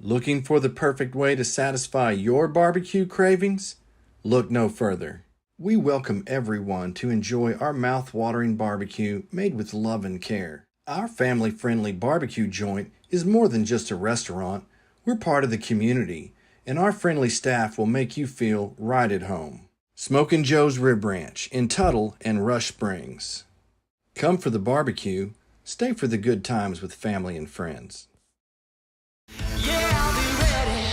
Looking for the perfect way to satisfy your barbecue cravings? Look no further. We welcome everyone to enjoy our mouth-watering barbecue made with love and care. Our family-friendly barbecue joint is more than just a restaurant. We're part of the community, and our friendly staff will make you feel right at home. Smokin' Joe's Rib Ranch in Tuttle and Rush Springs. Come for the barbecue, stay for the good times with family and friends. Yeah, I'll be ready.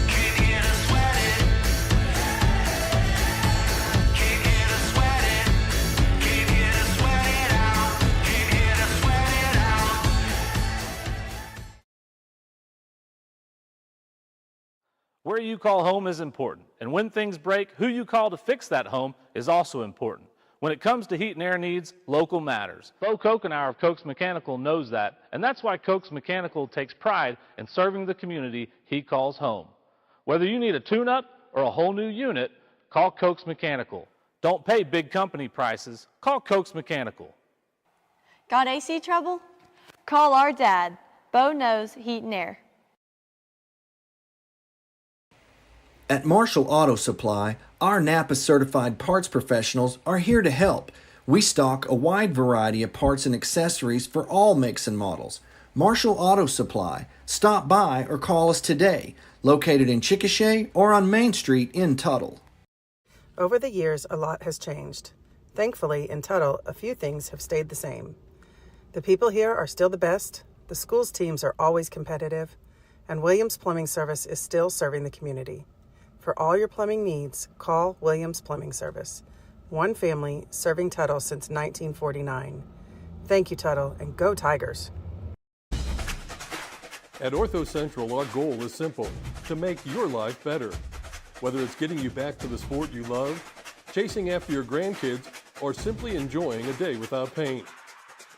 Keep getting sweaty. Keep getting sweaty. Keep getting sweaty out. Keep getting sweaty out. Where you call home is important, and when things break, who you call to fix that home is also important. When it comes to heat and air needs, local matters. Bo Kokenauer of Koch's Mechanical knows that, and that's why Koch's Mechanical takes pride in serving the community he calls home. Whether you need a tune-up or a whole new unit, call Koch's Mechanical. Don't pay big company prices. Call Koch's Mechanical. Got AC trouble? Call our dad. Bo knows heat and air. At Marshall Auto Supply, our Napa certified parts professionals are here to help. We stock a wide variety of parts and accessories for all makes and models. Marshall Auto Supply. Stop by or call us today. Located in Chickasha or on Main Street in Tuttle. Over the years, a lot has changed. Thankfully, in Tuttle, a few things have stayed the same. The people here are still the best, the school's teams are always competitive, and Williams Plumbing Service is still serving the community. For all your plumbing needs, call Williams Plumbing Service. One family serving Tuttle since 1949. Thank you, Tuttle, and go Tigers. At Ortho Central, our goal is simple: to make your life better. Whether it's getting you back to the sport you love, chasing after your grandkids, or simply enjoying a day without pain.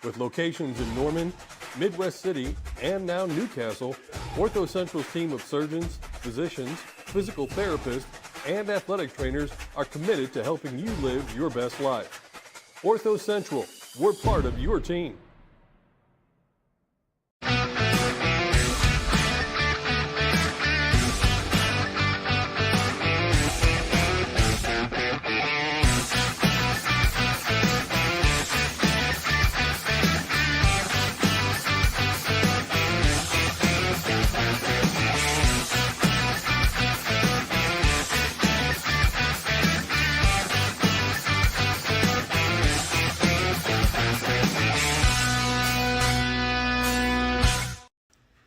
With locations in Norman, Midwest City, and now Newcastle, Ortho Central's team of surgeons, physicians, physical therapists, and athletic trainers are committed to helping you live your best life. Ortho Central, we're part of your team.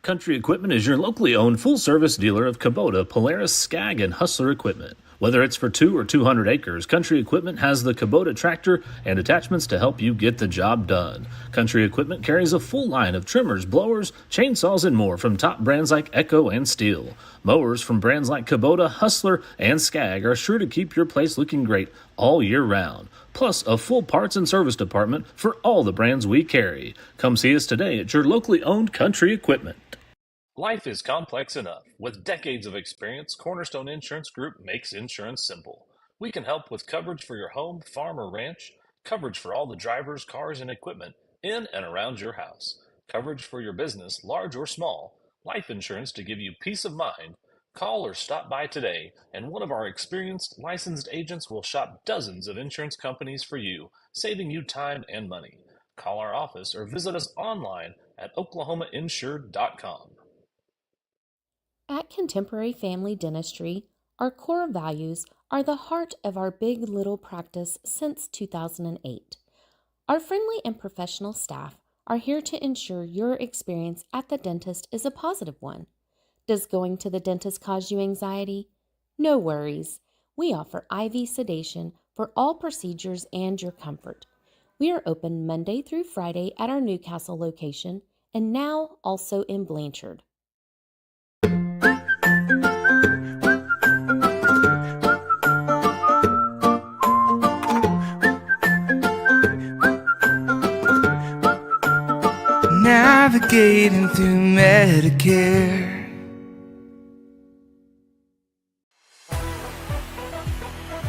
Country Equipment is your locally owned full-service dealer of Kubota, Polaris, Skag, and Hustler equipment. Whether it's for 2 or 200 acres, Country Equipment has the Kubota tractor and attachments to help you get the job done. Country Equipment carries a full line of trimmers, blowers, chainsaws, and more from top brands like Echo and Steel. Mowers from brands like Kubota, Hustler, and Skag are sure to keep your place looking great all year round. Plus a full parts and service department for all the brands we carry. Come see us today at your locally owned Country Equipment. Life is complex enough. With decades of experience, Cornerstone Insurance Group makes insurance simple. We can help with coverage for your home, farm, or ranch, coverage for all the drivers, cars, and equipment in and around your house, coverage for your business, large or small, life insurance to give you peace of mind. Call or stop by today, and one of our experienced, licensed agents will shop dozens of insurance companies for you, saving you time and money. Call our office or visit us online at oklahomainsured.com. At Contemporary Family Dentistry, our core values are the heart of our big little practice since 2008. Our friendly and professional staff are here to ensure your experience at the dentist is a positive one. Does going to the dentist cause you anxiety? No worries. We offer IV sedation for all procedures and your comfort. We are open Monday through Friday at our Newcastle location and now also in Blanchard. Navigating through Medicare.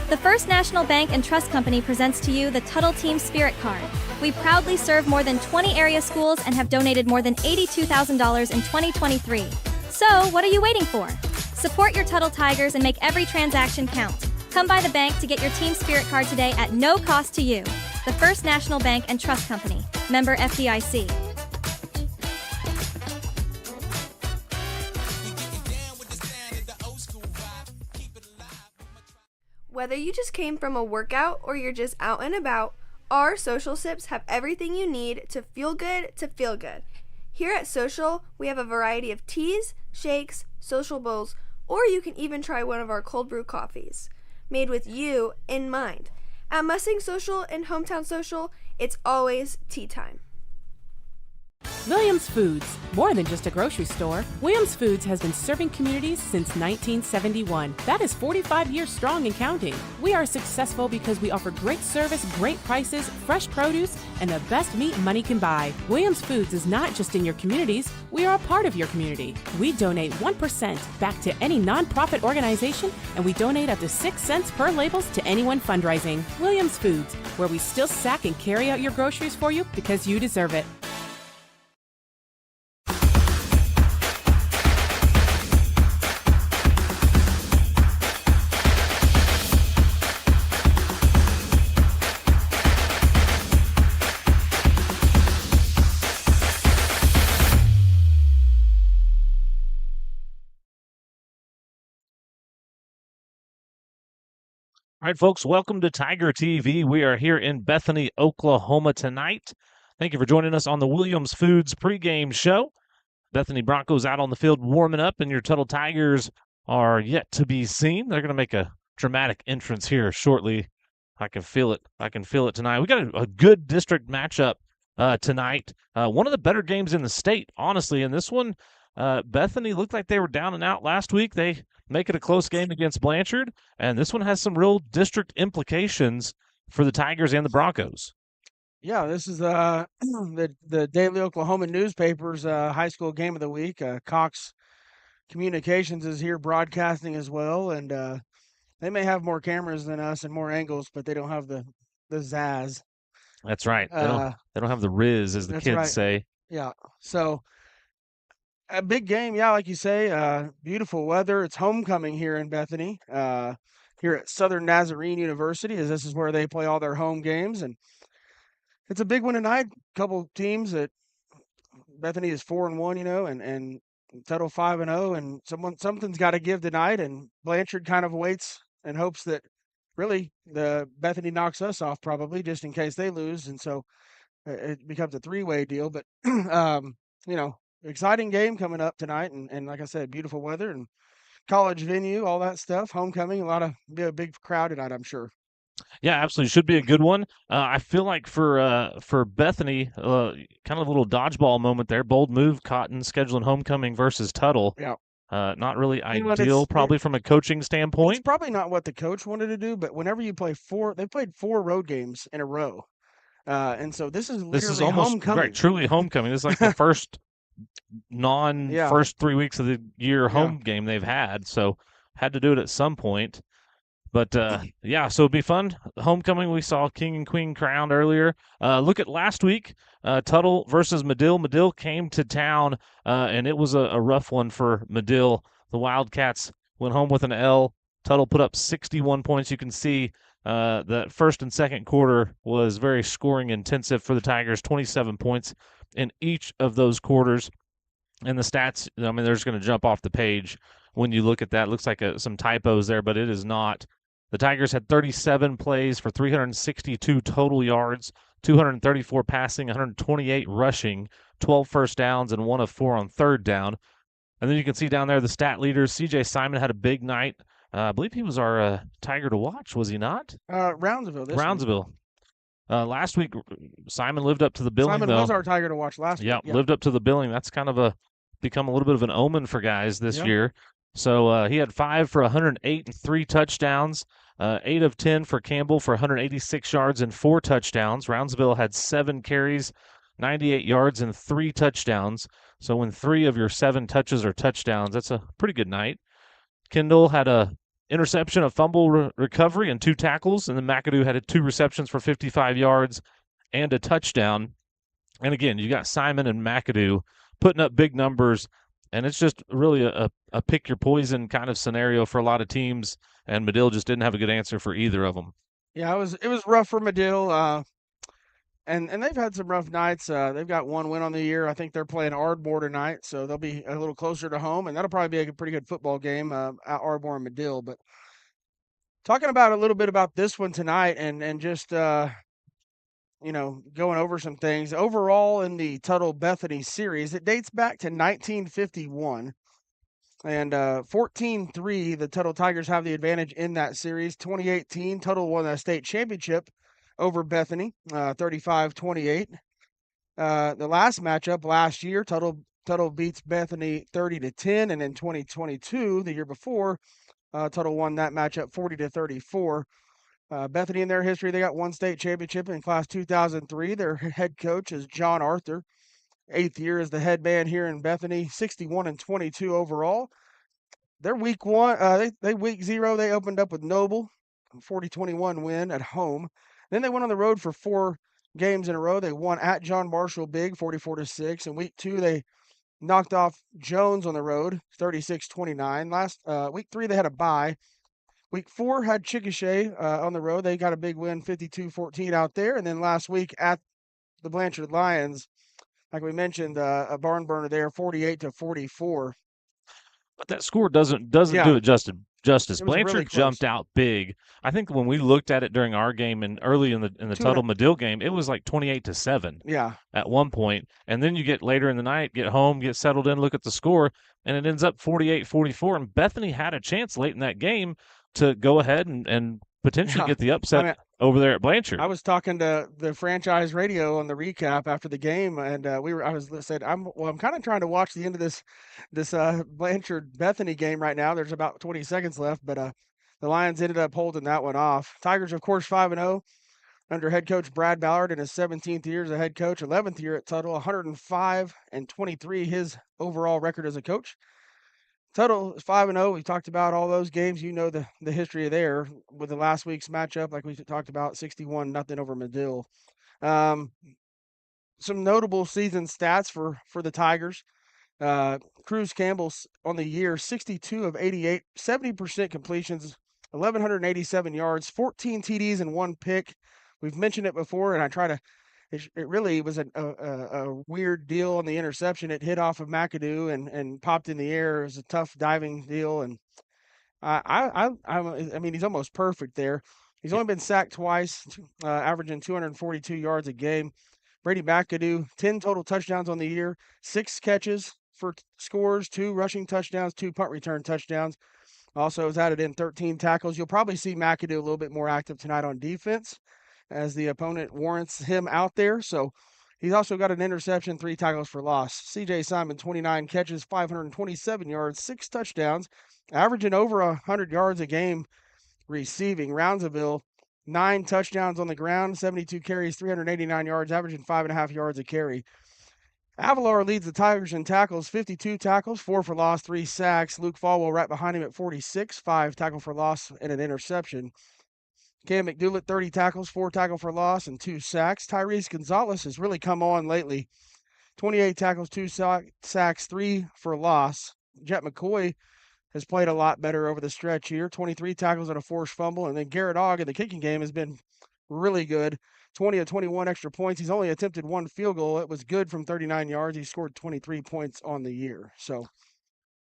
The first First National Bank and Trust Company presents to you the Tuttle Team Spirit Card. We proudly serve more than 20 area schools and have donated more than $82,000 in 2023. So, what are you waiting for? Support your Tuttle Tigers and make every transaction count. Come by the bank to get your Team Spirit Card today at no cost to you. The First National Bank and Trust Company. Member FDIC. Whether you just came from a workout or you're just out and about, our Social Sips have everything you need to feel good to feel good. Here at Social, we have a variety of teas, shakes, social bowls, or you can even try one of our cold brew coffees, made with you in mind. At Mustang Social and Hometown Social, it's always tea time. Williams Foods, more than just a grocery store. Williams Foods has been serving communities since 1971. That is 45 years strong and counting. We are successful because we offer great service, great prices, fresh produce, and the best meat money can buy. Williams Foods is not just in your communities, we are a part of your community. We donate 1% back to any nonprofit organization, and we donate up to 6 cents per labels to anyone fundraising. Williams Foods, where we still sack and carry out your groceries for you because you deserve it. All right, folks, welcome to Tiger TV. We are here in Bethany, Oklahoma tonight. Thank you for joining us on the Williams Foods pregame show. Bethany Broncos out on the field warming up, and your Tuttle Tigers are yet to be seen. They're going to make a dramatic entrance here shortly. I can feel it. I can feel it tonight. We got a good district matchup tonight. One of the better games in the state, honestly. And this one, Bethany looked like they were down and out last week. They make it a close game against Blanchard, and this one has some real district implications for the Tigers and the Broncos. Yeah, this is the Daily Oklahoma newspaper's high school game of the week. Cox Communications is here broadcasting as well, and they may have more cameras than us and more angles, but they don't have the zazz. That's right. They don't have the riz, as the kids say. Yeah. So a big game, yeah, like you say. Beautiful weather. It's homecoming here in Bethany, here at Southern Nazarene University, as this is where they play all their home games, and it's a big one tonight. Couple teams that Bethany is 4-1, and Tuttle 5-0, and something's got to give tonight. And Blanchard kind of waits and hopes that really the Bethany knocks us off, probably just in case they lose, and so it becomes a three-way deal. But exciting game coming up tonight, and like I said, beautiful weather and college venue, all that stuff. Homecoming, be a big crowd tonight, I'm sure. Yeah, absolutely. Should be a good one. I feel like for Bethany, kind of a little dodgeball moment there. Bold move, Cotton, scheduling homecoming versus Tuttle. Yeah. Not really ideal, probably from a coaching standpoint. It's probably not what the coach wanted to do, but whenever you play they played 4 road games in a row. And so this is literally almost homecoming. Right, truly homecoming. This is like the first first 3 weeks of the year home game they've had, so had to do it at some point. But so it'd be fun. Homecoming, we saw King and Queen crowned earlier. Look at last week, Tuttle versus Medill. Medill came to town, and it was a rough one for Medill. The Wildcats went home with an L. Tuttle put up 61 points. You can see that first and second quarter was very scoring intensive for the Tigers, 27 points in each of those quarters. And the stats, I mean, they're just going to jump off the page when you look at that. It looks like some typos there, but it is not. The Tigers had 37 plays for 362 total yards, 234 passing, 128 rushing, 12 first downs, and 1 of 4 on third down. And then you can see down there the stat leaders. C.J. Simon had a big night. I believe he was our Tiger to watch, was he not? Roundsville. Last week, Simon lived up to the billing. Simon was our Tiger to watch last week. Yeah, lived up to the billing. That's kind of become a little bit of an omen for guys this year. So he had 5 for 108 and 3 touchdowns, 8 of 10 for Campbell for 186 yards and 4 touchdowns. Roundsville had 7 carries, 98 yards and 3 touchdowns. So when 3 of your 7 touches are touchdowns, that's a pretty good night. Kendall had a interception, a fumble recovery, and 2 tackles. And then McAdoo had 2 receptions for 55 yards and a touchdown. And again, you got Simon and McAdoo putting up big numbers, and it's just really a pick your poison kind of scenario for a lot of teams. And Medill just didn't have a good answer for either of them. Yeah, it was rough for Medill. And they've had some rough nights. They've got 1 win on the year. I think they're playing Ardmore tonight, so they'll be a little closer to home, and that'll probably be a pretty good football game at Ardmore and Medill. But talking about a little bit about this one tonight, and just going over some things overall in the Tuttle Bethany series. It dates back to 1951. And 14-3, the Tuttle Tigers have the advantage in that series. 2018, Tuttle won the state championship over Bethany, 35-28. The last matchup last year, Tuttle beats Bethany 30-10, and in 2022, the year before, Tuttle won that matchup 40-34. Bethany, in their history, they got 1 state championship in class 2003. Their head coach is John Arthur. 8th year as the head man here in Bethany, 61-22 overall. Their week 1, they week 0, they opened up with Noble, 40-21 win at home. Then they went on the road for 4 games in a row. They won at John Marshall big, 44-6. In week 2, they knocked off Jones on the road, 36-29. Last week 3, they had a bye. Week 4 had Chickasha on the road. They got a big win, 52-14 out there. And then last week at the Blanchard Lions, like we mentioned, a barn burner there, 48-44. But that score doesn't do it justice. Blanchard really jumped out big. I think when we looked at it during our game and early in the Tuttle Medill game, it was like 28-7. Yeah. At one point, and then you get later in the night, get home, get settled in, look at the score, and it ends up 48-44. And Bethany had a chance late in that game to go ahead and potentially get the upset over there at Blanchard. I was talking to the franchise radio on the recap after the game, and I'm kind of trying to watch the end of this Blanchard Bethany game right now. There's about 20 seconds left, but the Lions ended up holding that one off. Tigers, of course, 5-0 under head coach Brad Ballard in his 17th year as a head coach, 11th year at Tuttle, 105-23 his overall record as a coach. Tuttle is 5-0. We talked about all those games. You know the history there with the last week's matchup, like we talked about, 61-0 over Medill. Some notable season stats for the Tigers. Cruz Campbell's on the year, 62 of 88, 70% completions, 1,187 yards, 14 TDs and 1 pick. We've mentioned it before, and I try to. It really was a weird deal on the interception. It hit off of McAdoo and popped in the air. It was a tough diving deal, and I mean he's almost perfect there. He's only been sacked twice, averaging 242 yards a game. Brady McAdoo, 10 total touchdowns on the year, 6 catches for scores, 2 rushing touchdowns, 2 punt return touchdowns. Also has added in 13 tackles. You'll probably see McAdoo a little bit more active tonight on defense, as the opponent warrants him out there. So he's also got an interception, 3 tackles for loss. CJ Simon, 29 catches, 527 yards, 6 touchdowns, averaging over 100 yards a game receiving. Roundsville, 9 touchdowns on the ground, 72 carries, 389 yards, averaging 5.5 yards a carry. Avalar leads the Tigers in tackles, 52 tackles, 4 for loss, 3 sacks. Luke Falwell right behind him at 46, 5 tackle for loss and an interception. Cam McDoulet, 30 tackles, 4 tackle for loss, and 2 sacks. Tyrese Gonzalez has really come on lately. 28 tackles, 2 sacks, 3 for loss. Jet McCoy has played a lot better over the stretch here. 23 tackles and a forced fumble. And then Garrett Ogg in the kicking game has been really good. 20 of 21 extra points. He's only attempted 1 field goal. It was good from 39 yards. He scored 23 points on the year. So,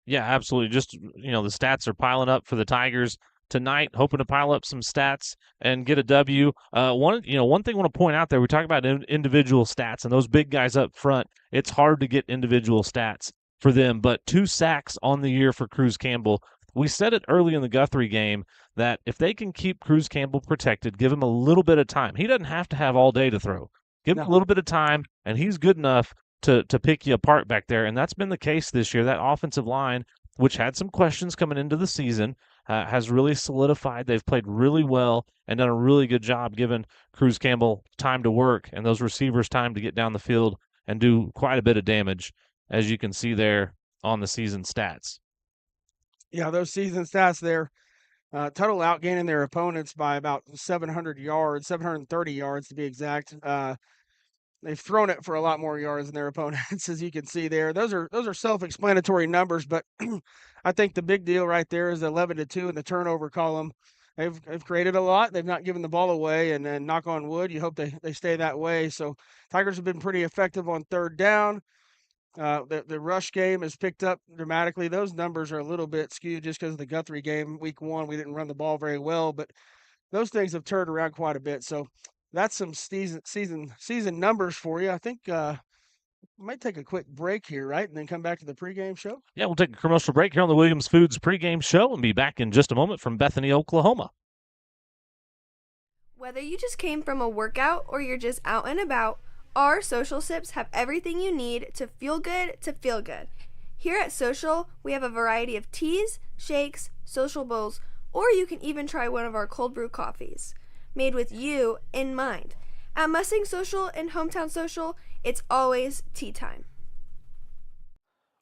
yeah, absolutely. Just, the stats are piling up for the Tigers tonight, hoping to pile up some stats and get a W. One thing I want to point out there, we talk about individual stats, and those big guys up front, it's hard to get individual stats for them, but 2 sacks on the year for Cruz Campbell. We said it early in the Guthrie game that if they can keep Cruz Campbell protected, give him a little bit of time. He doesn't have to have all day to throw. Give him a little bit of time, and he's good enough to pick you apart back there, and that's been the case this year. That offensive line, which had some questions coming into the season, has really solidified. They've played really well and done a really good job giving Cruz Campbell time to work and those receivers time to get down the field and do quite a bit of damage, as you can see there on the season stats. Yeah, those season stats there Tuttle outgaining their opponents by about 700 yards, 730 yards to be exact. They've thrown it for a lot more yards than their opponents, as you can see there. Those are self-explanatory numbers, but I think the big deal right there is 11-2 in the turnover column. They've created a lot. They've not given the ball away, and then knock on wood, you hope they stay that way. So Tigers have been pretty effective on third down. The rush game has picked up dramatically. Those numbers are a little bit skewed just because of the Guthrie game. Week 1, we didn't run the ball very well, but those things have turned around quite a bit. So that's some season numbers for you. I think we might take a quick break here, right, and then come back to the pregame show. Yeah, we'll take a commercial break here on the Williams Foods pregame show and be back in just a moment from Bethany, Oklahoma. Whether you just came from a workout or you're just out and about, our Social Sips have everything you need to feel good to feel good. Here at Social, we have a variety of teas, shakes, social bowls, or you can even try one of our cold brew coffees, made with you in mind. At Mustang Social and Hometown Social, it's always tea time.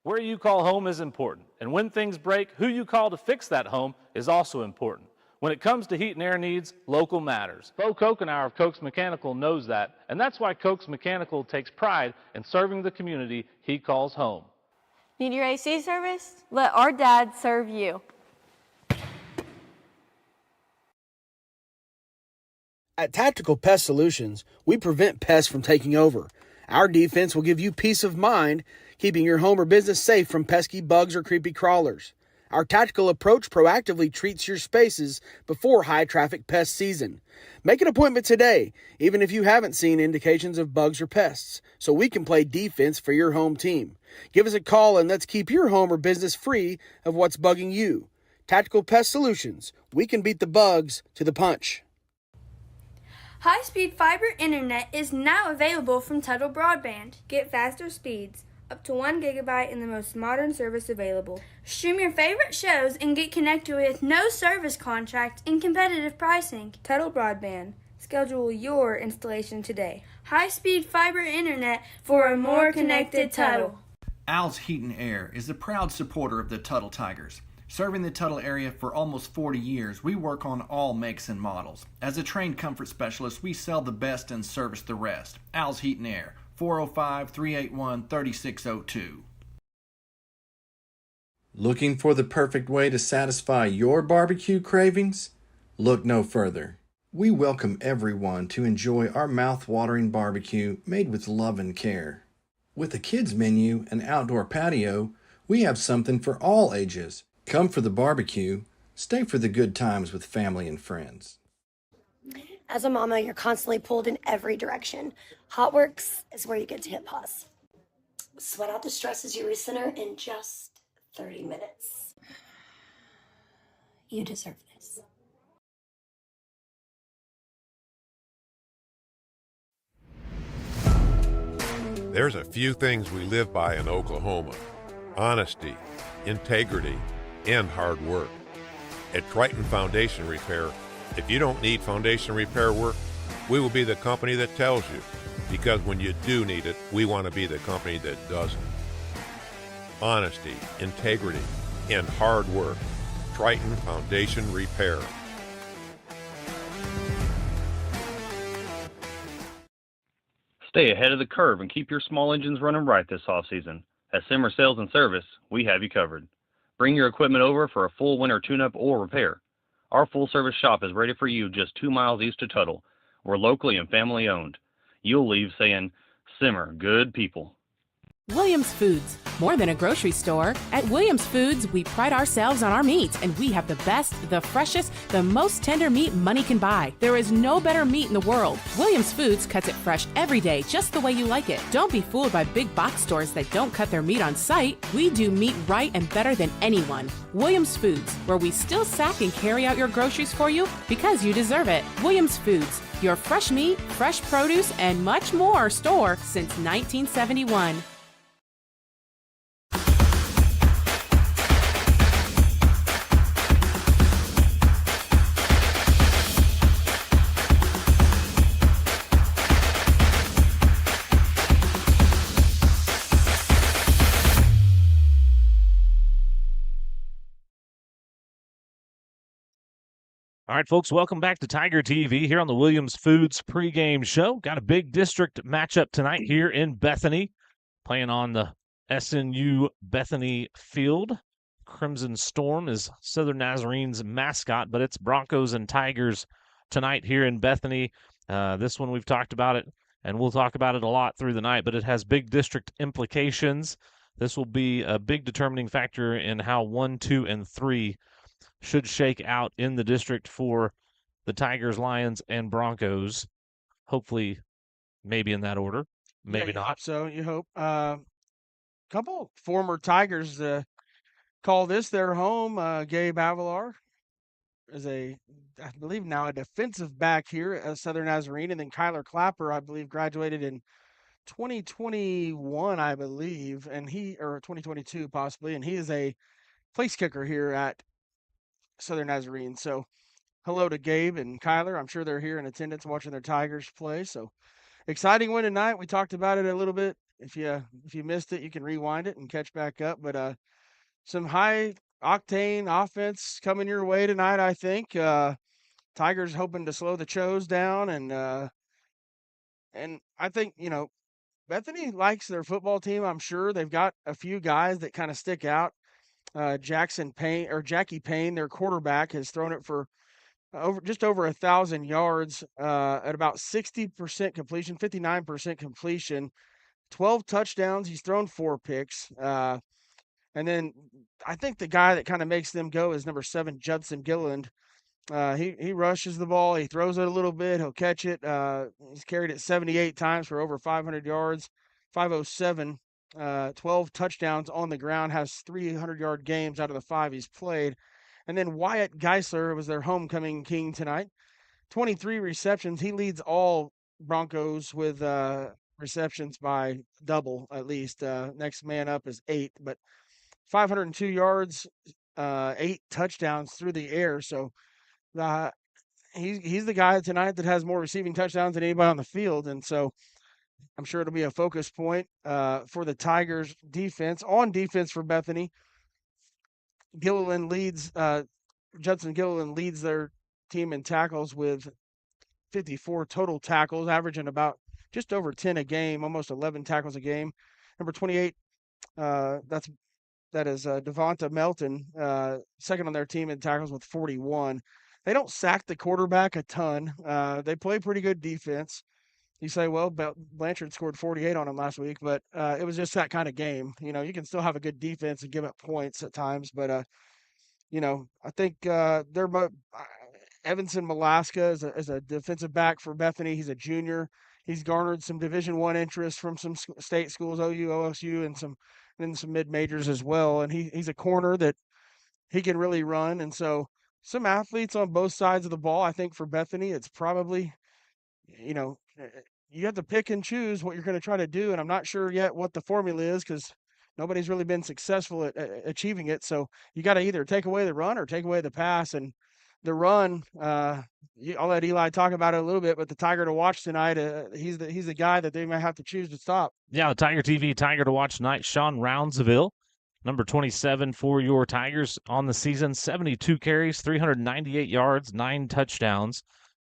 Where you call home is important, and when things break, who you call to fix that home is also important. When it comes to heat and air needs, local matters. Bo Kokenauer of Koch's Mechanical knows that, and that's why Koch's Mechanical takes pride in serving the community he calls home. Need your AC service? Let our dad serve you. At Tactical Pest Solutions, we prevent pests from taking over. Our defense will give you peace of mind, keeping your home or business safe from pesky bugs or creepy crawlers. Our tactical approach proactively treats your spaces before high-traffic pest season. Make an appointment today, even if you haven't seen indications of bugs or pests, so we can play defense for your home team. Give us a call and let's keep your home or business free of what's bugging you. Tactical Pest Solutions. We can beat the bugs to the punch. High-speed fiber internet is now available from Tuttle Broadband. Get faster speeds, up to 1 gigabyte in the most modern service available. Stream your favorite shows and get connected with no service contract and competitive pricing. Tuttle Broadband. Schedule your installation today. High-speed fiber internet for a more connected Tuttle. Al's Heat and Air is a proud supporter of the Tuttle Tigers. Serving the Tuttle area for almost 40 years, we work on all makes and models. As a trained comfort specialist, we sell the best and service the rest. Al's Heat and Air, 405-381-3602. Looking for the perfect way to satisfy your barbecue cravings? Look no further. We welcome everyone to enjoy our mouth-watering barbecue made with love and care. With a kids menu and outdoor patio, we have something for all ages. Come for the barbecue, stay for the good times with family and friends. As a mama, you're constantly pulled in every direction. HotWorks is where you get to hit pause. Sweat out the stresses you recenter in just 30 minutes. You deserve this. There's a few things we live by in Oklahoma: honesty, integrity, and hard work. At Triton Foundation Repair, if you don't need foundation repair work, we will be the company that tells you, because when you do need it, we want to be the company that doesn't. Honesty, integrity, and hard work. Triton Foundation Repair. Stay ahead of the curve and keep your small engines running right this off-season. At Simmer Sales and Service, we have you covered. Bring your equipment over for a full winter tune-up or repair. Our full-service shop is ready for you just 2 miles east of Tuttle. We're locally and family-owned. You'll leave saying, Simmer, good people. Williams Foods, more than a grocery store. At Williams Foods, we pride ourselves on our meats, and we have the best, the freshest, the most tender meat money can buy. There is no better meat in the world. Williams Foods cuts it fresh every day, just the way you like it. Don't be fooled by big box stores that don't cut their meat on site. We do meat right and better than anyone. Williams Foods, where we still sack and carry out your groceries for you because you deserve it. Williams Foods, your fresh meat, fresh produce, and much more store since 1971. All right, folks, welcome back to Tiger TV here on the Williams Foods pregame show. Got a big district matchup tonight here in Bethany, playing on the SNU Bethany field. Crimson Storm is Southern Nazarene's mascot, but it's Broncos and Tigers tonight here in Bethany. This one we've talked about it, and we'll talk about it a lot through the night, but it has big district implications. This will be a big determining factor in how 1, 2, and 3 should shake out in the district for the Tigers, Lions, and Broncos. Hopefully, maybe in that order. Maybe not. So you hope. Couple former Tigers call this their home. Gabe Avalar is I believe now a defensive back here at Southern Nazarene, and then Kyler Clapper, I believe, graduated in 2021, I believe, or 2022 possibly, and he is a place kicker here at Southern Nazarene. So hello to Gabe and Kyler. I'm sure they're here in attendance watching their Tigers play. So exciting win tonight. We talked about it a little bit. If you missed it, you can rewind it and catch back up. But some high octane offense coming your way tonight, I think. Tigers hoping to slow the Chos down, and I think Bethany likes their football team. I'm sure they've got a few guys that kind of stick out. Jackie Payne, their quarterback, has thrown it for just over 1,000 yards at about 60% completion, 59% completion, 12 touchdowns. He's thrown 4 picks. And then I think the guy that kind of makes them go is number 7, Judson Gilliland. He rushes the ball. He throws it a little bit. He'll catch it. He's carried it 78 times for over 500 yards, 507. 12 touchdowns on the ground, has 300-yard games out of the 5 he's played. And then Wyatt Geisler was their homecoming king tonight. 23 receptions. He leads all Broncos with receptions by double at least. Next man up is 8, but 502 yards, 8 touchdowns through the air. So he's the guy tonight that has more receiving touchdowns than anybody on the field. And so I'm sure it'll be a focus point for the Tigers defense. On defense for Bethany, Judson Gilliland leads their team in tackles with 54 total tackles, averaging about just over 10 a game, almost 11 tackles a game. Number 28, that is Devonta Melton, second on their team in tackles with 41. They don't sack the quarterback a ton. They play pretty good defense. You say, well, Blanchard scored 48 on him last week, but it was just that kind of game. You can still have a good defense and give up points at times, but I think Evanson Malaska is a defensive back for Bethany. He's a junior. He's garnered some Division I interest from some state schools, OU, OSU, and some mid-majors as well. And he's a corner that he can really run. And so some athletes on both sides of the ball. I think for Bethany, it's probably, you have to pick and choose what you're going to try to do. And I'm not sure yet what the formula is because nobody's really been successful at achieving it. So you got to either take away the run or take away the pass. And the run, I'll let Eli talk about it a little bit, but the Tiger to watch tonight, he's the guy that they might have to choose to stop. Yeah, the Tiger TV Tiger to watch tonight, Sean Roundsville, number 27 for your Tigers on the season, 72 carries, 398 yards, 9 touchdowns,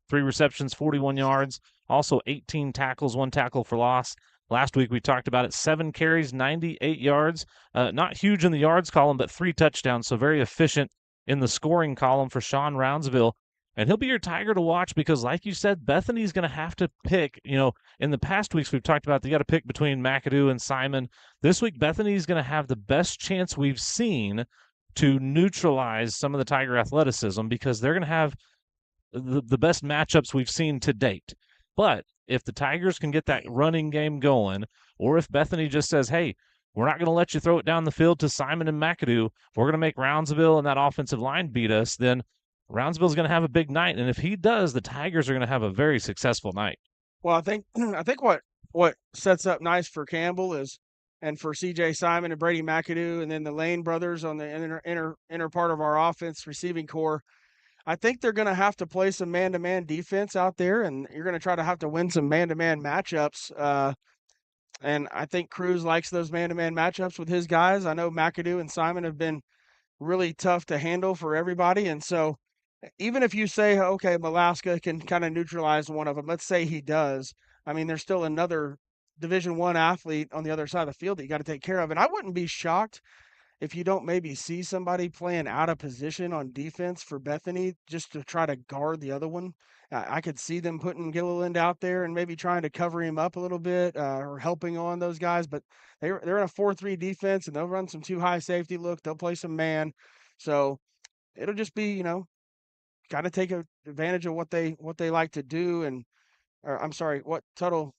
3 receptions, 41 yards, also 18 tackles, 1 tackle for loss. Last week we talked about it, 7 carries, 98 yards, not huge in the yards column, but 3 touchdowns, so very efficient in the scoring column for Sean Roundsville. And he'll be your Tiger to watch because, like you said, Bethany's going to have to pick. In the past weeks we've talked about they got to pick between McAdoo and Simon. This week, Bethany's going to have the best chance we've seen to neutralize some of the Tiger athleticism because they're going to have the best matchups we've seen to date. But if the Tigers can get that running game going, or if Bethany just says, hey, we're not going to let you throw it down the field to Simon and McAdoo, we're going to make Roundsville and that offensive line beat us, then Roundsville's going to have a big night. And if he does, the Tigers are going to have a very successful night. Well, I think what sets up nice for Campbell is, and for CJ Simon and Brady McAdoo, and then the Lane brothers on the inner part of our offense receiving core, I think they're going to have to play some man-to-man defense out there, and you're going to try to have to win some man-to-man matchups. And I think Cruz likes those man-to-man matchups with his guys. I know McAdoo and Simon have been really tough to handle for everybody, and so even if you say, okay, Malaska can kind of neutralize one of them, let's say he does. I mean, there's still another Division I athlete on the other side of the field that you got to take care of. And I wouldn't be shocked if you don't maybe see somebody playing out of position on defense for Bethany just to try to guard the other one. I could see them putting Gilliland out there and maybe trying to cover him up a little bit or helping on those guys. But they're in a 4-3 defense, and they'll run some too high safety look. They'll play some man. So it'll just be, got to take advantage of what they like to do, and or I'm sorry, what Tuttle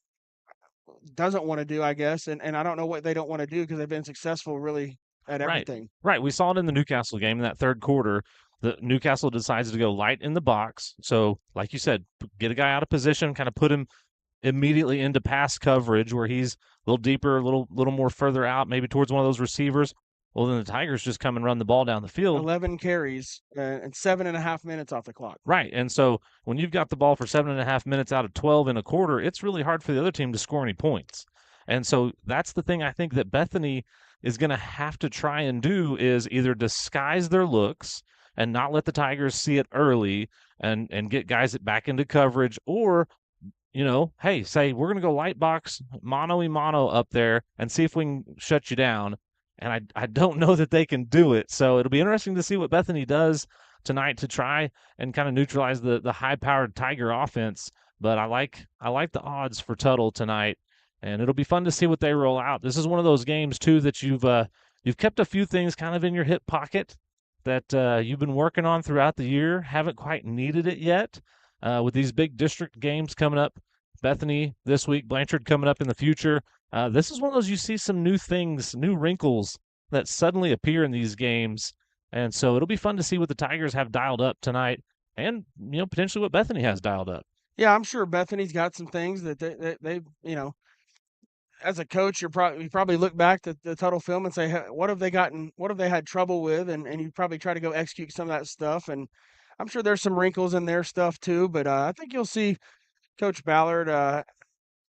doesn't want to do, I guess. And I don't know what they don't want to do because they've been successful really at Right. everything. Right. We saw it in the Newcastle game in that third quarter. The Newcastle decides to go light in the box. So, like you said, get a guy out of position, kind of put him immediately into pass coverage where he's a little deeper, a little more further out, maybe towards one of those receivers. Well, then the Tigers just come and run the ball down the field. 11 carries and 7.5 minutes off the clock. Right. And so when you've got the ball for 7.5 minutes out of 12 in a quarter, it's really hard for the other team to score any points. And so that's the thing I think that Bethany is going to have to try and do is either disguise their looks and not let the Tigers see it early and get guys back into coverage, or hey, say we're going to go light box mano-a-mano up there and see if we can shut you down. And I don't know that they can do it. So it'll be interesting to see what Bethany does tonight to try and kind of neutralize the high-powered Tiger offense. But I like the odds for Tuttle tonight, and it'll be fun to see what they roll out. This is one of those games too that you've kept a few things kind of in your hip pocket that you've been working on throughout the year, haven't quite needed it yet. With these big district games coming up, Bethany this week, Blanchard coming up in the future. This is one of those you see some new things, new wrinkles that suddenly appear in these games. And so it'll be fun to see what the Tigers have dialed up tonight and, potentially what Bethany has dialed up. Yeah, I'm sure Bethany's got some things that they as a coach, you probably look back at the Tuttle film and say, hey, what have they had trouble with? And you probably try to go execute some of that stuff. And I'm sure there's some wrinkles in their stuff too, but I think you'll see Coach Ballard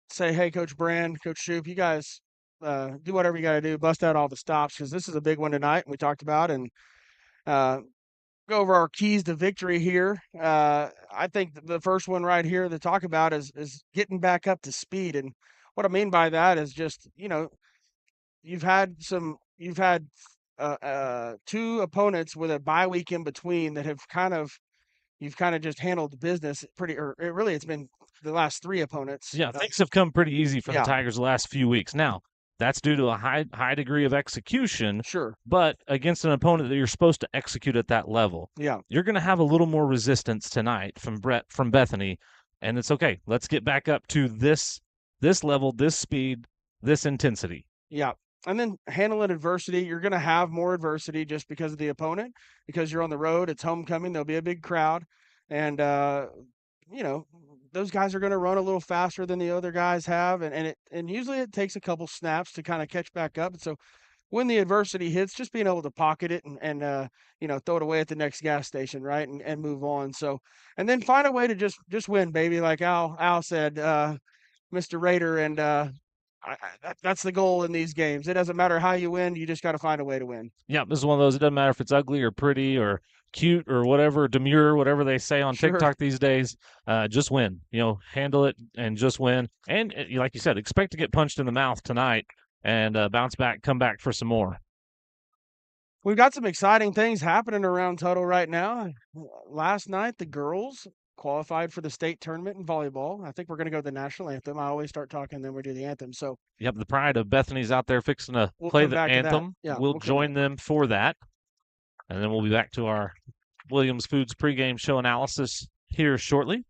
say, hey, Coach Brand, Coach Shoup, you guys do whatever you got to do, bust out all the stops, because this is a big one tonight, we talked about, and go over our keys to victory here. I think the first one right here to talk about is getting back up to speed. And what I mean by that is just, you've had two opponents with a bye week in between that have you've kind of just handled the business it's been the last three opponents. Yeah, things have come pretty easy for the Tigers the last few weeks. Now, that's due to a high degree of execution. Sure. But against an opponent that you're supposed to execute at that level. Yeah. You're going to have a little more resistance tonight from Bethany, and it's okay. Let's get back up to this level, this speed, this intensity. Yeah. And then handling adversity, you're going to have more adversity just because of the opponent, because you're on the road, it's homecoming, there'll be a big crowd, and those guys are going to run a little faster than the other guys have, and usually it takes a couple snaps to kind of catch back up. And so when the adversity hits, just being able to pocket it and throw it away at the next gas station, right, and move on. So, and then find a way to just win, baby, like Al said, Mr. Raider, and that's the goal in these games. It doesn't matter how you win, you just got to find a way to win. Yeah, this is one of those. It doesn't matter if it's ugly or pretty or cute or whatever, demure, whatever they say on TikTok these days. Just win. Handle it and just win. And like you said, expect to get punched in the mouth tonight and bounce back, come back for some more. We've got some exciting things happening around Tuttle right now. Last night, the girls qualified for the state tournament in volleyball. I think we're going to go to the national anthem. I always start talking, then we do the anthem. So, yep, the pride of Bethany's out there fixing to play the anthem. Yeah, we'll join them for that. And then we'll be back to our Williams Foods pregame show analysis here shortly.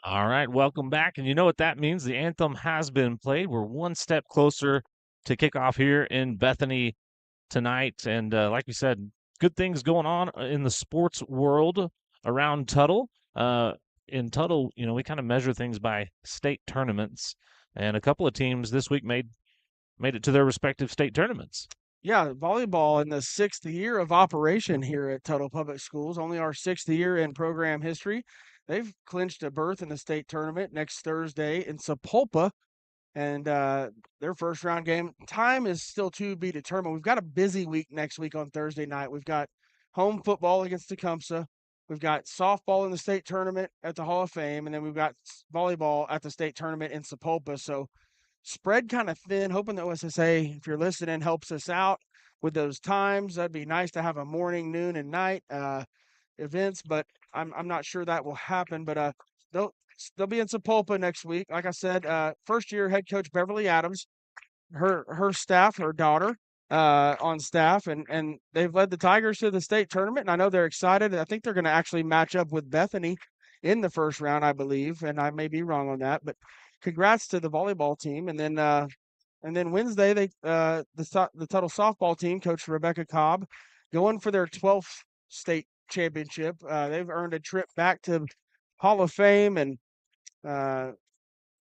All right, welcome back. And you know what that means? The anthem has been played. We're one step closer to kickoff here in Bethany tonight. And like we said, good things going on in the sports world around Tuttle. In Tuttle, we kind of measure things by state tournaments. And a couple of teams this week made it to their respective state tournaments. Yeah, volleyball in the 6th year of operation here at Tuttle Public Schools, only our 6th year in program history. They've clinched a berth in the state tournament next Thursday in Sapulpa, and their first round game time is still to be determined. We've got a busy week next week on Thursday night. We've got home football against Tecumseh. We've got softball in the state tournament at the Hall of Fame, and then we've got volleyball at the state tournament in Sapulpa. So spread kind of thin, hoping that OSSA, if you're listening, helps us out with those times. That'd be nice to have a morning, noon, and night events, but I'm not sure that will happen. But they'll be in Sapulpa next week. Like I said, first year head coach Beverly Adams, her staff, her daughter on staff, and they've led the Tigers to the state tournament, and I know they're excited. I think they're going to actually match up with Bethany in the first round, I believe, and I may be wrong on that, but congrats to the volleyball team. And then Wednesday, the Tuttle softball team, Coach Rebecca Cobb, going for their 12th state championship. They've earned a trip back to Hall of Fame, and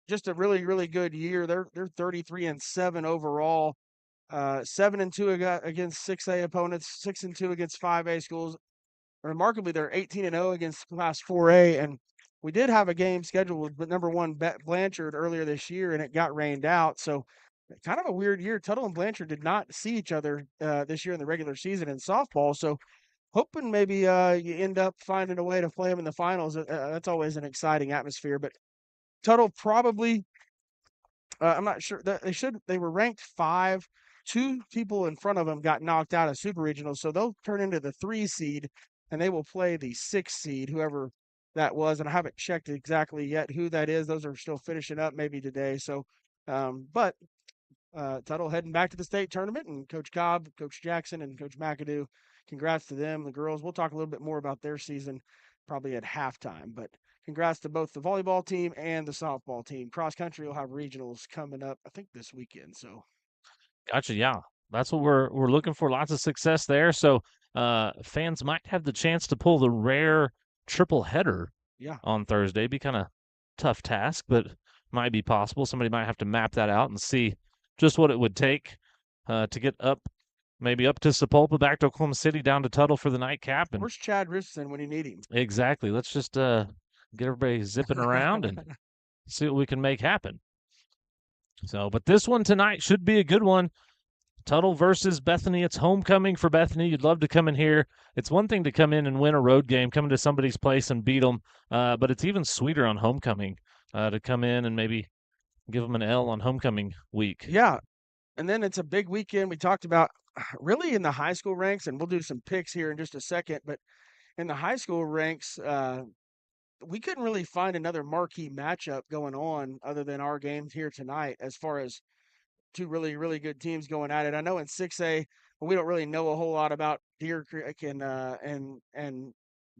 just a really, really good year. They're 33-7 overall, 7-2 against 6A opponents, 6-2 against 5A schools. Remarkably, they're 18-0 against Class 4A, and we did have a game scheduled with number 1 Blanchard earlier this year, and it got rained out. So kind of a weird year. Tuttle and Blanchard did not see each other this year in the regular season in softball. So hoping maybe you end up finding a way to play them in the finals. That's always an exciting atmosphere. But Tuttle probably, I'm not sure that they were ranked 5. 2 people in front of them got knocked out of super regionals, so they'll turn into the 3 seed, and they will play the 6 seed, whoever that was. And I haven't checked exactly yet who that is. Those are still finishing up maybe today. So, but Tuttle heading back to the state tournament, and Coach Cobb, Coach Jackson, and Coach McAdoo, congrats to them. The girls, we'll talk a little bit more about their season probably at halftime, but congrats to both the volleyball team and the softball team. Cross country will have regionals coming up, I think, this weekend. So, Gotcha. Yeah, that's what we're looking for. Lots of success there. So fans might have the chance to pull the rare triple header on Thursday. Be kind of tough task, but might be possible. Somebody might have to map that out and see just what it would take to get maybe up to Sapulpa, back to Oklahoma City, down to Tuttle for the nightcap. And where's Chad Richardson when you need him? Exactly. Let's just get everybody zipping around and see what we can make happen. So, but this one tonight should be a good one. Tuttle versus Bethany. It's homecoming for Bethany. You'd love to come in here. It's one thing to come in and win a road game, come into somebody's place and beat them, but it's even sweeter on homecoming to come in and maybe give them an L on homecoming week. Yeah, and then it's a big weekend. We talked about really in the high school ranks, and we'll do some picks here in just a second, but in the high school ranks, we couldn't really find another marquee matchup going on other than our games here tonight as far as 2 really, really good teams going at it. I know in 6A, we don't really know a whole lot about Deer Creek and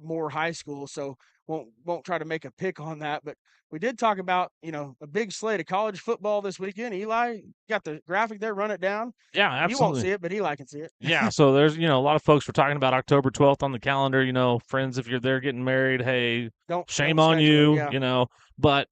Moore High School, so won't try to make a pick on that. But we did talk about, a big slate of college football this weekend. Eli, got the graphic there, run it down. Yeah, absolutely. You won't see it, but Eli can see it. Yeah, so there's, a lot of folks were talking about October 12th on the calendar, friends, if you're there getting married, hey, shame on you, but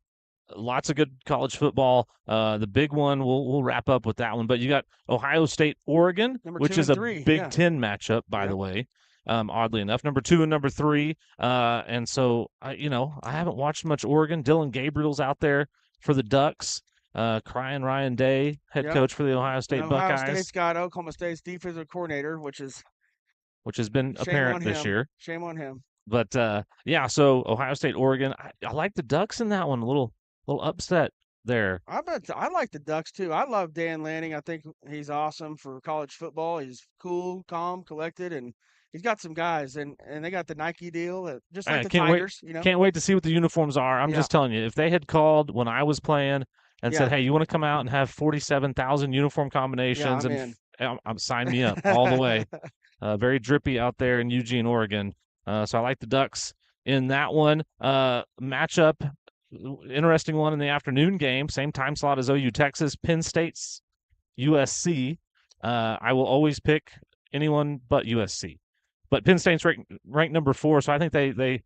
lots of good college football. The big one, we'll wrap up with that one, but you got Ohio State, Oregon, which is a Big Ten matchup, by the way. Oddly enough, number 2 and number 3. And so, I haven't watched much Oregon. Dylan Gabriel's out there for the Ducks. Crying Ryan Day, head coach for the Ohio State Buckeyes. Ohio State's got Oklahoma State's defensive coordinator, which has been apparent this year. Shame on him. But yeah, so Ohio State, Oregon. I like the Ducks in that one. A little upset there. I like the Ducks too. I love Dan Lanning. I think he's awesome for college football. He's cool, calm, collected, and he's got some guys, and they got the Nike deal, just like the Tigers. Can't wait to see what the uniforms are. I'm just telling you, if they had called when I was playing and said, "Hey, you want to come out and have 47,000 uniform combinations?" I'm sign me up all the way. Very drippy out there in Eugene, Oregon. So I like the Ducks in that one. Matchup interesting one in the afternoon game, same time slot as OU Texas, Penn State's USC. I will always pick anyone but USC. But Penn State's ranked number 4, so I think they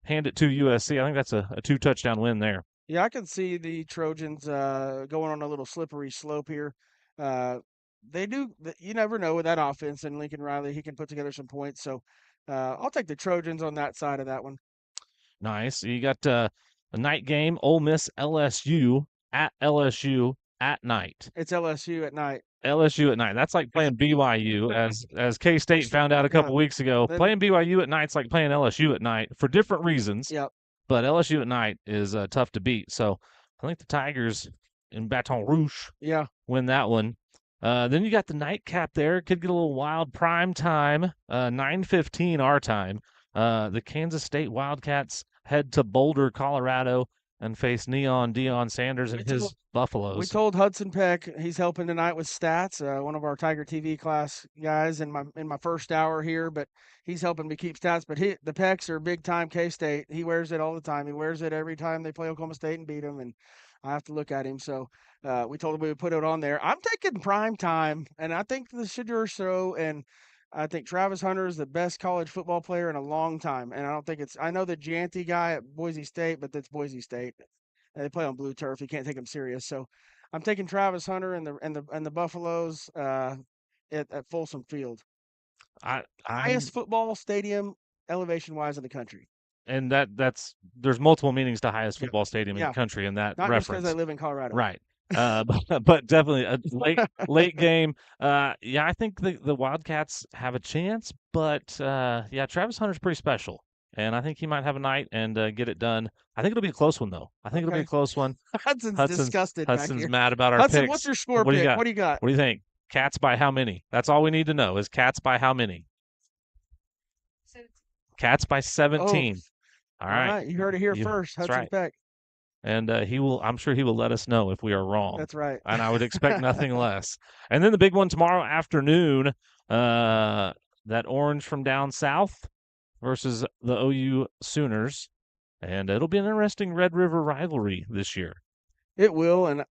hand it to USC. I think that's a 2-touchdown win there. Yeah, I can see the Trojans going on a little slippery slope here. They do. You never know with that offense and Lincoln Riley. He can put together some points. So I'll take the Trojans on that side of that one. Nice. You got a night game, Ole Miss LSU at LSU at night. It's LSU at night. LSU at night. That's like playing BYU, as K-State found out a couple weeks ago. Playing BYU at night's like playing LSU at night for different reasons. Yep. But LSU at night is tough to beat. So I think the Tigers in Baton Rouge win that one. Then you got the nightcap there. Could get a little wild. Prime time, 9:15 our time. The Kansas State Wildcats head to Boulder, Colorado, and face Neon Deion Sanders and his Buffaloes. We told Hudson Peck he's helping tonight with stats. One of our Tiger TV class guys in my first hour here, but he's helping me keep stats. But the Pecks are big time K-State. He wears it all the time. He wears it every time they play Oklahoma State and beat them, and I have to look at him. So we told him we would put it on there. I'm taking prime time, and I think the Shedeur Show, and I think Travis Hunter is the best college football player in a long time. And I don't think I know the Janty guy at Boise State, but that's Boise State. And they play on blue turf. You can't take them serious. So I'm taking Travis Hunter and the Buffaloes at Folsom Field. Highest football stadium elevation wise in the country. And there's multiple meanings to highest football stadium in the country in that Not reference. just because I live in Colorado. Right. But definitely a late game. Yeah, I think the Wildcats have a chance, but Travis Hunter's pretty special, and I think he might have a night and get it done. I think it'll be a close one, though. I think it'll be a close one. Hudson's disgusted. Hudson's back here. mad about our Hudson, picks. what's your score What do pick? you got? What do you got? What do you think? Cats by how many? That's all we need to know is cats by how many? Cats by 17. Oh, All right. You heard it here first. That's Hudson right. Peck. And I'm sure he will let us know if we are wrong. That's right. And I would expect nothing less. And then the big one tomorrow afternoon, that Orange from down south versus the OU Sooners. And it'll be an interesting Red River rivalry this year. It will. And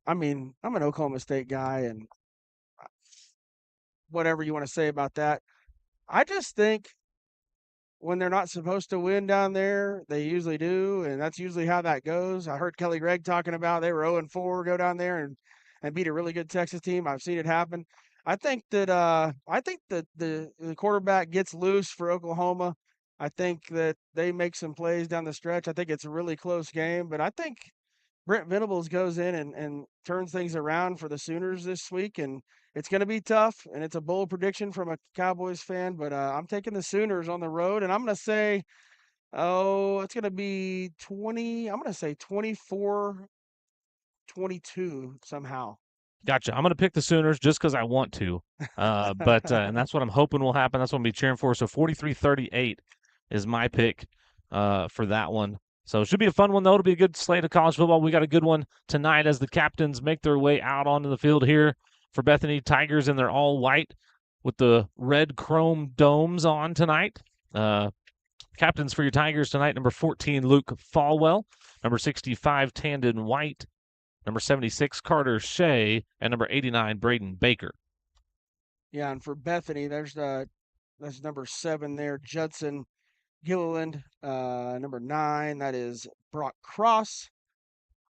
I mean, I'm an Oklahoma State guy, and whatever you want to say about that, I just think when they're not supposed to win down there, they usually do, and that's usually how that goes. I heard Kelly Gregg talking about they were 0-4, go down there and beat a really good Texas team. I've seen it happen. I think that the quarterback gets loose for Oklahoma. I think that they make some plays down the stretch. I think it's a really close game, but I think Brent Venables goes in and turns things around for the Sooners this week, and it's going to be tough, and it's a bold prediction from a Cowboys fan, but I'm taking the Sooners on the road, and I'm going to say, it's going to be 20. I'm going to say 24-22 somehow. Gotcha. I'm going to pick the Sooners just because I want to, but and that's what I'm hoping will happen. That's what I'm going to be cheering for. So 43-38 is my pick for that one. So it should be a fun one, though. It'll be a good slate of college football. We got a good one tonight as the captains make their way out onto the field here for Bethany. Tigers in their all white with the red chrome domes on tonight. Captains for your Tigers tonight, number 14, Luke Falwell. Number 65, Tandon White. Number 76, Carter Shea. And number 89, Braden Baker. Yeah, and for Bethany, that's number 7 there, Judson Gilliland. Number 9, that is Brock Cross.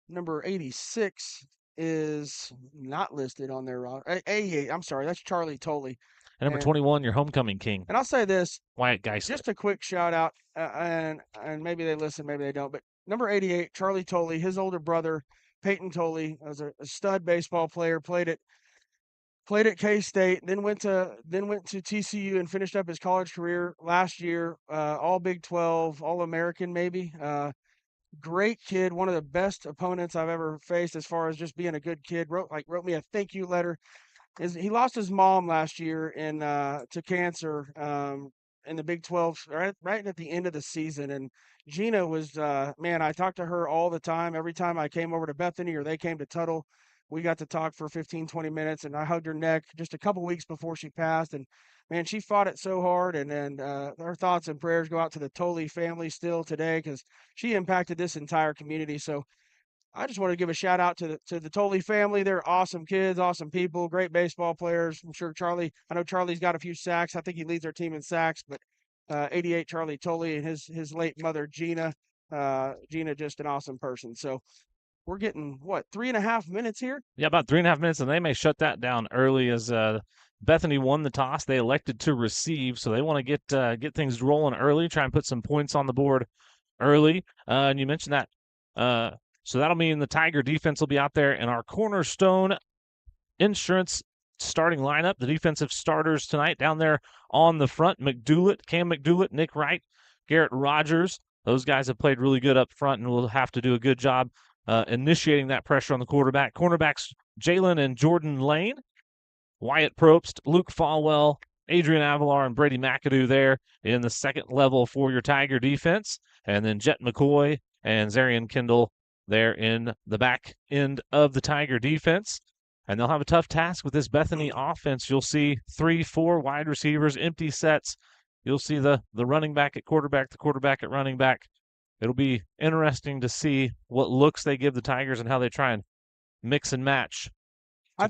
Number 86 is not listed on their roster. 88, I'm sorry, that's Charlie Tolley. And number 21, your homecoming king. And I'll say this, Wyatt Geisler. just a quick shout out, and maybe they listen, maybe they don't, but number 88, Charlie Tolley, his older brother, Peyton Tolley, was a stud baseball player, played at K-State, then went to TCU and finished up his college career last year, all Big 12, All-American maybe. Great kid, one of the best opponents I've ever faced as far as just being a good kid. Wrote me a thank you letter. He lost his mom last year to cancer in the Big 12 right at the end of the season, and Gina was I talked to her all the time. Every time I came over to Bethany or they came to Tuttle, we got to talk for 15, 20 minutes, and I hugged her neck just a couple weeks before she passed. And man, she fought it so hard. And then our thoughts and prayers go out to the Tolley family still today, because she impacted this entire community. So I just want to give a shout out to the Tolley family. They're awesome kids, awesome people, great baseball players. I'm sure I know Charlie's got a few sacks. I think he leads our team in sacks, but 88 Charlie Tolley and his late mother, Gina. Gina, just an awesome person. So we're getting, what, 3.5 minutes here? Yeah, about 3.5 minutes, and they may shut that down early as Bethany won the toss. They elected to receive, so they want to get things rolling early, try and put some points on the board early. And you mentioned that. So that'll mean the Tiger defense will be out there, and our Cornerstone Insurance starting lineup, the defensive starters tonight down there on the front, Cam McDoulet, Nick Wright, Garrett Rogers. Those guys have played really good up front and will have to do a good job initiating that pressure on the quarterback. Cornerbacks, Jalen and Jordan Lane, Wyatt Probst, Luke Falwell, Adrian Avalar, and Brady McAdoo there in the second level for your Tiger defense. And then Jet McCoy and Zarian Kendall there in the back end of the Tiger defense. And they'll have a tough task with this Bethany offense. You'll see 3-4 wide receivers, empty sets. You'll see the running back at quarterback, the quarterback at running back. It'll be interesting to see what looks they give the Tigers and how they try and mix and match. I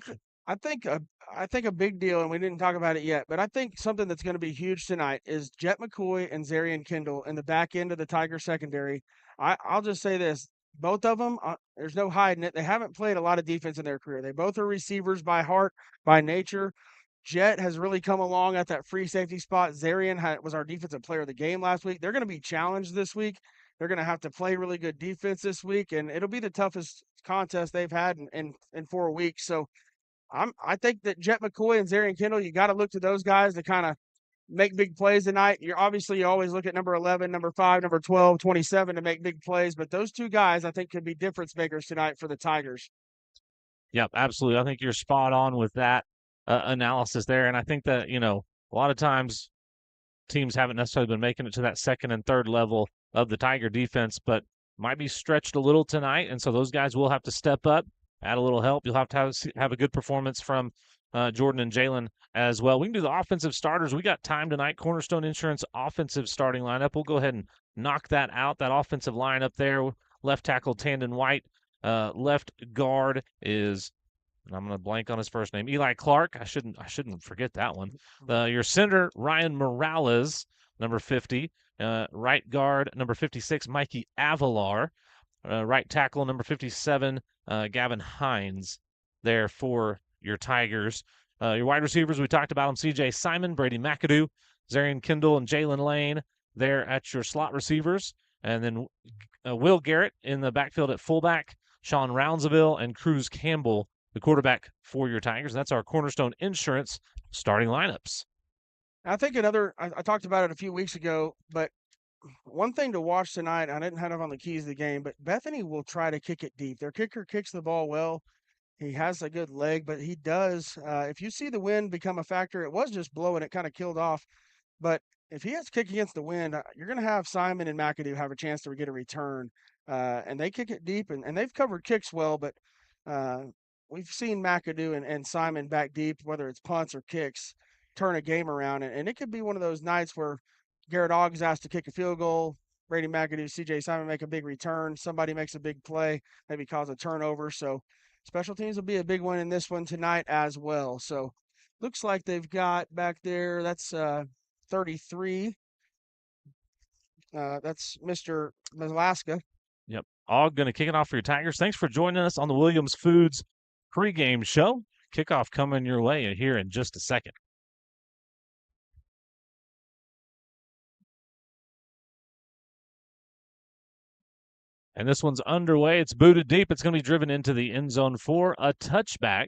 think a big deal, and we didn't talk about it yet, but I think something that's going to be huge tonight is Jet McCoy and Zarian Kendall in the back end of the Tiger secondary. I'll just say this. Both of them, there's no hiding it. They haven't played a lot of defense in their career. They both are receivers by heart, by nature. Jet has really come along at that free safety spot. Zarian was our defensive player of the game last week. They're going to be challenged this week. They're going to have to play really good defense this week, and it'll be the toughest contest they've had in 4 weeks. So I think that Jet McCoy and Zarian Kendall, you got to look to those guys to kind of make big plays tonight. You always look at number 11, number 5, number 12, 27 to make big plays, but those two guys I think could be difference makers tonight for the Tigers. Yep, absolutely. I think you're spot on with that analysis there, and I think that, a lot of times teams haven't necessarily been making it to that second and third level of the Tiger defense, but might be stretched a little tonight, and so those guys will have to step up, add a little help. You'll have to have a good performance from Jordan and Jalen as well. We can do the offensive starters. We got time tonight. Cornerstone Insurance offensive starting lineup. We'll go ahead and knock that out. That offensive lineup there. Left tackle Tandon White. Left guard is, and I'm going to blank on his first name, Eli Clark. I shouldn't forget that one. Your center Ryan Morales, number 50. Right guard number 56 Mikey Avalar. Right tackle number 57 Gavin Hines there for your Tigers. Your wide receivers, we talked about them, C.J. Simon, Brady McAdoo, Zarian Kendall, and Jalen Lane there at your slot receivers. And then Will Garrett in the backfield at fullback, Sean Rounsaville, and Cruz Campbell, the quarterback for your Tigers. That's our Cornerstone Insurance starting lineups. I think I talked about it a few weeks ago, but one thing to watch tonight, I didn't have it on the keys of the game, but Bethany will try to kick it deep. Their kicker kicks the ball well. He has a good leg, but he does. If you see the wind become a factor, it was just blowing, it kind of killed off. But if he has to kick against the wind, you're going to have Simon and McAdoo have a chance to get a return. And they kick it deep, and they've covered kicks well, but we've seen McAdoo and Simon back deep, whether it's punts or kicks, turn a game around. And it could be one of those nights where Garrett Ogg is asked to kick a field goal, Brady McAdoo, C.J. Simon make a big return, somebody makes a big play, maybe cause a turnover. So special teams will be a big one in this one tonight as well. So looks like they've got back there, that's 33. That's Mr. Alaska. Yep. Ogg going to kick it off for your Tigers. Thanks for joining us on the Williams Foods pregame show. Kickoff coming your way here in just a second. And this one's underway. It's booted deep. It's going to be driven into the end zone for a touchback.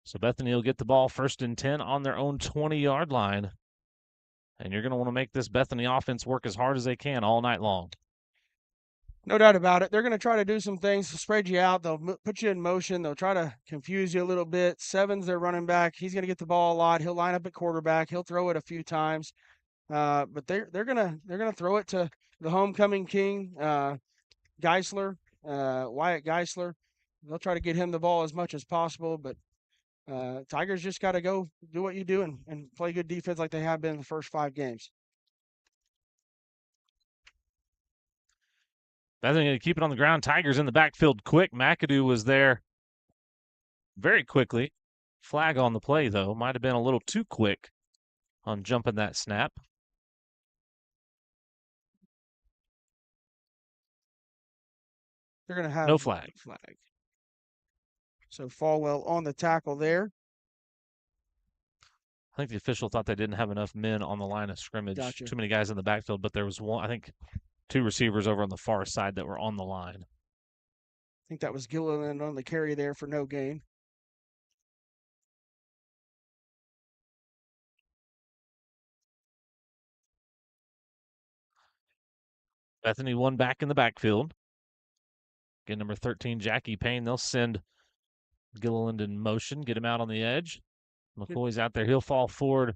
So Bethany will get the ball 1st and 10 on their own 20-yard line. And you're going to want to make this Bethany offense work as hard as they can all night long. No doubt about it. They're going to try to do some things to spread you out. They'll put you in motion. They'll try to confuse you a little bit. Seven's their running back. He's going to get the ball a lot. He'll line up at quarterback. He'll throw it a few times. But they're going to throw it to the homecoming king, Geisler, Wyatt Geisler. They'll try to get him the ball as much as possible, but Tigers just got to go do what you do and play good defense like they have been in the first 5 games. Bethany going to keep it on the ground. Tigers in the backfield quick. McAdoo was there very quickly. Flag on the play, though. Might have been a little too quick on jumping that snap. They're going to have no flag. So Falwell on the tackle there. I think the official thought they didn't have enough men on the line of scrimmage. Gotcha. Too many guys in the backfield, but there was one, I think 2 receivers over on the far side that were on the line. I think that was Gilliland on the carry there for no gain. Bethany one back in the backfield. Again, number 13, Jackie Payne. They'll send Gilliland in motion, get him out on the edge. McCoy's out there. He'll fall forward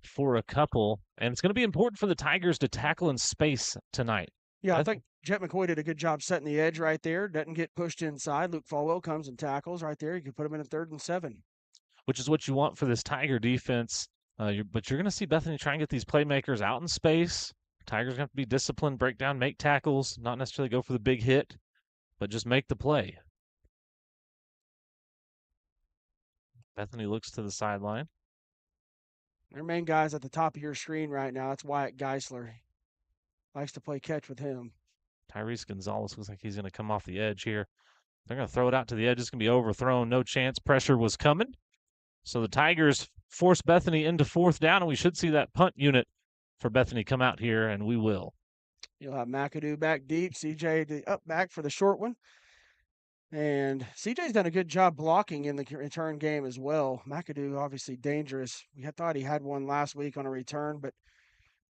for a couple. And it's going to be important for the Tigers to tackle in space tonight. Yeah, I think Jet McCoy did a good job setting the edge right there. Doesn't get pushed inside. Luke Falwell comes and tackles right there. You can put him in a 3rd and 7. Which is what you want for this Tiger defense. But you're going to see Bethany try and get these playmakers out in space. Tigers going to have to be disciplined, break down, make tackles, not necessarily go for the big hit, but just make the play. Bethany looks to the sideline. Their main guy's at the top of your screen right now. That's Wyatt Geisler. Likes to play catch with him. Tyrese Gonzalez looks like he's going to come off the edge here. They're going to throw it out to the edge. It's going to be overthrown. No chance. Pressure was coming. So the Tigers force Bethany into 4th down, and we should see that punt unit for Bethany come out here, and we will. You'll have McAdoo back deep. CJ up back for the short one. And CJ's done a good job blocking in the return game as well. McAdoo obviously dangerous. We had thought he had one last week on a return, but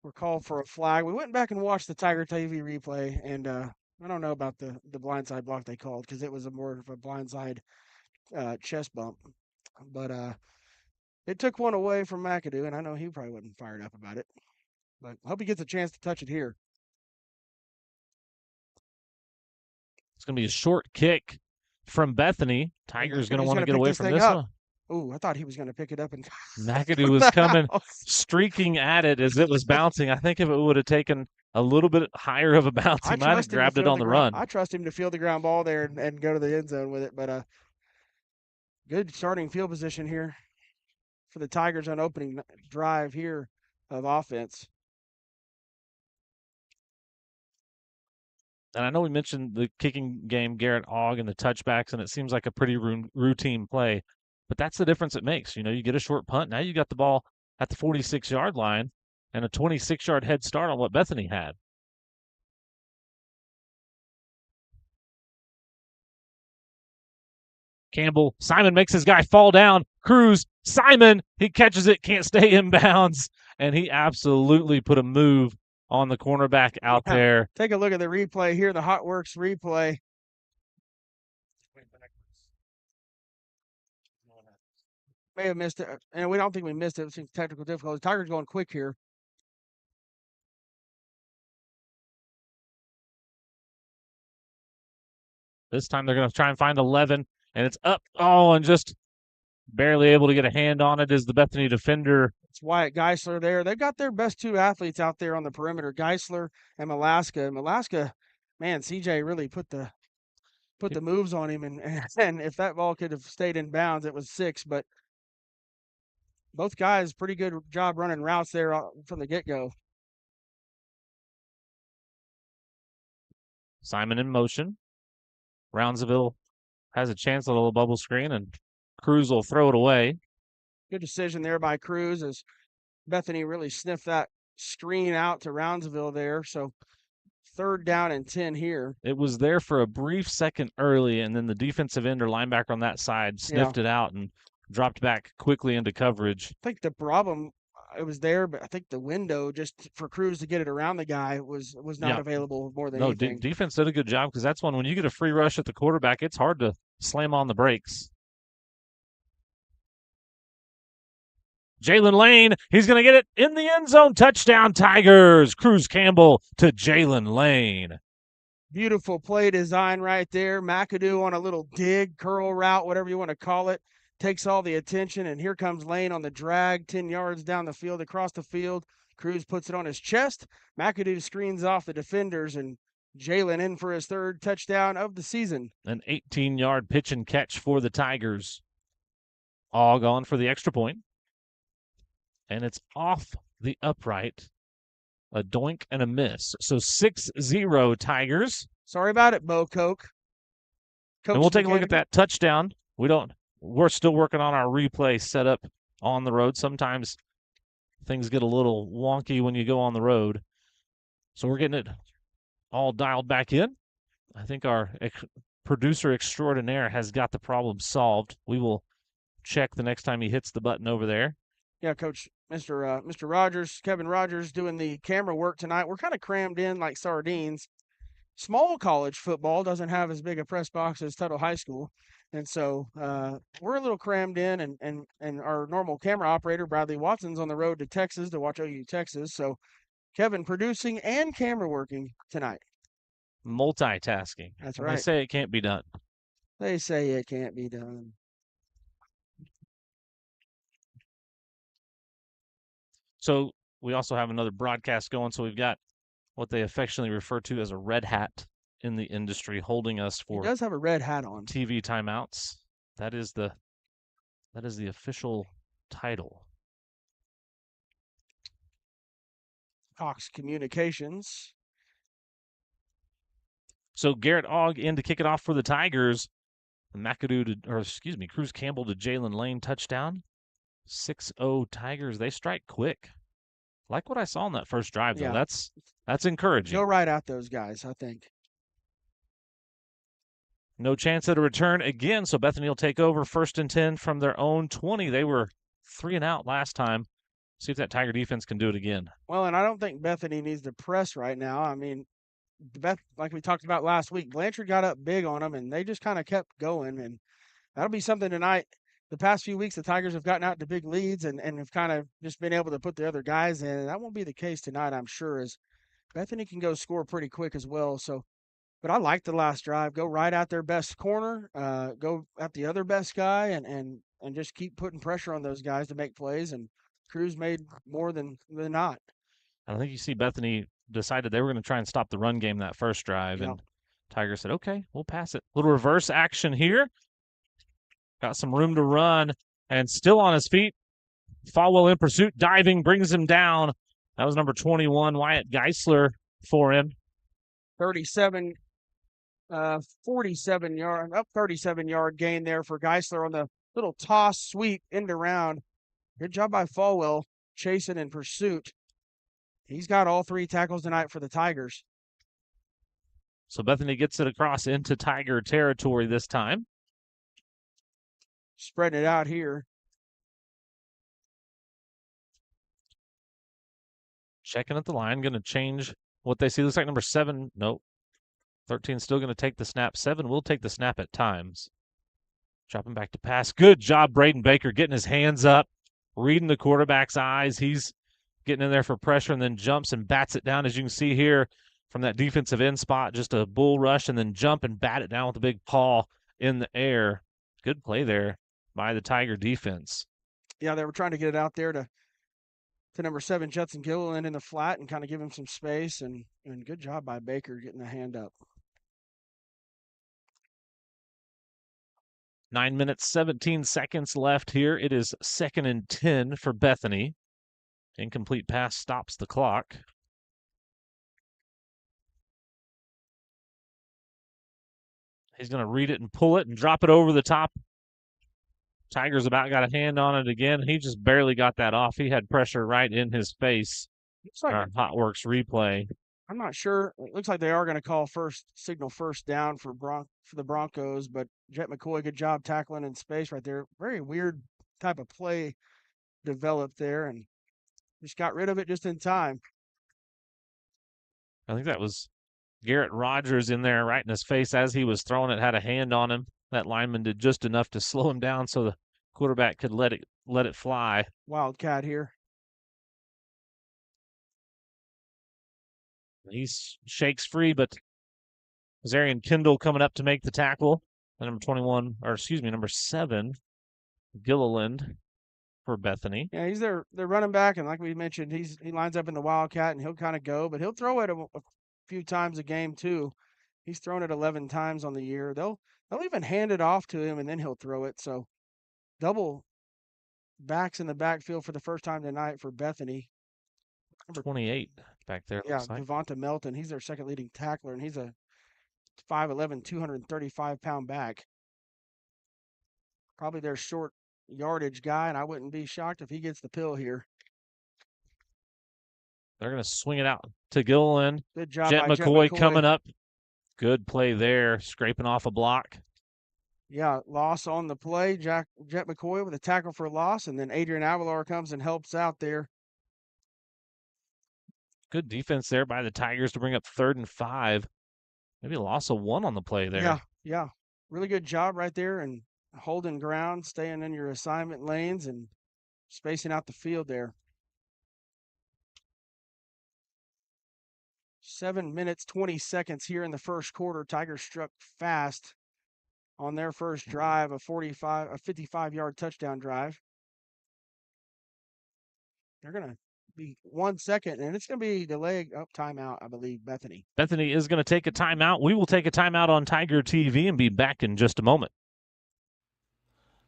we're called for a flag. We went back and watched the Tiger TV replay, and I don't know about the blindside block they called because it was more of a blindside chest bump. But it took one away from McAdoo, and I know he probably wasn't fired up about it. But I hope he gets a chance to touch it here. It's going to be a short kick from Bethany. Tiger's going to want to get away from this one. Oh, I thought he was going to pick it up. And McAdoo was coming, streaking at it as it was bouncing. I think if it would have taken a little bit higher of a bounce, he might have grabbed it on the run. I trust him to field the ground ball there and go to the end zone with it. But good starting field position here for the Tigers on opening drive here of offense. And I know we mentioned the kicking game, Garrett Ogg, and the touchbacks, and it seems like a pretty routine play. But that's the difference it makes. You know, you get a short punt. Now you got the ball at the 46-yard line and a 26-yard head start on what Bethany had. Campbell, Simon makes his guy fall down. Cruz, Simon, he catches it, can't stay in bounds, and he absolutely put a move on the cornerback out there. Take a look at the replay here, the Hot Works replay. May have missed it, and we don't think we missed it. It seems technical difficulty. Tigers going quick here. This time they're going to try and find 11, and it's up. Oh, and just barely able to get a hand on it is the Bethany defender. It's Wyatt Geisler there. They've got their best 2 athletes out there on the perimeter, Geisler and Malaska. Malaska, man, CJ really put the moves on him, and if that ball could have stayed in bounds, it was 6. But both guys, pretty good job running routes there from the get-go. Simon in motion. Roundsville has a chance at a little bubble screen, and Cruz will throw it away. Good decision there by Cruz as Bethany really sniffed that screen out to Roundsville there. So 3rd down and 10 here. It was there for a brief second early, and then the defensive end or linebacker on that side sniffed it out and dropped back quickly into coverage. I think the problem, it was there, but I think the window just for Cruz to get it around the guy was not available more than anything. Defense did a good job because that's when you get a free rush at the quarterback, it's hard to slam on the brakes. Jalen Lane, he's going to get it in the end zone. Touchdown, Tigers. Cruz Campbell to Jalen Lane. Beautiful play design right there. McAdoo on a little dig, curl route, whatever you want to call it, takes all the attention. And here comes Lane on the drag, 10 yards down the field, across the field. Cruz puts it on his chest. McAdoo screens off the defenders, and Jalen in for his third touchdown of the season. An 18-yard pitch and catch for the Tigers. All gone for the extra point. And it's off the upright. A doink and a miss. So 6-0 Tigers. Sorry about it, Bo Coke. And we'll take a look at that touchdown. We're still working on our replay setup on the road. Sometimes things get a little wonky when you go on the road. So we're getting it all dialed back in. I think our producer extraordinaire has got the problem solved. We will check the next time he hits the button over there. Yeah, Coach, Mr. Rogers, Kevin Rogers doing the camera work tonight. We're kind of crammed in like sardines. Small college football doesn't have as big a press box as Tuttle High School. And so we're a little crammed in, and our normal camera operator, Bradley Watson's on the road to Texas to watch OU Texas. So Kevin producing and camera working tonight. Multitasking. That's And right. They say it can't be done. They say it can't be done. So we also have another broadcast going. So we've got what they affectionately refer to as a red hat in the industry holding us He for does have a red hat on. TV timeouts. That is the official title. Cox Communications. So Garrett Ogg in to kick it off for the Tigers. Cruz Campbell to Jalen Lane touchdown. 6-0 Tigers. They strike quick. Like what I saw on that first drive, though. Yeah. That's encouraging. Go right at those guys, I think. No chance at a return again, so Bethany will take over 1st and 10 from their own 20. They were 3 and out last time. See if that Tiger defense can do it again. Well, and I don't think Bethany needs to press right now. I mean, like we talked about last week, Blanchard got up big on them, and they just kind of kept going. And that'll be something tonight. The past few weeks, the Tigers have gotten out to big leads and have kind of just been able to put the other guys in. And that won't be the case tonight, I'm sure, as Bethany can go score pretty quick as well. So, but I like the last drive. Go right at their best corner, go at the other best guy, and just keep putting pressure on those guys to make plays. And Cruz made more than not. I think you see Bethany decided they were going to try and stop the run game that first drive, and Tiger said, okay, we'll pass it. Little reverse action here. Got some room to run, and still on his feet. Falwell in pursuit, diving, brings him down. That was number 21, Wyatt Geisler for him. 47 yard gain there for Geisler on the little toss sweep end around. Good job by Falwell chasing in pursuit. He's got all 3 tackles tonight for the Tigers. So Bethany gets it across into Tiger territory this time. Spreading it out here. Checking at the line, going to change what they see. Looks like number 7. Nope. 13 still going to take the snap. 7 will take the snap at times. Dropping back to pass. Good job, Braden Baker, getting his hands up, reading the quarterback's eyes. He's getting in there for pressure and then jumps and bats it down, as you can see here from that defensive end spot. Just a bull rush and then jump and bat it down with a big paw in the air. Good play there by the Tiger defense. Yeah, they were trying to get it out there to number 7, Judson Gilliland in the flat and kind of give him some space. And good job by Baker getting the hand up. 9 minutes, 17 seconds left here. It is 2nd and 10 for Bethany. Incomplete pass stops the clock. He's going to read it and pull it and drop it over the top. Tigers about got a hand on it again. He just barely got that off. He had pressure right in his face. Looks like Hotworks replay. I'm not sure. It looks like they are going to call signal first down for the Broncos, but Jet McCoy, good job tackling in space right there. Very weird type of play developed there, and just got rid of it just in time. I think that was Garrett Rogers in there right in his face as he was throwing it, had a hand on him. That lineman did just enough to slow him down so the quarterback could let it fly. Wildcat here. He shakes free, but Zarian Kendall coming up to make the tackle. And number 7, Gilliland for Bethany. Yeah, he's their running back, and like we mentioned, he lines up in the Wildcat, and he'll kind of go, but he'll throw it a few times a game too. He's thrown it 11 times on the year. They'll even hand it off to him, and then he'll throw it. So double backs in the backfield for the first time tonight for Bethany. Number 28 back there. Yeah, looks like. Devonta Melton. He's their second leading tackler, and he's a 5'11", 235-pound back. Probably their short yardage guy, and I wouldn't be shocked if he gets the pill here. They're going to swing it out to Gilliland. Good job Jet by McCoy coming up. Good play there, scraping off a block. Yeah, loss on the play. Jet McCoy with a tackle for loss, and then Adrian Avalar comes and helps out there. Good defense there by the Tigers to bring up 3rd and 5. Maybe a loss of 1 on the play there. Yeah. Really good job right there and holding ground, staying in your assignment lanes and spacing out the field there. 7 minutes, 20 seconds here in the first quarter. Tigers struck fast on their first drive, a 55-yard touchdown drive. They're going to be 1 second, and it's going to be delayed timeout, I believe, Bethany. Bethany is going to take a timeout. We will take a timeout on Tiger TV and be back in just a moment.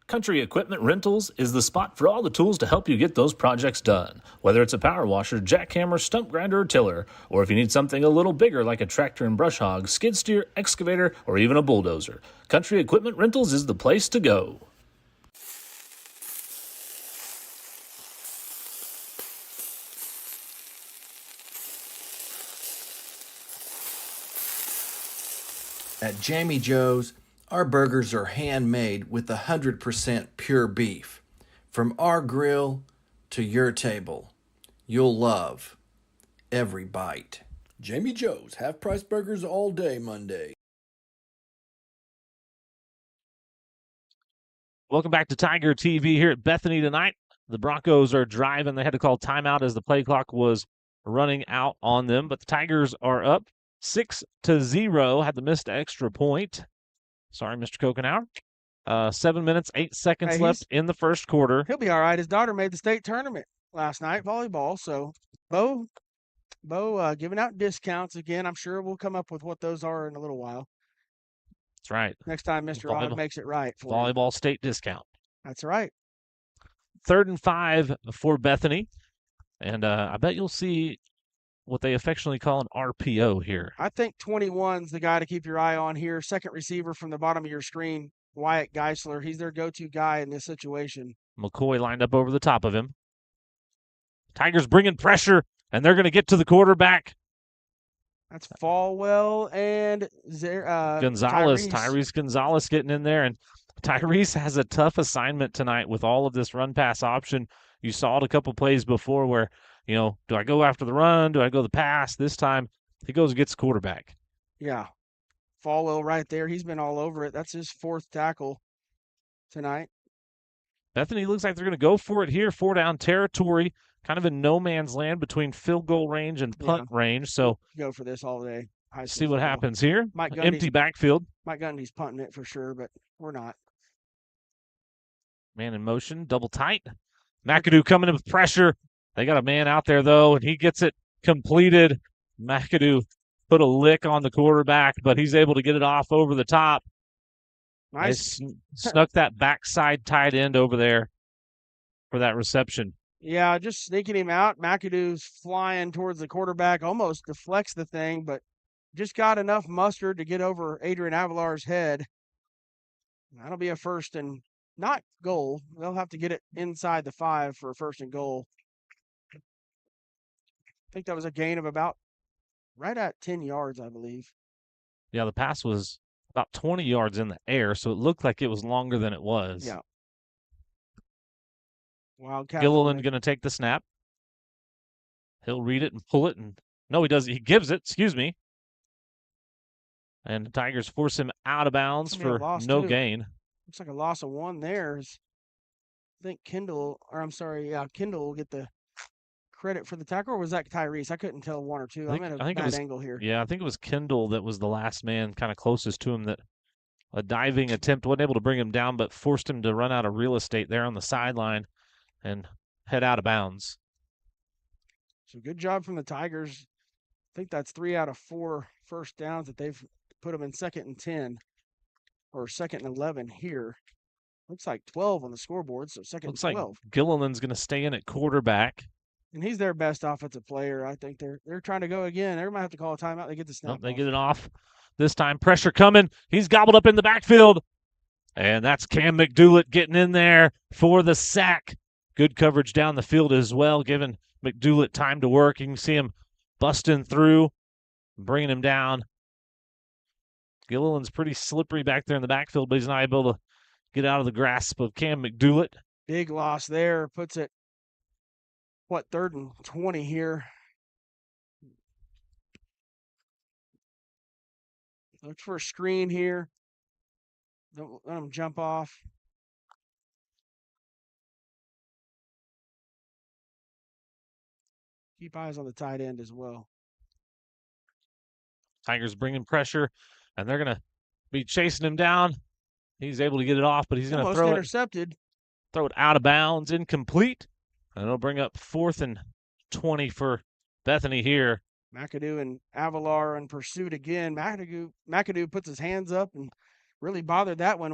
Country Equipment Rentals is the spot for all the tools to help you get those projects done. Whether it's a power washer, jackhammer, stump grinder, or tiller, or if you need something a little bigger like a tractor and brush hog, skid steer, excavator, or even a bulldozer, Country Equipment Rentals is the place to go. At Jamie Joe's, our burgers are handmade with 100% pure beef. From our grill to your table, you'll love every bite. Jamie Joe's, half-price burgers all day Monday. Welcome back to Tiger TV here at Bethany tonight. The Broncos are driving. They had to call timeout as the play clock was running out on them, but the Tigers are up 6-0. Had the missed extra point. Sorry, Mr. Kokenauer. 7 minutes, 8 seconds left in the first quarter. He'll be all right. His daughter made the state tournament last night, volleyball. So Bo giving out discounts again. I'm sure we'll come up with what those are in a little while. That's right. Next time Mr. Odd makes it right. Volleyball state discount. That's right. 3rd and 5 for Bethany. And I bet you'll see what they affectionately call an RPO here. I think 21's the guy to keep your eye on here. Second receiver from the bottom of your screen, Wyatt Geisler. He's their go-to guy in this situation. McCoy lined up over the top of him. Tigers bringing pressure, and they're going to get to the quarterback. That's Falwell and Gonzalez, Tyrese Gonzalez getting in there. And Tyrese has a tough assignment tonight with all of this run-pass option. You saw it a couple plays before where, do I go after the run? Do I go the pass? This time, he goes and gets the quarterback. Yeah. Falwell right there. He's been all over it. That's his 4th tackle tonight. Bethany looks like they're going to go for it here. 4-down territory, kind of in no man's land between field goal range and punt range. So go for this all day. See what happens here. Empty backfield. Mike Gundy's punting it for sure, but we're not. Man in motion, double tight. McAdoo coming in with pressure. They got a man out there, though, and he gets it completed. McAdoo put a lick on the quarterback, but he's able to get it off over the top. Nice. They snuck that backside tight end over there for that reception. Yeah, just sneaking him out. McAdoo's flying towards the quarterback, almost deflects the thing, but just got enough mustard to get over Adrian Avalar's head. That'll be a 1st and not goal. They'll have to get it inside the 5 for a 1st and goal. I think that was a gain of about right at 10 yards, I believe. Yeah, the pass was about 20 yards in the air, so it looked like it was longer than it was. Yeah. Wildcat. Gilliland going to take the snap. He'll read it and pull it. No, he doesn't. He gives it. Excuse me. And the Tigers force him out of bounds for no gain. Looks like a loss of 1 there. I think Kendall will get the credit for the tackle, or was that Tyrese? I couldn't tell one or two. I'm at a I think it bad was, angle here. yeah, I think it was Kendall that was the last man kind of closest to him that a diving attempt wasn't able to bring him down, but forced him to run out of real estate there on the sideline and head out of bounds. So good job from the Tigers. I think that's 3 out of 4 first downs that they've put them in 2nd and 10 or 2nd and 11 here. Looks like 12 on the scoreboard, so 2nd Looks and like 12. Gilliland's going to stay in at quarterback. And he's their best offensive player. I think they're trying to go again. They might have to call a timeout. They get the snap. Nope, they get it off. This time, pressure coming. He's gobbled up in the backfield. And that's Cam McDoulet getting in there for the sack. Good coverage down the field as well, giving McDoulet time to work. You can see him busting through, bringing him down. Gilliland's pretty slippery back there in the backfield, but he's not able to get out of the grasp of Cam McDoulet. Big loss there. Puts it, 3rd and 20 here. Look for a screen here. Don't let him jump off. Keep eyes on the tight end as well. Tigers bringing pressure, and they're going to be chasing him down. He's able to get it off, but he's going to throw intercepted. Throw it out of bounds, incomplete. And it'll bring up 4th and 20 for Bethany here. McAdoo and Avalar in pursuit again. McAdoo puts his hands up and really bothered that one.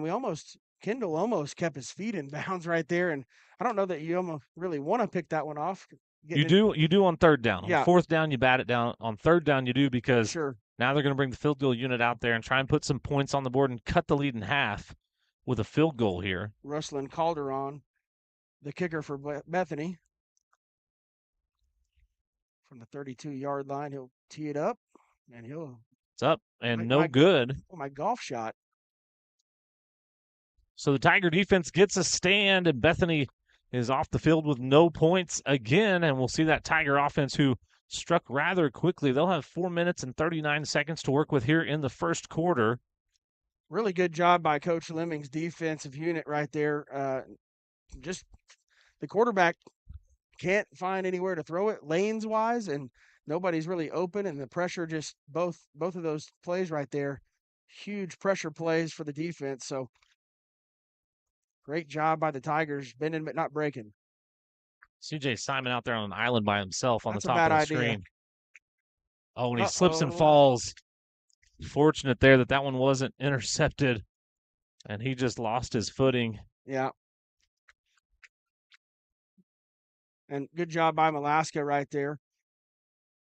Kendall almost kept his feet in bounds right there, and I don't know that you almost really want to pick that one off. You do on 3rd down. Yeah. On 4th down, you bat it down. On 3rd down, you do, because Sure. now they're going to bring the field goal unit out there and try and put some points on the board and cut the lead in half with a field goal here. Ruslan Calderon, the kicker for Bethany. From the 32-yard line, he'll tee it up, and It's up and no good. Oh, my golf shot. So the Tiger defense gets a stand, and Bethany is off the field with no points again, and we'll see that Tiger offense who struck rather quickly. They'll have 4 minutes and 39 seconds to work with here in the first quarter. Really good job by Coach Lemming's defensive unit right there. Just the quarterback can't find anywhere to throw it lanes-wise, and nobody's really open, and the pressure just both of those plays right there, huge pressure plays for the defense. So great job by the Tigers, bending but not breaking. CJ Simon out there on an island by himself on That's the a top of bad the idea. screen. Oh, and he slips and falls. Fortunate there that one wasn't intercepted, and he just lost his footing. Yeah. And good job by Malaska right there.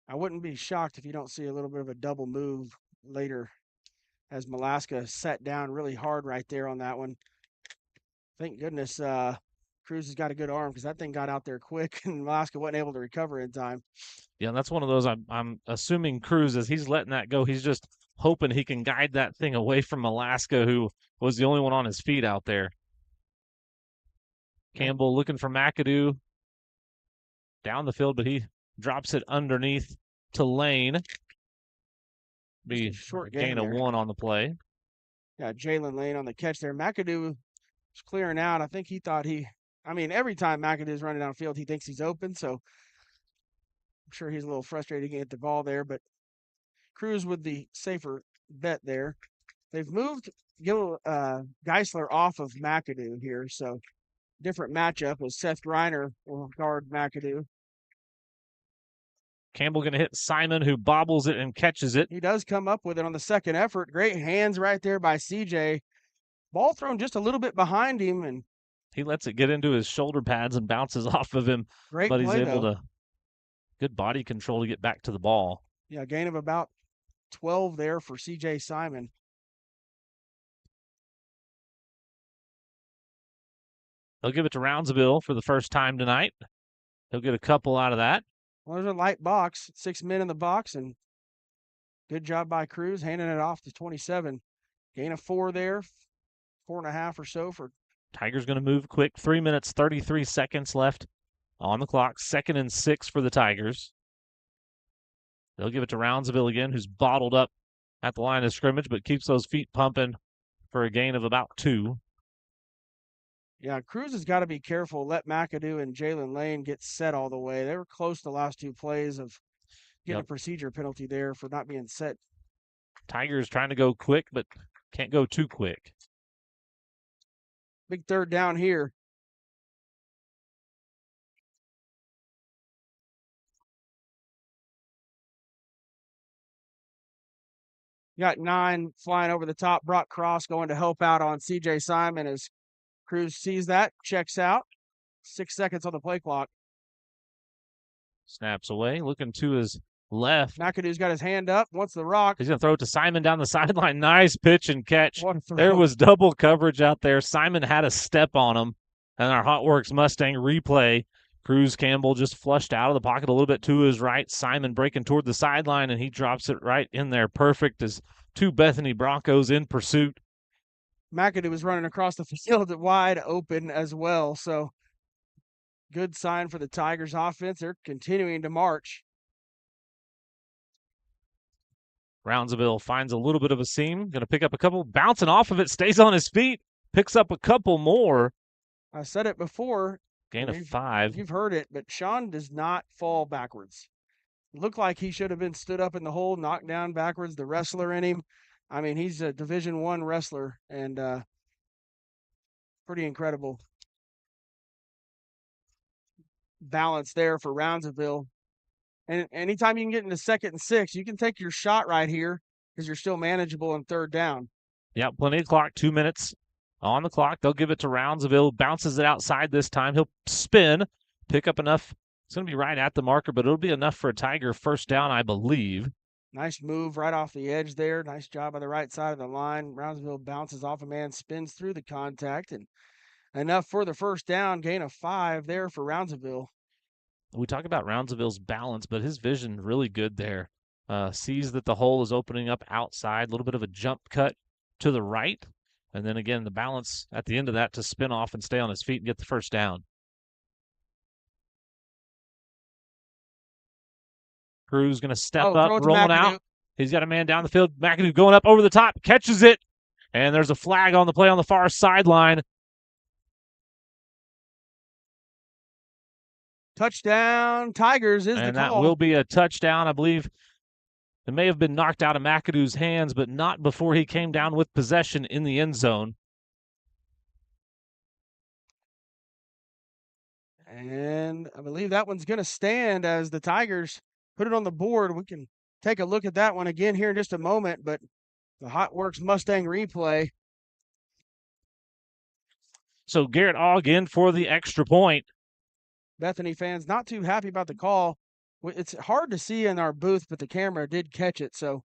I wouldn't be shocked if you don't see a little bit of a double move later, as Malaska sat down really hard right there on that one. Thank goodness Cruz has got a good arm, because that thing got out there quick and Malaska wasn't able to recover in time. Yeah, and that's one of those, I'm assuming Cruz, as he's letting that go, he's just hoping he can guide that thing away from Alaska, who was the only one on his feet out there. Campbell looking for McAdoo down the field, but he drops it underneath to Lane. Be short gain of there. 1 on the play. Yeah, Jalen Lane on the catch there. McAdoo was clearing out. I think he thought every time McAdoo's running downfield, he thinks he's open, so I'm sure he's a little frustrated to get the ball there, but Cruz with the safer bet there. They've moved Geisler off of McAdoo here, so different matchup as Seth Reiner will guard McAdoo. Campbell going to hit Simon, who bobbles it and catches it. He does come up with it on the second effort. Great hands right there by CJ. Ball thrown just a little bit behind him, and he lets it get into his shoulder pads and bounces off of him. Great but he's play, able though. to good body control to get back to the ball. Yeah, gain of about 12 there for CJ Simon. He'll give it to Roundsville for the first time tonight. He'll get a couple out of that. Well, there's a light box, 6 men in the box, and good job by Cruz handing it off to 27. Gain of 4 there, 4.5 or so for. Tigers going to move quick. 3 minutes, 33 seconds left on the clock. 2nd and 6 for the Tigers. They'll give it to Roundsville again, who's bottled up at the line of scrimmage, but keeps those feet pumping for a gain of about 2. Yeah, Cruz has got to be careful. Let McAdoo and Jalen Lane get set all the way. They were close the last 2 plays of getting a procedure penalty there for not being set. Tigers trying to go quick, but can't go too quick. Big third down here. Got 9 flying over the top. Brock Cross going to help out on C.J. Simon as Cruz sees that, checks out. 6 seconds on the play clock. Snaps away, looking to his left. McAdoo's got his hand up, wants the rock. He's going to throw it to Simon down the sideline. Nice pitch and catch. What a throw. There was double coverage out there. Simon had a step on him. And our Hotworks Mustang replay, Cruz Campbell just flushed out of the pocket a little bit to his right. Simon breaking toward the sideline, and he drops it right in there perfect as 2 Bethany Broncos in pursuit. McAdoo was running across the field wide open as well. So good sign for the Tigers offense. They're continuing to march. Roundsville finds a little bit of a seam. Going to pick up a couple. Bouncing off of it. Stays on his feet. Picks up a couple more. I said it before. Gain of 5. You've heard it, but Sean does not fall backwards. Looked like he should have been stood up in the hole, knocked down backwards. The wrestler in him. I mean, he's a Division I wrestler and pretty incredible balance there for Roundsville. And anytime you can get into 2nd and 6, you can take your shot right here because you're still manageable on 3rd down. Yeah, plenty of clock, 2 minutes on the clock. They'll give it to Roundsville. Bounces it outside this time. He'll spin, pick up enough. It's going to be right at the marker, but it'll be enough for a Tiger first down, I believe. Nice move right off the edge there. Nice job on the right side of the line. Roundsville bounces off a man, spins through the contact, and enough for the first down. Gain of 5 there for Roundsville. We talk about Roundsville's balance, but his vision really good there. Sees that the hole is opening up outside, a little bit of a jump cut to the right, and then again the balance at the end of that to spin off and stay on his feet and get the first down. Cruz going to step up, rolling out. He's got a man down the field. McAdoo going up over the top, catches it, and there's a flag on the play on the far sideline. Touchdown, Tigers is the call. And that will be a touchdown. I believe it may have been knocked out of McAdoo's hands, but not before he came down with possession in the end zone. And I believe that one's going to stand as the Tigers put it on the board. We can take a look at that one again here in just a moment, but the Hotworks Mustang replay. So Garrett Ogg in for the extra point. Bethany fans not too happy about the call. It's hard to see in our booth, but the camera did catch it. So,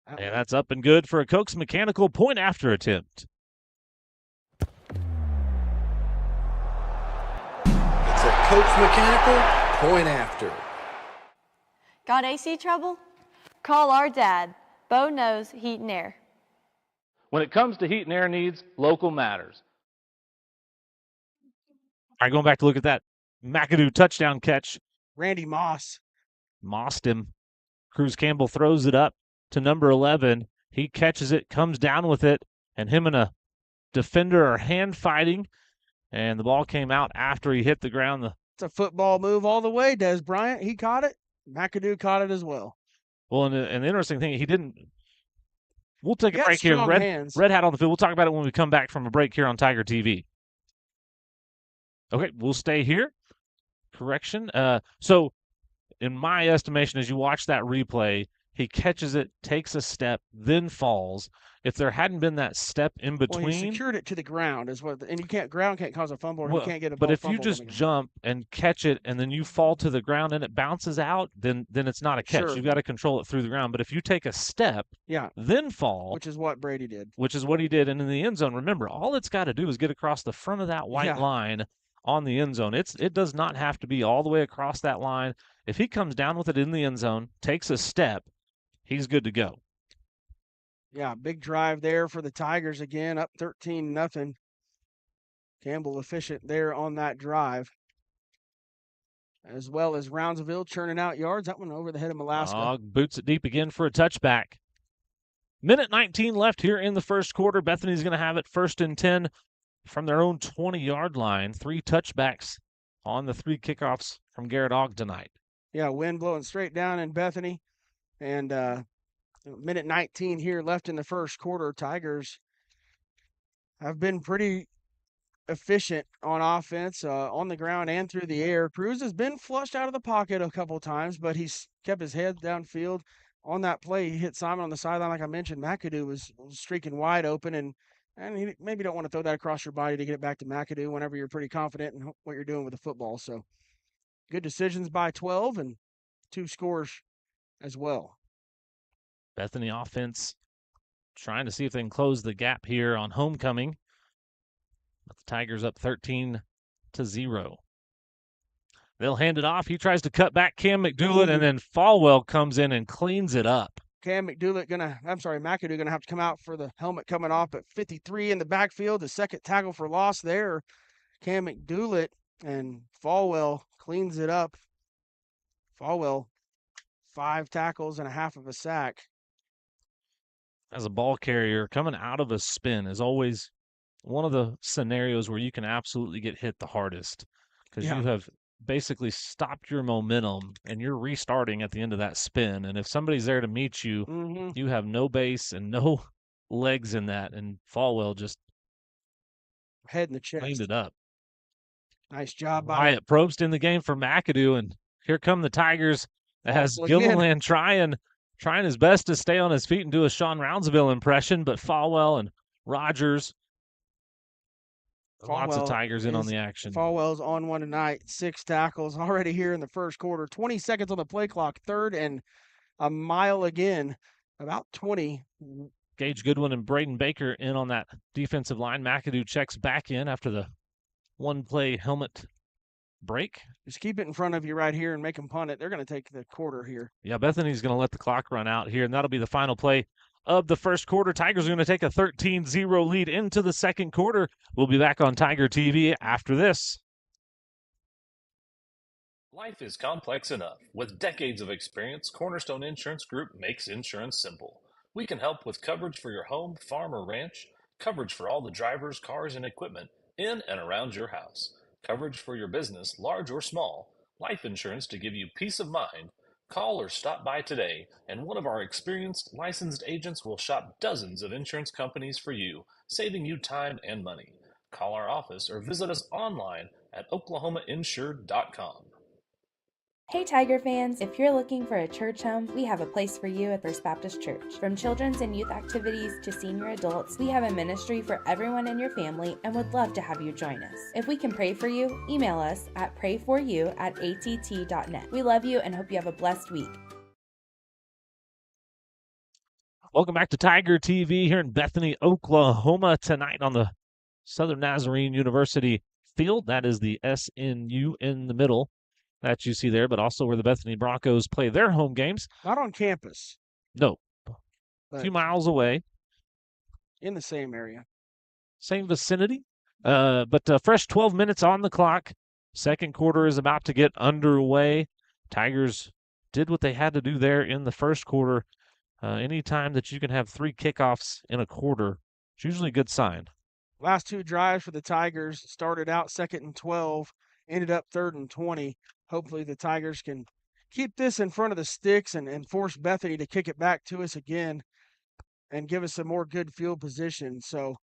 and that's up and good for a Koch's Mechanical point after attempt. It's a Koch's Mechanical point after. Got AC trouble? Call our dad. Bo knows heat and air. When it comes to heat and air needs, local matters. All right, going back to look at that McAdoo touchdown catch. Randy Moss. Mossed him. Cruz Campbell throws it up to number 11. He catches it, comes down with it, and him and a defender are hand fighting, and the ball came out after he hit the ground. It's a football move all the way, Des Bryant. He caught it. McAdoo caught it as well. Well, and the interesting thing, he didn't. We'll take a break here. Red Hat on the field. We'll talk about it when we come back from a break here on Tiger TV. Okay, we'll stay here. Correction. So, in my estimation, as you watch that replay, he catches it, takes a step, then falls. If there hadn't been that step in between, well, he secured it to the ground, and you can't cause a fumble, or you can't get a ball. But if you fumble just jump and catch it, and then you fall to the ground and it bounces out, then it's not a catch. Sure. You've got to control it through the ground. But if you take a step, then fall, which is what Brady did, which is what he did, and in the end zone, remember, all it's got to do is get across the front of that white line on the end zone. It does not have to be all the way across that line. If he comes down with it in the end zone, takes a step, he's good to go. Yeah, big drive there for the Tigers again, up 13-0. Campbell efficient there on that drive. As well as Roundsville churning out yards. That one over the head of Alaska. Boots it deep again for a touchback. Minute 19 left here in the first quarter. Bethany's going to have it 1st and 10 from their own 20-yard line. 3 touchbacks on the 3 kickoffs from Garrett Ogg tonight. Yeah, wind blowing straight down in Bethany. And minute 19 here left in the first quarter. Tigers have been pretty efficient on offense, on the ground and through the air. Cruz has been flushed out of the pocket a couple times, but he's kept his head downfield. On that play, he hit Simon on the sideline, like I mentioned. McAdoo was streaking wide open, and you maybe don't want to throw that across your body to get it back to McAdoo whenever you're pretty confident in what you're doing with the football. So good decisions by 12 and 2 scores as well. Bethany offense trying to see if they can close the gap here on homecoming. But the Tigers up 13-0. They'll hand it off. He tries to cut back Cam McDoulet, and then Falwell comes in and cleans it up. McAdoo gonna have to come out for the helmet coming off at 53 in the backfield. The second tackle for loss there. Cam McDoulet, and Falwell cleans it up. Falwell, 5 tackles and a half of a sack. As a ball carrier, coming out of a spin is always one of the scenarios where you can absolutely get hit the hardest, because you have basically stopped your momentum and you're restarting at the end of that spin. And if somebody's there to meet you, you have no base and no legs in that. And Falwell just head in the chest. Cleaned it up. Nice job by Wyatt Probst in the game for McAdoo, and here come the Tigers as Gilliland trying his best to stay on his feet and do a Sean Roundsville impression, but Falwell and Rogers, lots of Tigers in on the action. Falwell's on one tonight. 6 tackles already here in the first quarter. 20 seconds on the play clock. 3rd and a mile again. About 20. Gage Goodwin and Braden Baker in on that defensive line. McAdoo checks back in after the one-play helmet break. Just keep it in front of you right here and make them punt it. They're going to take the quarter here. Yeah, Bethany's going to let the clock run out here, and that'll be the final play of the first quarter. Tigers are going to take a 13-0 lead into the second quarter. We'll be back on Tiger TV after this. Life is complex enough. With decades of experience, Cornerstone Insurance Group makes insurance simple. We can help with coverage for your home, farm, or ranch, coverage for all the drivers, cars, and equipment in and around your house, coverage for your business, large or small, life insurance to give you peace of mind. Call or stop by today, and one of our experienced, licensed agents will shop dozens of insurance companies for you, saving you time and money. Call our office or visit us online at oklahomainsured.com. Hey Tiger fans, if you're looking for a church home, we have a place for you at First Baptist Church. From children's and youth activities to senior adults, we have a ministry for everyone in your family and would love to have you join us. If we can pray for you, email us at prayforyou@att.net. We love you and hope you have a blessed week. Welcome back to Tiger TV here in Bethany, Oklahoma tonight on the Southern Nazarene University field. That is the SNU in the middle that you see there, but also where the Bethany Broncos play their home games. Not on campus. No. A few miles away. In the same area. Same vicinity. But fresh 12 minutes on the clock. Second quarter is about to get underway. Tigers did what they had to do there in the first quarter. Anytime that you can have 3 kickoffs in a quarter, it's usually a good sign. Last 2 drives for the Tigers started out 2nd and 12, ended up 3rd and 20. Hopefully the Tigers can keep this in front of the sticks and force Bethany to kick it back to us again and give us some more good field position. So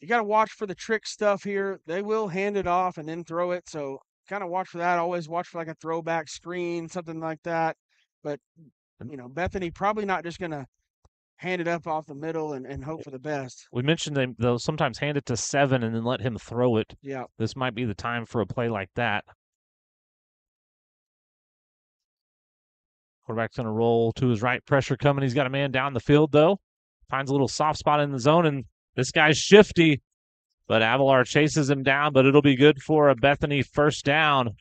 you got to watch for the trick stuff here. They will hand it off and then throw it. So kind of watch for that. Always watch for like a throwback screen, something like that. But, Bethany probably not just going to hand it up off the middle and hope for the best. We mentioned they'll sometimes hand it to 7 and then let him throw it. Yeah. This might be the time for a play like that. Quarterback's going to roll to his right. Pressure coming. He's got a man down the field, though. Finds a little soft spot in the zone, and this guy's shifty. But Avalar chases him down, but it'll be good for a Bethany first down.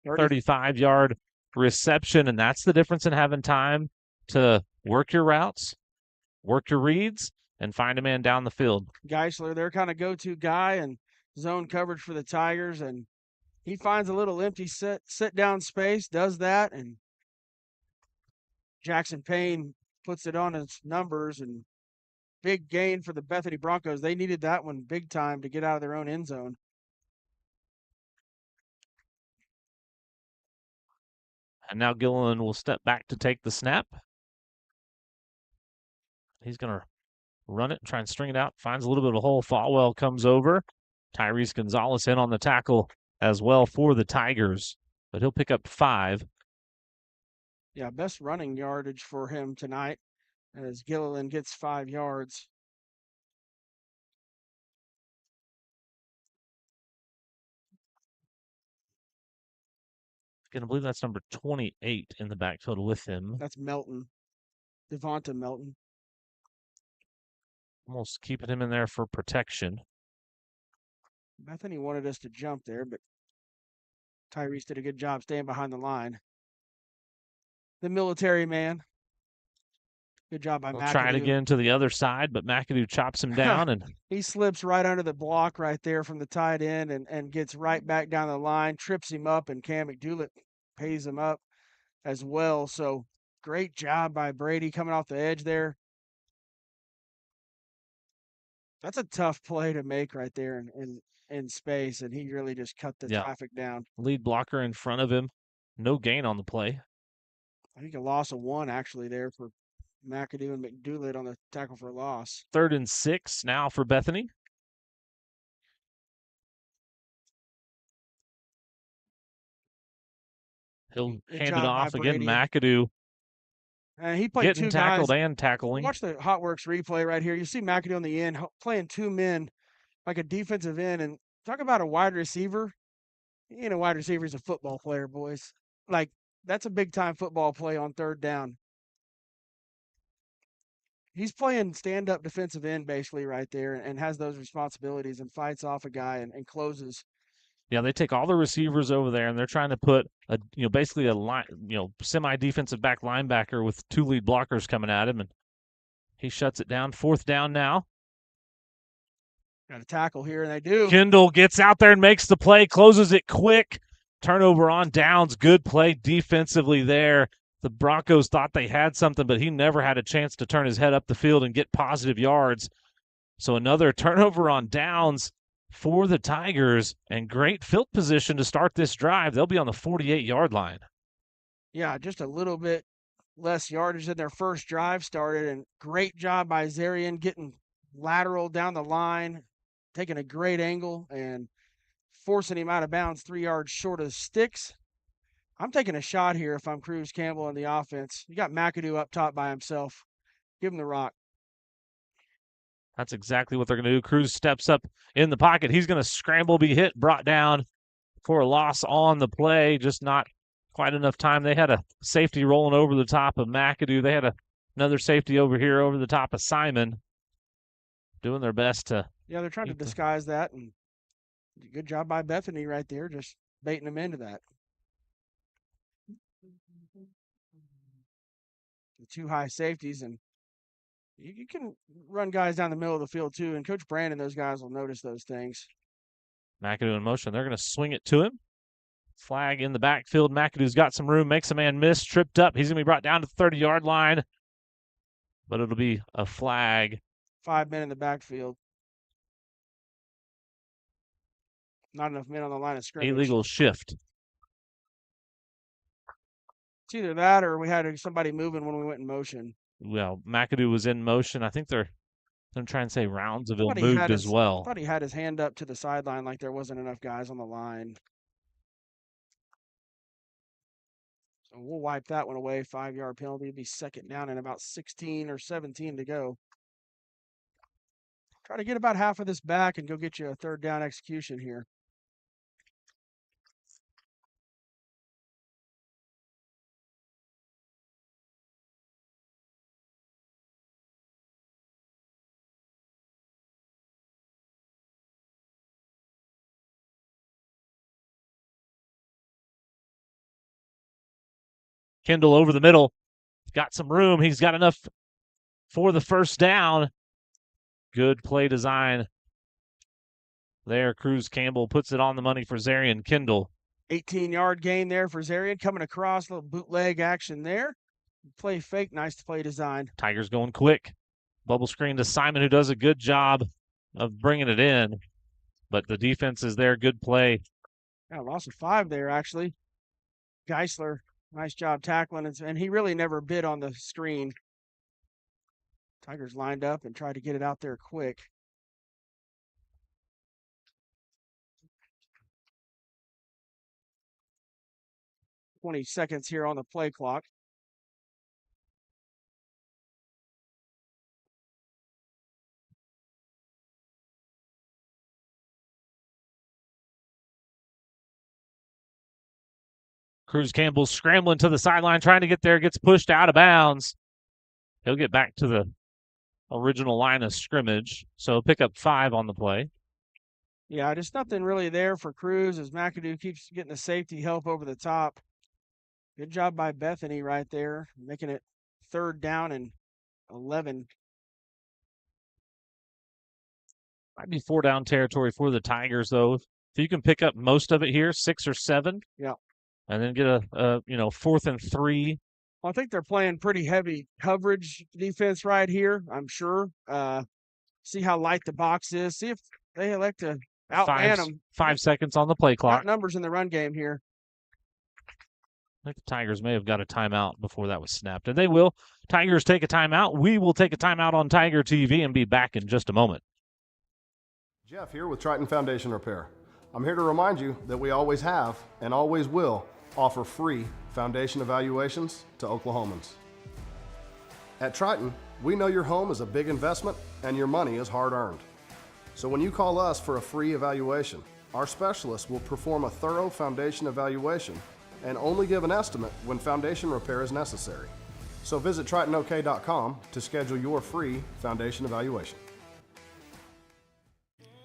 35-yard reception, and that's the difference in having time to work your routes, work your reads, and find a man down the field. Geisler, their kind of go-to guy and zone coverage for the Tigers, and he finds a little empty sit-down space, does that, and Jackson Payne puts it on his numbers, and big gain for the Bethany Broncos. They needed that one big time to get out of their own end zone. And now Gilliland will step back to take the snap. He's going to run it and try and string it out. Finds a little bit of a hole. Falwell comes over. Tyrese Gonzalez in on the tackle as well for the Tigers, but he'll pick up 5. Yeah, best running yardage for him tonight as Gilliland gets 5 yards. I believe that's number 28 in the backfield with him. That's Melton, Devonta Melton. Almost keeping him in there for protection. Bethany wanted us to jump there, but Tyrese did a good job staying behind the line. The military man. Good job by We'll McAdoo. try it again to the other side, but McAdoo chops him down. And he slips right under the block right there from the tight end and gets right back down the line, trips him up, and Cam McDoulet pays him up as well. So great job by Brady coming off the edge there. That's a tough play to make right there in space, and he really just cut the traffic down. Lead blocker in front of him. No gain on the play. I think a loss of 1 actually there for McAdoo and McDoulet on the tackle for a loss. 3rd and 6 now for Bethany. He'll hand it off again. McAdoo. He played getting 2 tackled guys. and tackling. Watch the Hotworks replay right here. You see McAdoo on the end playing 2 men like a defensive end. And talk about a wide receiver. He ain't a wide receiver. He's a football player, boys. Like, that's a big-time football play on 3rd down. He's playing stand-up defensive end basically right there and has those responsibilities and fights off a guy and closes. Yeah, they take all the receivers over there, and they're trying to put basically a line, semi-defensive back linebacker with 2 lead blockers coming at him, and he shuts it down. 4th down now. Got a tackle here, and they do. Kendall gets out there and makes the play, closes it quick. Turnover on downs. Good play defensively there. The Broncos thought they had something, but he never had a chance to turn his head up the field and get positive yards. So another turnover on downs for the Tigers, and great field position to start this drive. They'll be on the 48-yard line. Yeah, just a little bit less yardage than their first drive started, and great job by Zarian getting lateral down the line, taking a great angle, and forcing him out of bounds 3 yards short of the sticks. I'm taking a shot here if I'm Cruz Campbell in the offense. You got McAdoo up top by himself. Give him the rock. That's exactly what they're going to do. Cruz steps up in the pocket. He's going to scramble, be hit, brought down for a loss on the play. Just not quite enough time. They had a safety rolling over the top of McAdoo. They had another safety over here over the top of Simon. Doing their best to... Yeah, they're trying to disguise that, and good job by Bethany right there, just baiting them into that. The 2 high safeties, and you can run guys down the middle of the field too, and Coach Brandon, those guys will notice those things. McAdoo in motion. They're going to swing it to him. Flag in the backfield. McAdoo's got some room, makes a man miss, tripped up. He's going to be brought down to the 30-yard line, but it'll be a flag. 5 men in the backfield. Not enough men on the line of scrimmage. Illegal shift. It's either that or we had somebody moving when we went in motion. Well, McAdoo was in motion. I think they're going to try and say Roundsville moved as well. I thought he had his hand up to the sideline like there wasn't enough guys on the line. So we'll wipe that one away. 5-yard penalty. It'll be 2nd down and about 16 or 17 to go. Try to get about half of this back and go get you a 3rd down execution here. Kendall over the middle. Got some room. He's got enough for the 1st down. Good play design there. Cruz Campbell puts it on the money for Zarian Kendall. 18-yard gain there for Zarian. Coming across, a little bootleg action there. Play fake, nice play design. Tigers going quick. Bubble screen to Simon, who does a good job of bringing it in. But the defense is there. Good play. Yeah, loss of 5 there, actually. Geisler, nice job tackling, and he really never bid on the screen. Tigers lined up and tried to get it out there quick. "20 seconds here on the play clock." Cruz Campbell scrambling to the sideline, trying to get there, gets pushed out of bounds. He'll get back to the original line of scrimmage. So pick up 5 on the play. Yeah, just nothing really there for Cruz as McAdoo keeps getting the safety help over the top. Good job by Bethany right there, making it 3rd down and 11. Might be 4 down territory for the Tigers, though. If you can pick up most of it here, 6 or 7. Yeah. And then get a 4th and 3. Well, I think they're playing pretty heavy coverage defense right here, I'm sure. See how light the box is. See if they elect to outman them. 5 seconds on the play clock. Numbers in the run game here. I think the Tigers may have got a timeout before that was snapped, and they will. Tigers take a timeout. We will take a timeout on Tiger TV and be back in just a moment. Jeff here with Triton Foundation Repair. I'm here to remind you that we always have and always will offer free foundation evaluations to Oklahomans. At Triton, we know your home is a big investment and your money is hard-earned. So when you call us for a free evaluation, our specialists will perform a thorough foundation evaluation and only give an estimate when foundation repair is necessary. So visit TritonOK.com to schedule your free foundation evaluation.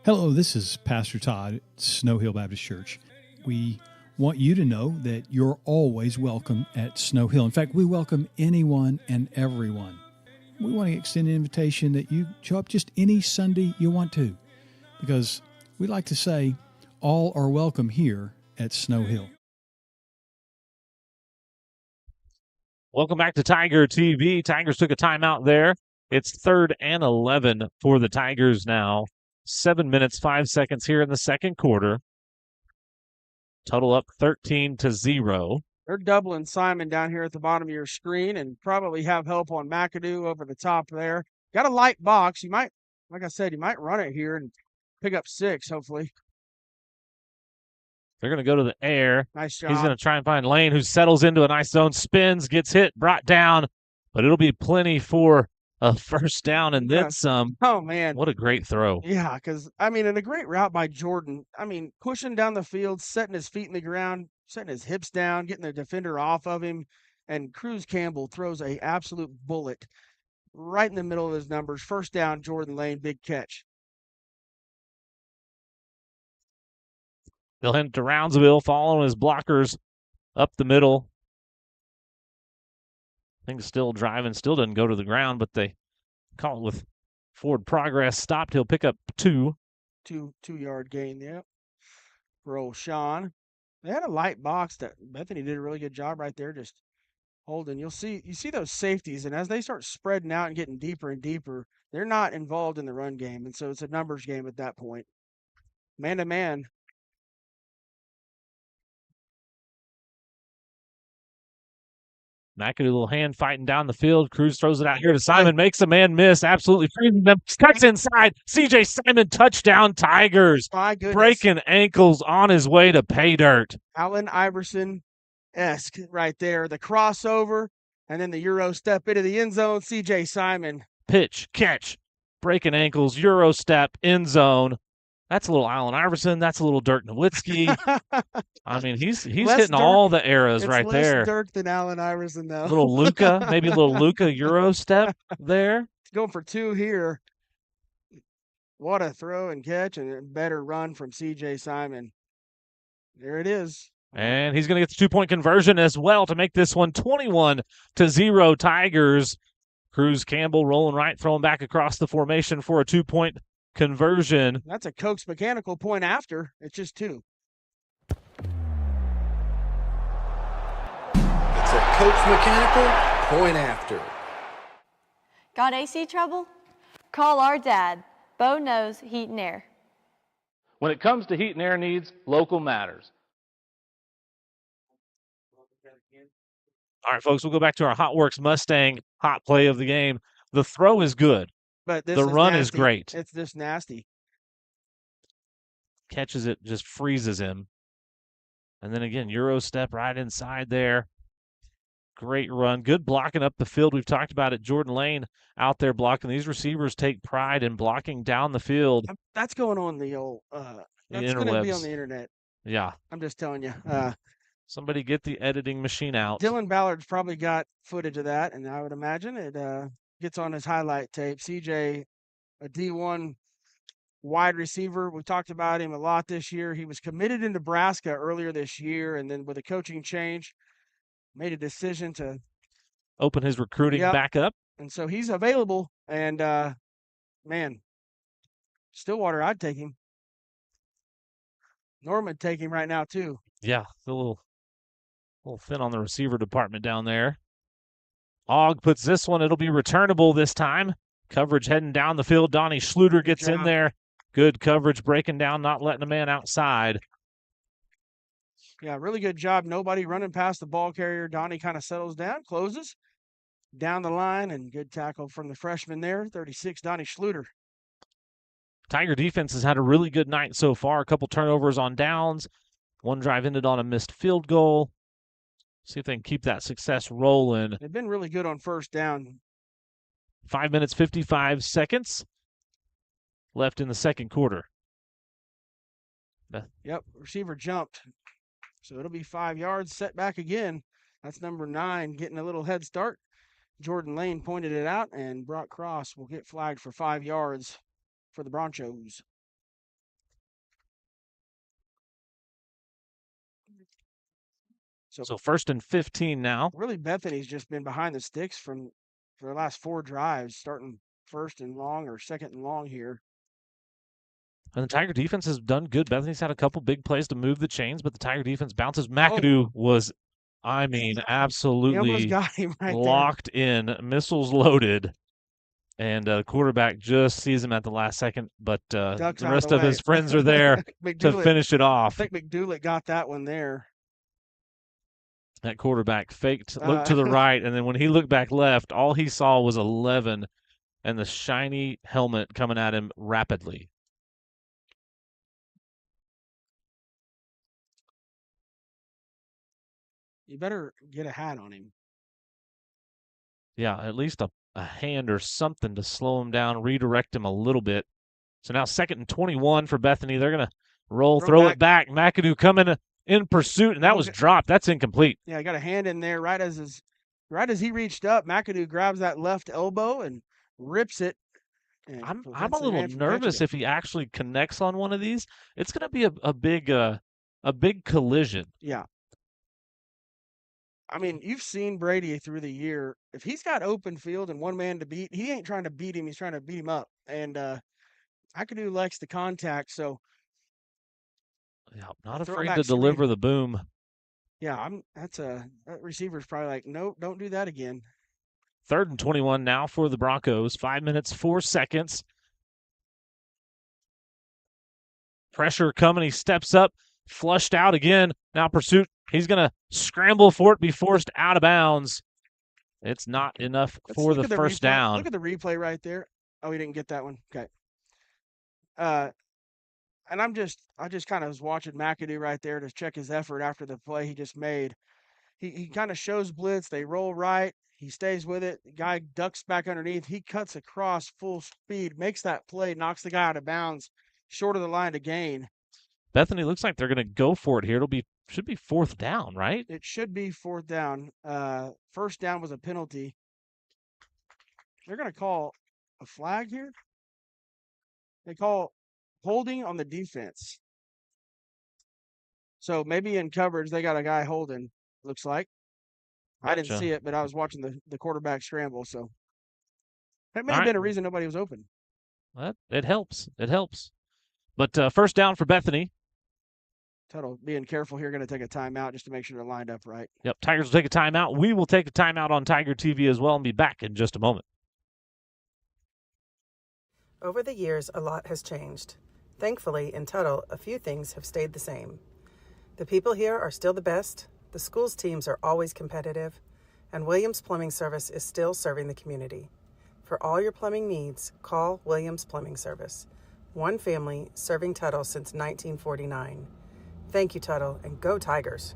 Hello, this is Pastor Todd at Snow Hill Baptist Church. We want you to know that you're always welcome at Snow Hill. In fact, we welcome anyone and everyone. We want to extend an invitation that you show up just any Sunday you want to, because we like to say all are welcome here at Snow Hill. Welcome back to Tiger TV. Tigers took a timeout there. It's 3rd and 11 for the Tigers now. 7 minutes, 5 seconds here in the second quarter. Tuttle up 13-0. They're doubling Simon down here at the bottom of your screen and probably have help on McAdoo over the top there. Got a light box. You might, like I said, you might run it here and pick up 6, hopefully. They're going to go to the air. Nice job. He's going to try and find Lane, who settles into a nice zone, spins, gets hit, brought down, but it'll be plenty for a first down and then some. Oh, man. What a great throw. Yeah, because, and a great route by Jordan. Pushing down the field, setting his feet in the ground, setting his hips down, getting the defender off of him, and Cruz Campbell throws a absolute bullet right in the middle of his numbers. First down, Jordan Lane, big catch. They'll hand it to Roundsville, following his blockers up the middle. Things still driving, still doesn't go to the ground, but they call it with forward progress. Stopped. He'll pick up 2. 2-yard gain, yeah. For old Sean. They had a light box that Bethany did a really good job right there, just holding. You see those safeties, and as they start spreading out and getting deeper and deeper, they're not involved in the run game, and so it's a numbers game at that point. Man to man. McAdoo, a little hand fighting down the field. Cruz throws it out here to Simon, makes a man miss, absolutely freezing them. Cuts inside. CJ Simon, touchdown Tigers. My goodness. Breaking ankles on his way to pay dirt. Allen Iverson-esque right there. The crossover, and then the Euro step into the end zone. CJ Simon. Pitch, catch, breaking ankles, Euro step, end zone. That's a little Allen Iverson. That's a little Dirk Nowitzki. He's hitting Dirk, all the eras right there. Less Dirk than Allen Iverson, though. A little Luka, maybe a little Luka Euro step there. Going for 2 here. What a throw and catch, and a better run from C.J. Simon. There it is. And he's going to get the 2-point conversion as well to make this one 21-0 Tigers. Cruz Campbell rolling right, throwing back across the formation for a 2-point conversion. That's a Coke's mechanical point after. It's just 2. It's a Coke's mechanical Point after. Got AC trouble? Call our dad. Bo knows heat and air. When it comes to heat and air needs, local matters. All right, folks, we'll go back to our Hot Works Mustang hot play of the game. The throw is good. But this the is run nasty. is great. It's just nasty. Catches it, just freezes him. And then again, Euro step right inside there. Great run. Good blocking up the field. We've talked about it. Jordan Lane out there blocking. These receivers take pride in blocking down the field. That's going on the old that's going to be on the internet. Yeah. I'm just telling you. Somebody get the editing machine out. Dylan Ballard's probably got footage of that, and I would imagine it gets on his highlight tape. CJ, a D1 wide receiver. We talked about him a lot this year. He was committed in Nebraska earlier this year, and then with a coaching change, made a decision to open his recruiting back up. And so he's available, and man, Stillwater, I'd take him. Norman take him right now too. Yeah, the little thin on the receiver department down there. Ogg puts this one. It'll be returnable this time. Coverage heading down the field. Donnie Schluter gets in there. Good coverage, breaking down, not letting a man outside. Yeah, really good job. Nobody running past the ball carrier. Donnie kind of settles down, closes down the line, and good tackle from the freshman there, 36, Donnie Schluter. Tiger defense has had a really good night so far. A couple turnovers on downs. One drive ended on a missed field goal. See if they can keep that success rolling. They've been really good on first down. 5 minutes, 55 seconds left in the second quarter. Yep, receiver jumped. So it'll be 5 yards, set back again. That's number 9, getting a little head start. Jordan Lane pointed it out, and Brock Cross will get flagged for 5 yards for the Broncos. So first and 15 now. Really, Bethany's just been behind the sticks for the last 4 drives, starting first and long or second and long here. And the Tiger defense has done good. Bethany's had a couple big plays to move the chains, but the Tiger defense bounces. McAdoo was, absolutely got him right locked in, missiles loaded. And the quarterback just sees him at the last second, but the rest of his friends are there to finish it off. I think McDoulet got that one there. That quarterback faked, looked to the right, and then when he looked back left, all he saw was 11 and the shiny helmet coming at him rapidly. You better get a hat on him. Yeah, at least a hand or something to slow him down, redirect him a little bit. So now 2nd and 21 for Bethany. They're going to throw it back. McAdoo coming in pursuit, and that was dropped. That's incomplete. Yeah, got a hand in there right as he reached up. McAdoo grabs that left elbow and rips it. I'm a little nervous if he actually connects on one of these. It's going to be a big collision. Yeah. I mean, you've seen Brady through the year. If he's got open field and one man to beat, he ain't trying to beat him. He's trying to beat him up. And McAdoo likes the contact, so yeah, not afraid to deliver the boom. Yeah, that receiver's probably like, nope, don't do that again. 3rd and 21 now for the Broncos. 5 minutes, 4 seconds. Pressure coming. He steps up, flushed out again. Now pursuit. He's going to scramble for it, be forced out of bounds. It's not enough for the first down. Look at the replay right there. Oh, he didn't get that one. Okay. And I just kind of was watching McAdoo right there to check his effort after the play he just made. He kind of shows blitz. They roll right. He stays with it. The guy ducks back underneath. He cuts across full speed, makes that play, knocks the guy out of bounds, short of the line to gain. Bethany looks like they're going to go for it here. Should be 4th down, right? It should be 4th down. First down was a penalty. They're going to call a flag here. They call holding on the defense. So maybe in coverage, they got a guy holding, looks like. Gotcha. I didn't see it, but I was watching the quarterback scramble. So that may have been a reason nobody was open. It helps. It helps. But first down for Bethany. Tuttle being careful here, going to take a timeout just to make sure they're lined up right. Yep, Tigers will take a timeout. We will take a timeout on Tiger TV as well and be back in just a moment. Over the years, a lot has changed. Thankfully, in Tuttle, a few things have stayed the same. The people here are still the best, the school's teams are always competitive, and Williams Plumbing Service is still serving the community. For all your plumbing needs, call Williams Plumbing Service. One family serving Tuttle since 1949. Thank you, Tuttle, and go Tigers.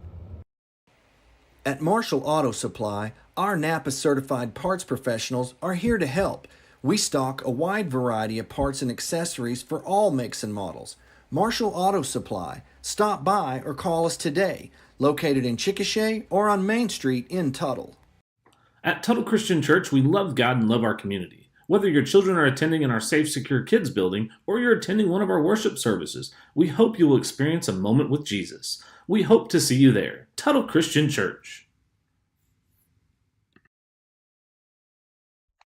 At Marshall Auto Supply, our Napa certified parts professionals are here to help. We stock a wide variety of parts and accessories for all makes and models. Marshall Auto Supply. Stop by or call us today. Located in Chickasha or on Main Street in Tuttle. At Tuttle Christian Church, we love God and love our community. Whether your children are attending in our Safe, Secure Kids building or you're attending one of our worship services, we hope you will experience a moment with Jesus. We hope to see you there. Tuttle Christian Church.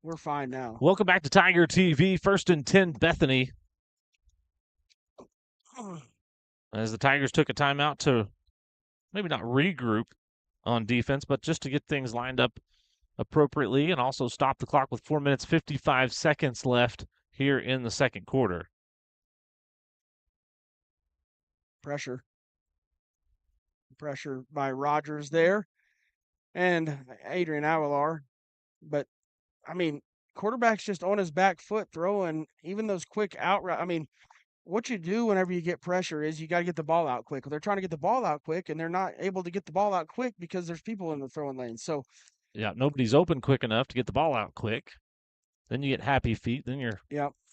We're fine now. Welcome back to Tiger TV. 1st and 10, Bethany. As the Tigers took a timeout to maybe not regroup on defense, but just to get things lined up appropriately and also stop the clock with 4 minutes, 55 seconds left here in the second quarter. Pressure by Rogers there and Adrian Aguilar. But, I mean, quarterback's just on his back foot throwing even those quick out. I mean, what you do whenever you get pressure is you got to get the ball out quick. They're trying to get the ball out quick, and they're not able to get the ball out quick because there's people in the throwing lane. So, yeah, nobody's open quick enough to get the ball out quick. Then you get happy feet. Then your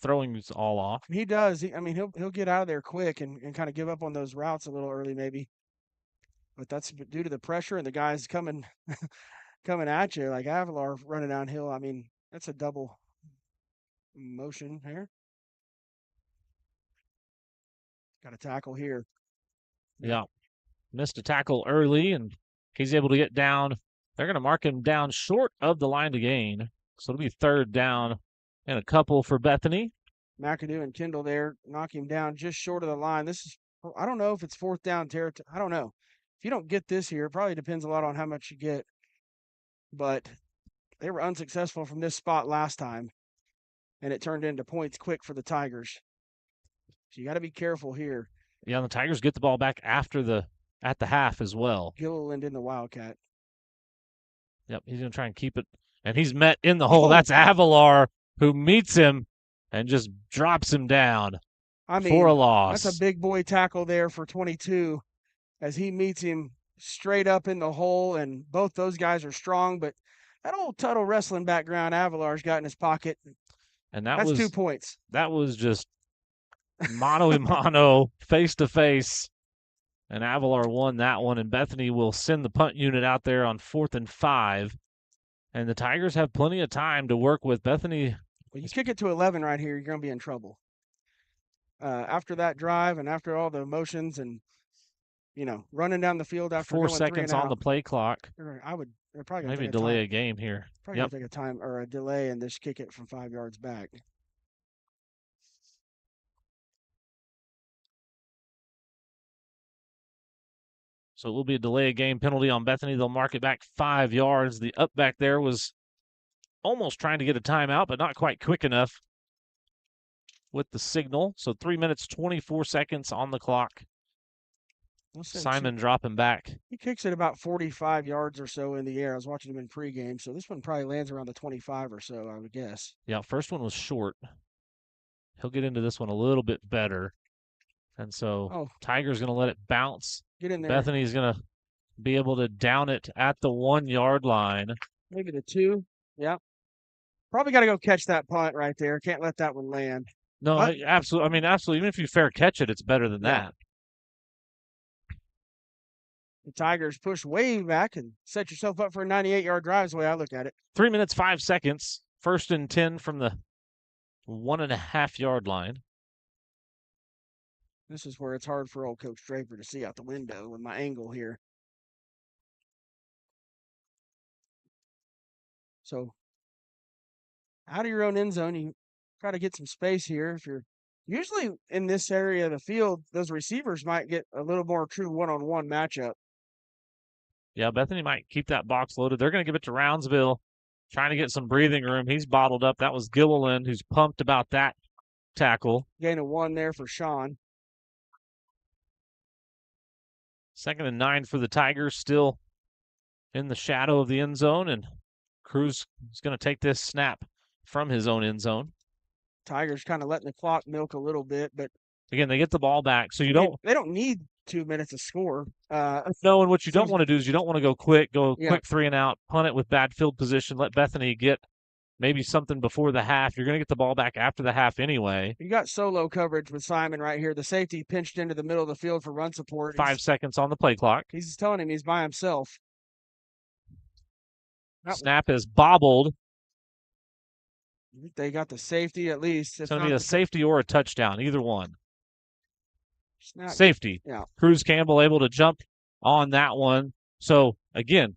throwing is all off. He does. He'll get out of there quick and kind of give up on those routes a little early maybe. But that's due to the pressure and the guys coming at you, like Aguilar running downhill. I mean, that's a double motion here. Got a tackle here. Yeah. Missed a tackle early, and he's able to get down. They're going to mark him down short of the line to gain. So it'll be 3rd down and a couple for Bethany. McAdoo and Kendall there knock him down just short of the line. I don't know if it's 4th down territory. I don't know. If you don't get this here, it probably depends a lot on how much you get. But they were unsuccessful from this spot last time, and it turned into points quick for the Tigers. So you got to be careful here. Yeah, the Tigers get the ball back at the half as well. Gilliland in the Wildcat. Yep, he's going to try and keep it. And he's met in the hole. That's Aguilar who meets him and just drops him down for a loss. That's a big boy tackle there for 22 as he meets him straight up in the hole. And both those guys are strong, but that old Tuttle wrestling background Aguilar's got in his pocket. And that's 2 points. That was just mano a mano, face to face. And Aguilar won that one. And Bethany will send the punt unit out there on 4th and 5. And the Tigers have plenty of time to work with. Bethany. Well, you kick it to 11 right here, you're going to be in trouble. After that drive and after all the emotions and, running down the field after 4 going seconds 3 and on the play clock. I would probably maybe delay a game here. Probably take a time or a delay and just kick it from 5 yards back. So it will be a delay of game penalty on Bethany. They'll mark it back 5 yards. The up back there was almost trying to get a timeout, but not quite quick enough with the signal. So 3 minutes, 24 seconds on the clock. Simon dropping back. He kicks it about 45 yards or so in the air. I was watching him in pregame, so this one probably lands around the 25 or so, I would guess. Yeah, first one was short. He'll get into this one a little bit better. And so Tiger's going to let it bounce. Get in there. Bethany's going to be able to down it at the 1 yard line. Maybe the 2. Yeah. Probably got to go catch that punt right there. Can't let that one land. No, absolutely. I mean, absolutely. Even if you fair catch it, it's better than that. The Tigers push way back and set yourself up for a 98-yard drive is the way I look at it. 3 minutes, 5 seconds. 1st and 10 from the 1.5 yard line. This is where it's hard for old Coach Draper to see out the window with my angle here. So out of your own end zone, you try to get some space here if you're Usually in this area of the field, those receivers might get a little more true one-on-one matchup. Yeah, Bethany might keep that box loaded. They're going to give it to Roundsville, trying to get some breathing room. He's bottled up. That was Gilliland, who's pumped about that tackle. Gain of 1 there for Sean. 2nd and 9 for the Tigers, still in the shadow of the end zone, and Cruz is going to take this snap from his own end zone. Tigers kind of letting the clock milk a little bit, but again, they get the ball back, so they don't need 2 minutes to score. No, and what you don't want to do is you don't want to go quick 3 and out, punt it with bad field position, let Bethany get maybe something before the half. You're going to get the ball back after the half anyway. You got solo coverage with Simon right here. The safety pinched into the middle of the field for run support. 5 seconds on the play clock. He's just telling him he's by himself. Snap is bobbled. They got the safety at least. It's going to be a safety or a touchdown, either one. Snap. Safety. Yeah. Cruz Campbell able to jump on that one. So, again,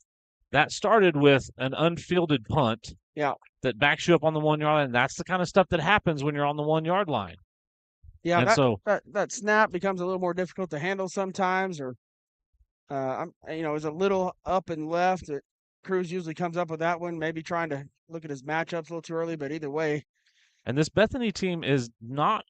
that started with an unfielded punt. Yeah. That backs you up on the 1 yard line. That's the kind of stuff that happens when you're on the 1 yard line. Yeah, and that snap becomes a little more difficult to handle sometimes, or it's a little up and left. Cruz usually comes up with that one, maybe trying to look at his matchups a little too early, but either way. And this Bethany team is not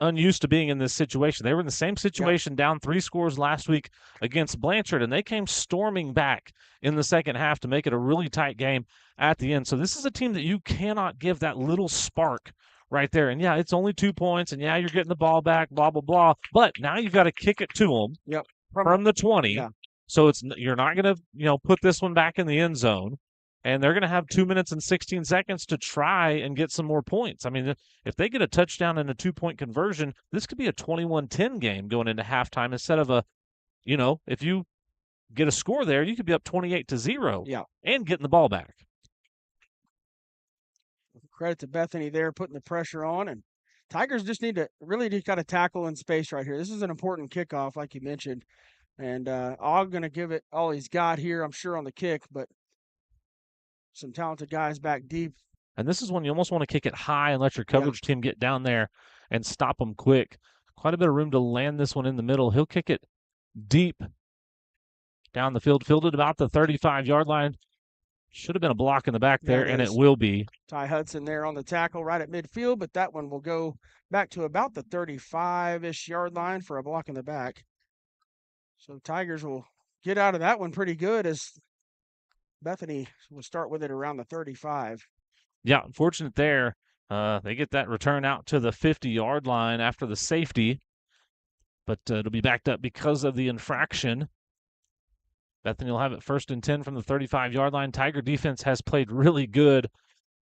unused to being in this situation. They were in the same situation, down 3 scores last week against Blanchard, and they came storming back in the second half to make it a really tight game at the end. So this is a team that you cannot give that little spark right there. And yeah, it's only 2 points, and yeah, you're getting the ball back, blah, blah, blah. But now you've got to kick it to them from the 20. Yeah. So you're not going to put this one back in the end zone. And they're going to have 2 minutes and 16 seconds to try and get some more points. I mean, if they get a touchdown and a 2-point conversion, this could be a 21-10 game going into halftime instead of if you get a score there, you could be up 28-0 and getting the ball back. Credit to Bethany there, putting the pressure on. And Tigers just got to tackle in space right here. This is an important kickoff, like you mentioned. And I'm going to give it all he's got here, I'm sure, on the kick, but some talented guys back deep. And this is when you almost want to kick it high and let your coverage team get down there and stop them quick. Quite a bit of room to land this one in the middle. He'll kick it deep down the field, fielded about the 35-yard line. Should have been a block in the back there, and it will be. Ty Hudson there on the tackle right at midfield, but that one will go back to about the 35-ish yard line for a block in the back. So Tigers will get out of that one pretty good, as Bethany will start with it around the 35. Yeah, unfortunate there. They get that return out to the 50-yard line after the safety, but it'll be backed up because of the infraction. Bethany will have it 1st and 10 from the 35-yard line. Tiger defense has played really good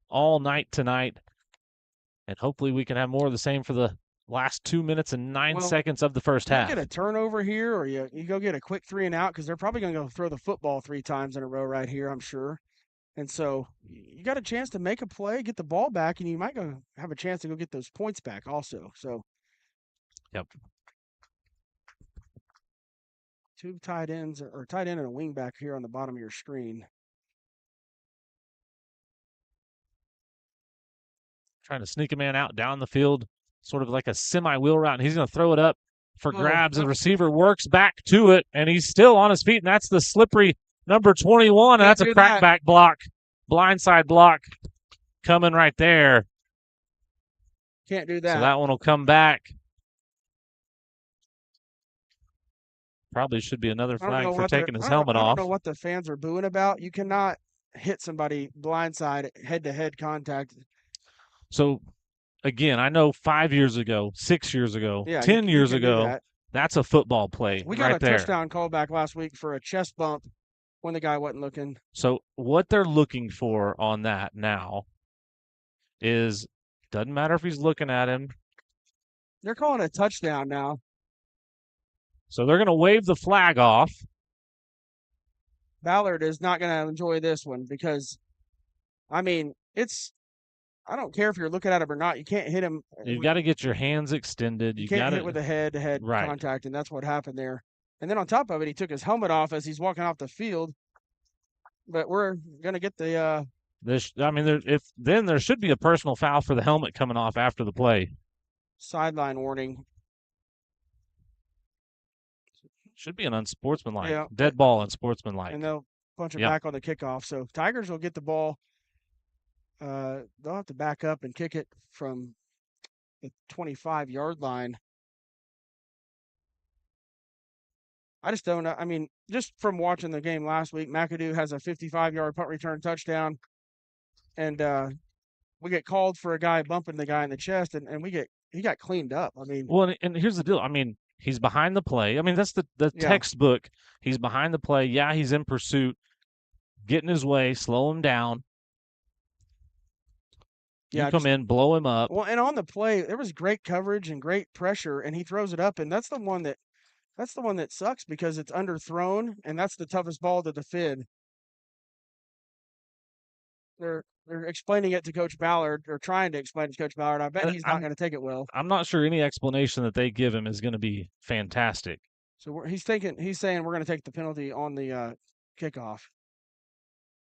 all night tonight, and hopefully we can have more of the same for the last 2 minutes and 9 seconds of the first half. You get a turnover here, or you go get a quick 3 and out, because they're probably going to go throw the football 3 times in a row right here, I'm sure. And so you got a chance to make a play, get the ball back, and you might go have a chance to go get those points back also. So, yep. 2 tight ends, or tight end and a wing back here on the bottom of your screen. Trying to sneak a man out down the field, sort of like a semi-wheel route, and he's going to throw it up for grabs. The receiver works back to it, and he's still on his feet, and that's the slippery number 21, and that's a crackback block, blindside block coming right there. Can't do that. So that one will come back. Probably should be another flag for taking his helmet off. I don't know what the fans are booing about. You cannot hit somebody blindside, head-to-head contact. So, again, I know 5 years ago, 6 years ago, 10 years ago, that's a football play. We got a touchdown call back last week for a chest bump when the guy wasn't looking. So what they're looking for on that now is, doesn't matter if he's looking at him. They're calling a touchdown now. So they're going to wave the flag off. Ballard is not going to enjoy this one because, I mean, I don't care if you're looking at him or not. You can't hit him. You've got to get your hands extended. You can't hit with a head-to-head contact, and that's what happened there. And then on top of it, he took his helmet off as he's walking off the field. But we're going to get the there should be a personal foul for the helmet coming off after the play. sideline warning. Should be an unsportsmanlike. Yeah. Dead ball unsportsmanlike. And they'll punch it Yep. back on the kickoff. So Tigers will get the ball. They'll have to back up and kick it from the 25-yard line. I just don't know. I mean, just from watching the game last week, McAdoo has a 55-yard punt return touchdown. And we get called for a guy bumping the guy in the chest, and he got cleaned up. I mean, well, and here's the deal. I mean, he's behind the play. I mean, that's the Yeah. textbook. He's behind the play. Yeah, he's in pursuit. Get in his way, slow him down. Yeah, You come in, blow him up. well, and on the play, there was great coverage and great pressure, and he throws it up, and that's the one that sucks because it's underthrown, and that's the toughest ball to defend. They're explaining it to Coach Ballard, or trying to explain it to Coach Ballard. I bet And he's not going to take it well. I'm not sure any explanation that they give him is going to be fantastic. So he's saying we're going to take the penalty on the kickoff.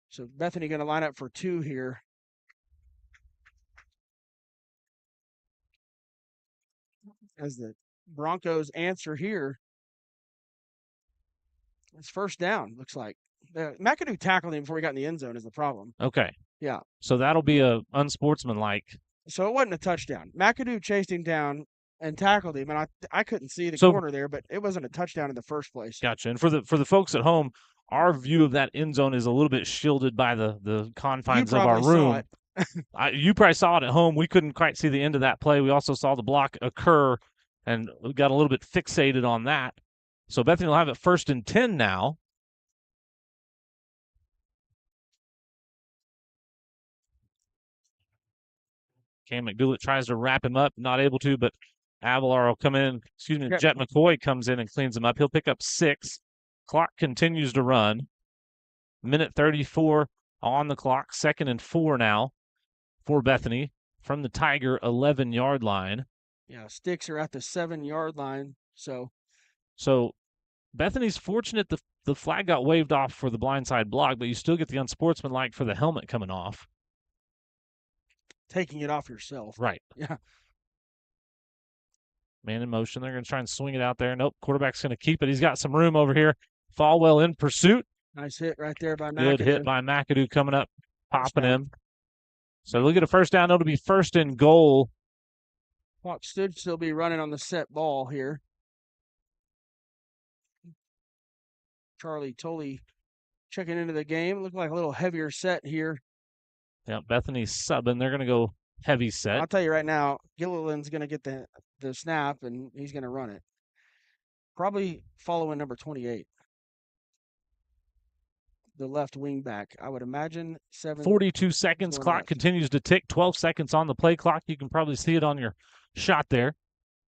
So Bethany going to line up for 2 here. As the Broncos answer here, it's first down, looks like. McAdoo tackled him before he got in the end zone is the problem. Okay. Yeah. So that'll be a unsportsmanlike. So it wasn't a touchdown. McAdoo chased him down and tackled him, and I couldn't see the So- corner there, but it wasn't a touchdown in the first place. Gotcha. And for the folks at home, our view of that end zone is a little bit shielded by the confines of our probably saw room. it. You probably saw it at home. We couldn't quite see the end of that play. We also saw the block occur, and we got a little bit fixated on that. So Bethany will have it 1st and 10 now. Cam McDoulet tries to wrap him up, not able to, but Avalar will come in. Yeah. Jet McCoy comes in and cleans him up. He'll pick up 6. Clock continues to run. Minute 34 on the clock. 2nd and 4 now for Bethany from the Tiger 11-yard line. Yeah, sticks are at the 7-yard line. So Bethany's fortunate the flag got waved off for the blindside block, but you still get the unsportsmanlike for the helmet coming off. taking it off yourself. Right. Yeah. Man in motion. They're going to try and swing it out there. Nope. Quarterback's going to keep it. He's got some room over here. Falwell in pursuit. Nice hit right there by McAdoo. Good hit by McAdoo coming up, popping him. So we'll get a first down. It'll be 1st and goal. Clock should still be running on the set ball here. Charlie Tully checking into the game. Looked like a little heavier set here. Yeah, Bethany's subbing. They're going to go heavy set. I'll tell you right now, Gilliland's going to get the snap, and he's going to run it. Probably following number 28. The left wing back. I would imagine 42 seconds. Clock continues to tick. 12 seconds on the play clock. You can probably see it on your shot there.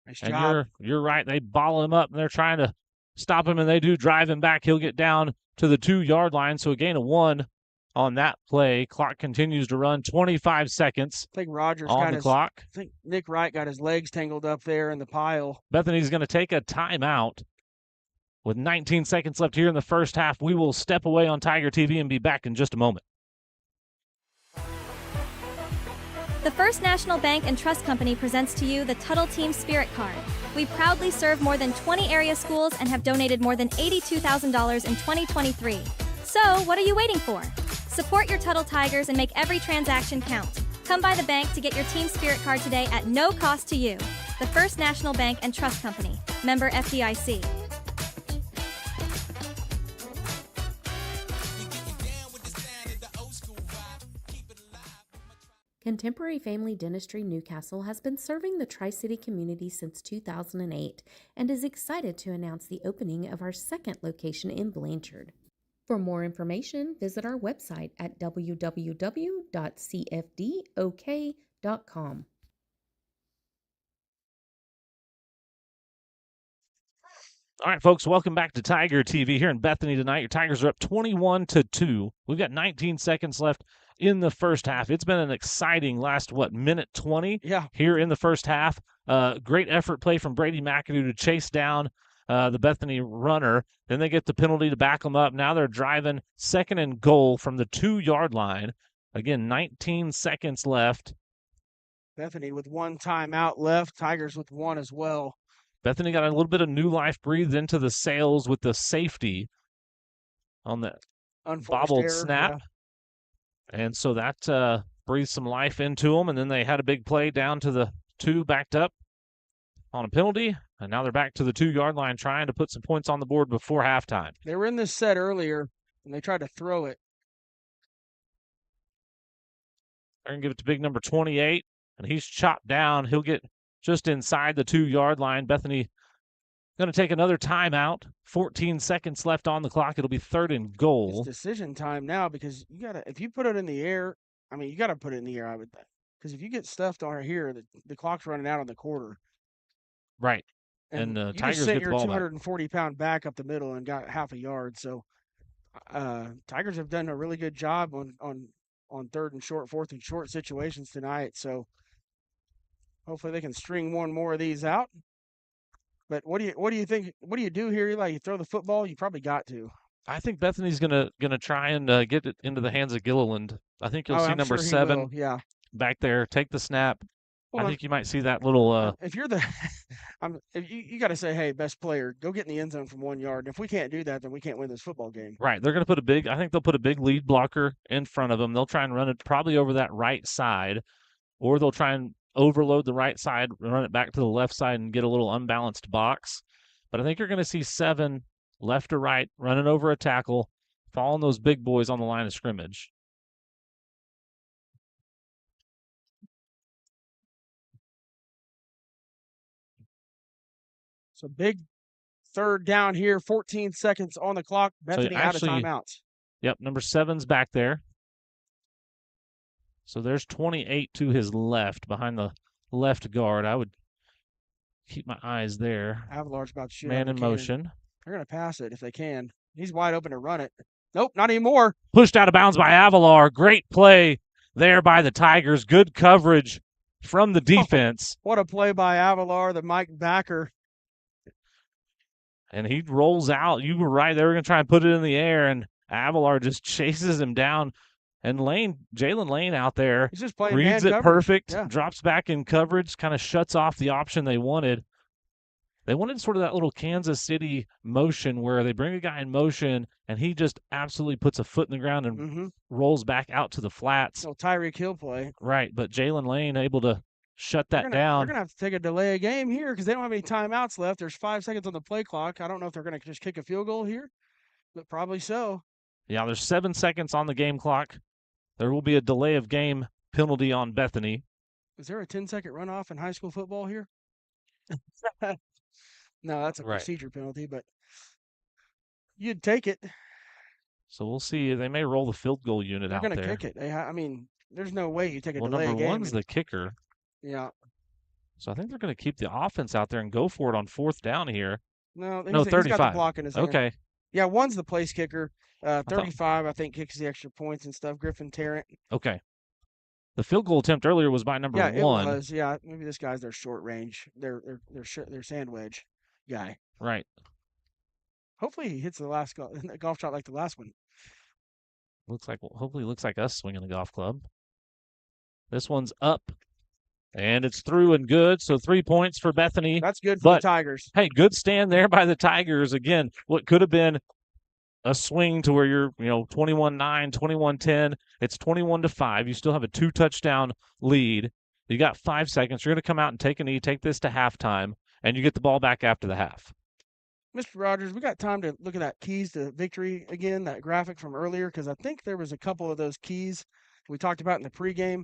Nice and job. you're right. They bottle him up, and they're trying to stop him, and they do drive him back. He'll get down to the 2-yard line, so a gain of 1 on that play. Clock continues to run. 25 seconds I think Rogers on got the his clock. I think Nick Wright got his legs tangled up there in the pile. Bethany's going to take a timeout. With 19 seconds left here in the first half, we will step away on Tiger TV and be back in just a moment. The First National Bank and Trust Company presents to you the Tuttle Team Spirit Card. We proudly serve more than 20 area schools and have donated more than $82,000 in 2023. So, what are you waiting for? Support your Tuttle Tigers and make every transaction count. Come by the bank to get your Team Spirit Card today at no cost to you. The First National Bank and Trust Company. Member FDIC. Contemporary Family Dentistry Newcastle has been serving the Tri-City community since 2008 and is excited to announce the opening of our second location in Blanchard. For more information, visit our website at www.cfdok.com. All right, folks, welcome back to Tiger TV here in Bethany tonight. Your Tigers are up 21-2. We've got 19 seconds left in the first half. It's been an exciting last, minute 20 here in the first half. Great effort play from Brady McAdoo to chase down the Bethany runner. Then they get the penalty to back them up. Now they're driving 2nd and goal from the 2-yard line. Again, 19 seconds left. Bethany with one timeout left. Tigers with one as well. Bethany got a little bit of new life breathed into the sails with the safety on the Unforced bobbled error, snap. yeah. And so that breathed some life into them. And then they had a big play down to the 2, backed up on a penalty. And now they're back to the 2-yard line trying to put some points on the board before halftime. They were in this set earlier, and they tried to throw it. They're going to give it to big number 28, and he's chopped down. He'll get just inside the 2-yard line. Bethany going to take another timeout. 14 seconds left on the clock. It'll be 3rd and goal. It's decision time now because if you put it in the air, I mean, you got to put it in the air, I would think. Because if you get stuffed on here, the clock's running out on the quarter. Right. And you Tigers just sent get the your ball back. 240-pound back up the middle and got half a yard. So Tigers have done a really good job on 3rd and short, 4th and short situations tonight. So hopefully they can string one more of these out. But what do you think? What do you do here, Eli? You throw the football? You probably got to. I think Bethany's gonna try and get it into the hands of Gilliland. I think you'll see I'm number sure he 7 will, yeah. back there, take the snap. Well, I think you might see that little. If you're the, if you got to say, hey, best player, go get in the end zone from 1 yard. And if we can't do that, then we can't win this football game. Right, they're gonna put I think they'll put a big lead blocker in front of them. They'll try and run it probably over that right side, or they'll try and overload the right side, run it back to the left side, and get a little unbalanced box. But I think you're going to see 7 left or right running over a tackle, following those big boys on the line of scrimmage. So big 3rd down here, 14 seconds on the clock. Bethany out of timeouts. Yep, number 7's back there. So there's 28 to his left, behind the left guard. I would keep my eyes there. Avalar's about to shoot. Man in motion. They're going to pass it if they can. He's wide open to run it. Nope, not anymore. Pushed out of bounds by Avalar. Great play there by the Tigers. Good coverage from the defense. What a play by Avalar, the Mike backer. And he rolls out. You were right. They were going to try and put it in the air, and Avalar just chases him down. And Jalen Lane out there He's just playing reads man it coverage. perfect, Yeah. drops back in coverage, kind of shuts off the option they wanted. They wanted sort of that little Kansas City motion where they bring a guy in motion, and he just absolutely puts a foot in the ground and rolls back out to the flats. So Tyreek Hill play. Right, but Jalen Lane able to shut that down. They're going to have to take a delay of game here because they don't have any timeouts left. There's 5 seconds on the play clock. I don't know if they're going to just kick a field goal here, but probably so. Yeah, there's 7 seconds on the game clock. There will be a delay of game penalty on Bethany. Is there a 10-second runoff in high school football here? No, that's a procedure penalty, but you'd take it. So we'll see. They may roll the field goal unit They're out going to there. kick it. I mean, there's no way you take a Well, delay of number game. 1's the kicker. Yeah. So I think they're going to keep the offense out there and go for it on 4th down here. No, 35. he's got the block in his hand. Okay. Yeah, 1's the place kicker. 35, I think, kicks the extra points and stuff. Griffin Tarrant. Okay. The field goal attempt earlier was by number 1. Yeah, it was. Yeah, maybe this guy's their short range. Their sand wedge guy. Right. Hopefully he hits the last golf shot like the last one. Hopefully looks like us swinging a golf club. This one's up, and it's through and good. So 3 points for Bethany. That's good for the Tigers. Hey, good stand there by the Tigers. Again, what could have been a swing to where you're, 21-9, 21-10. It's 21-5. You still have a 2-touchdown lead. You got 5 seconds. You're going to come out and take a knee, take this to halftime, and you get the ball back after the half. Mr. Rogers, we got time to look at that keys to victory again, that graphic from earlier, because I think there was a couple of those keys we talked about in the pregame.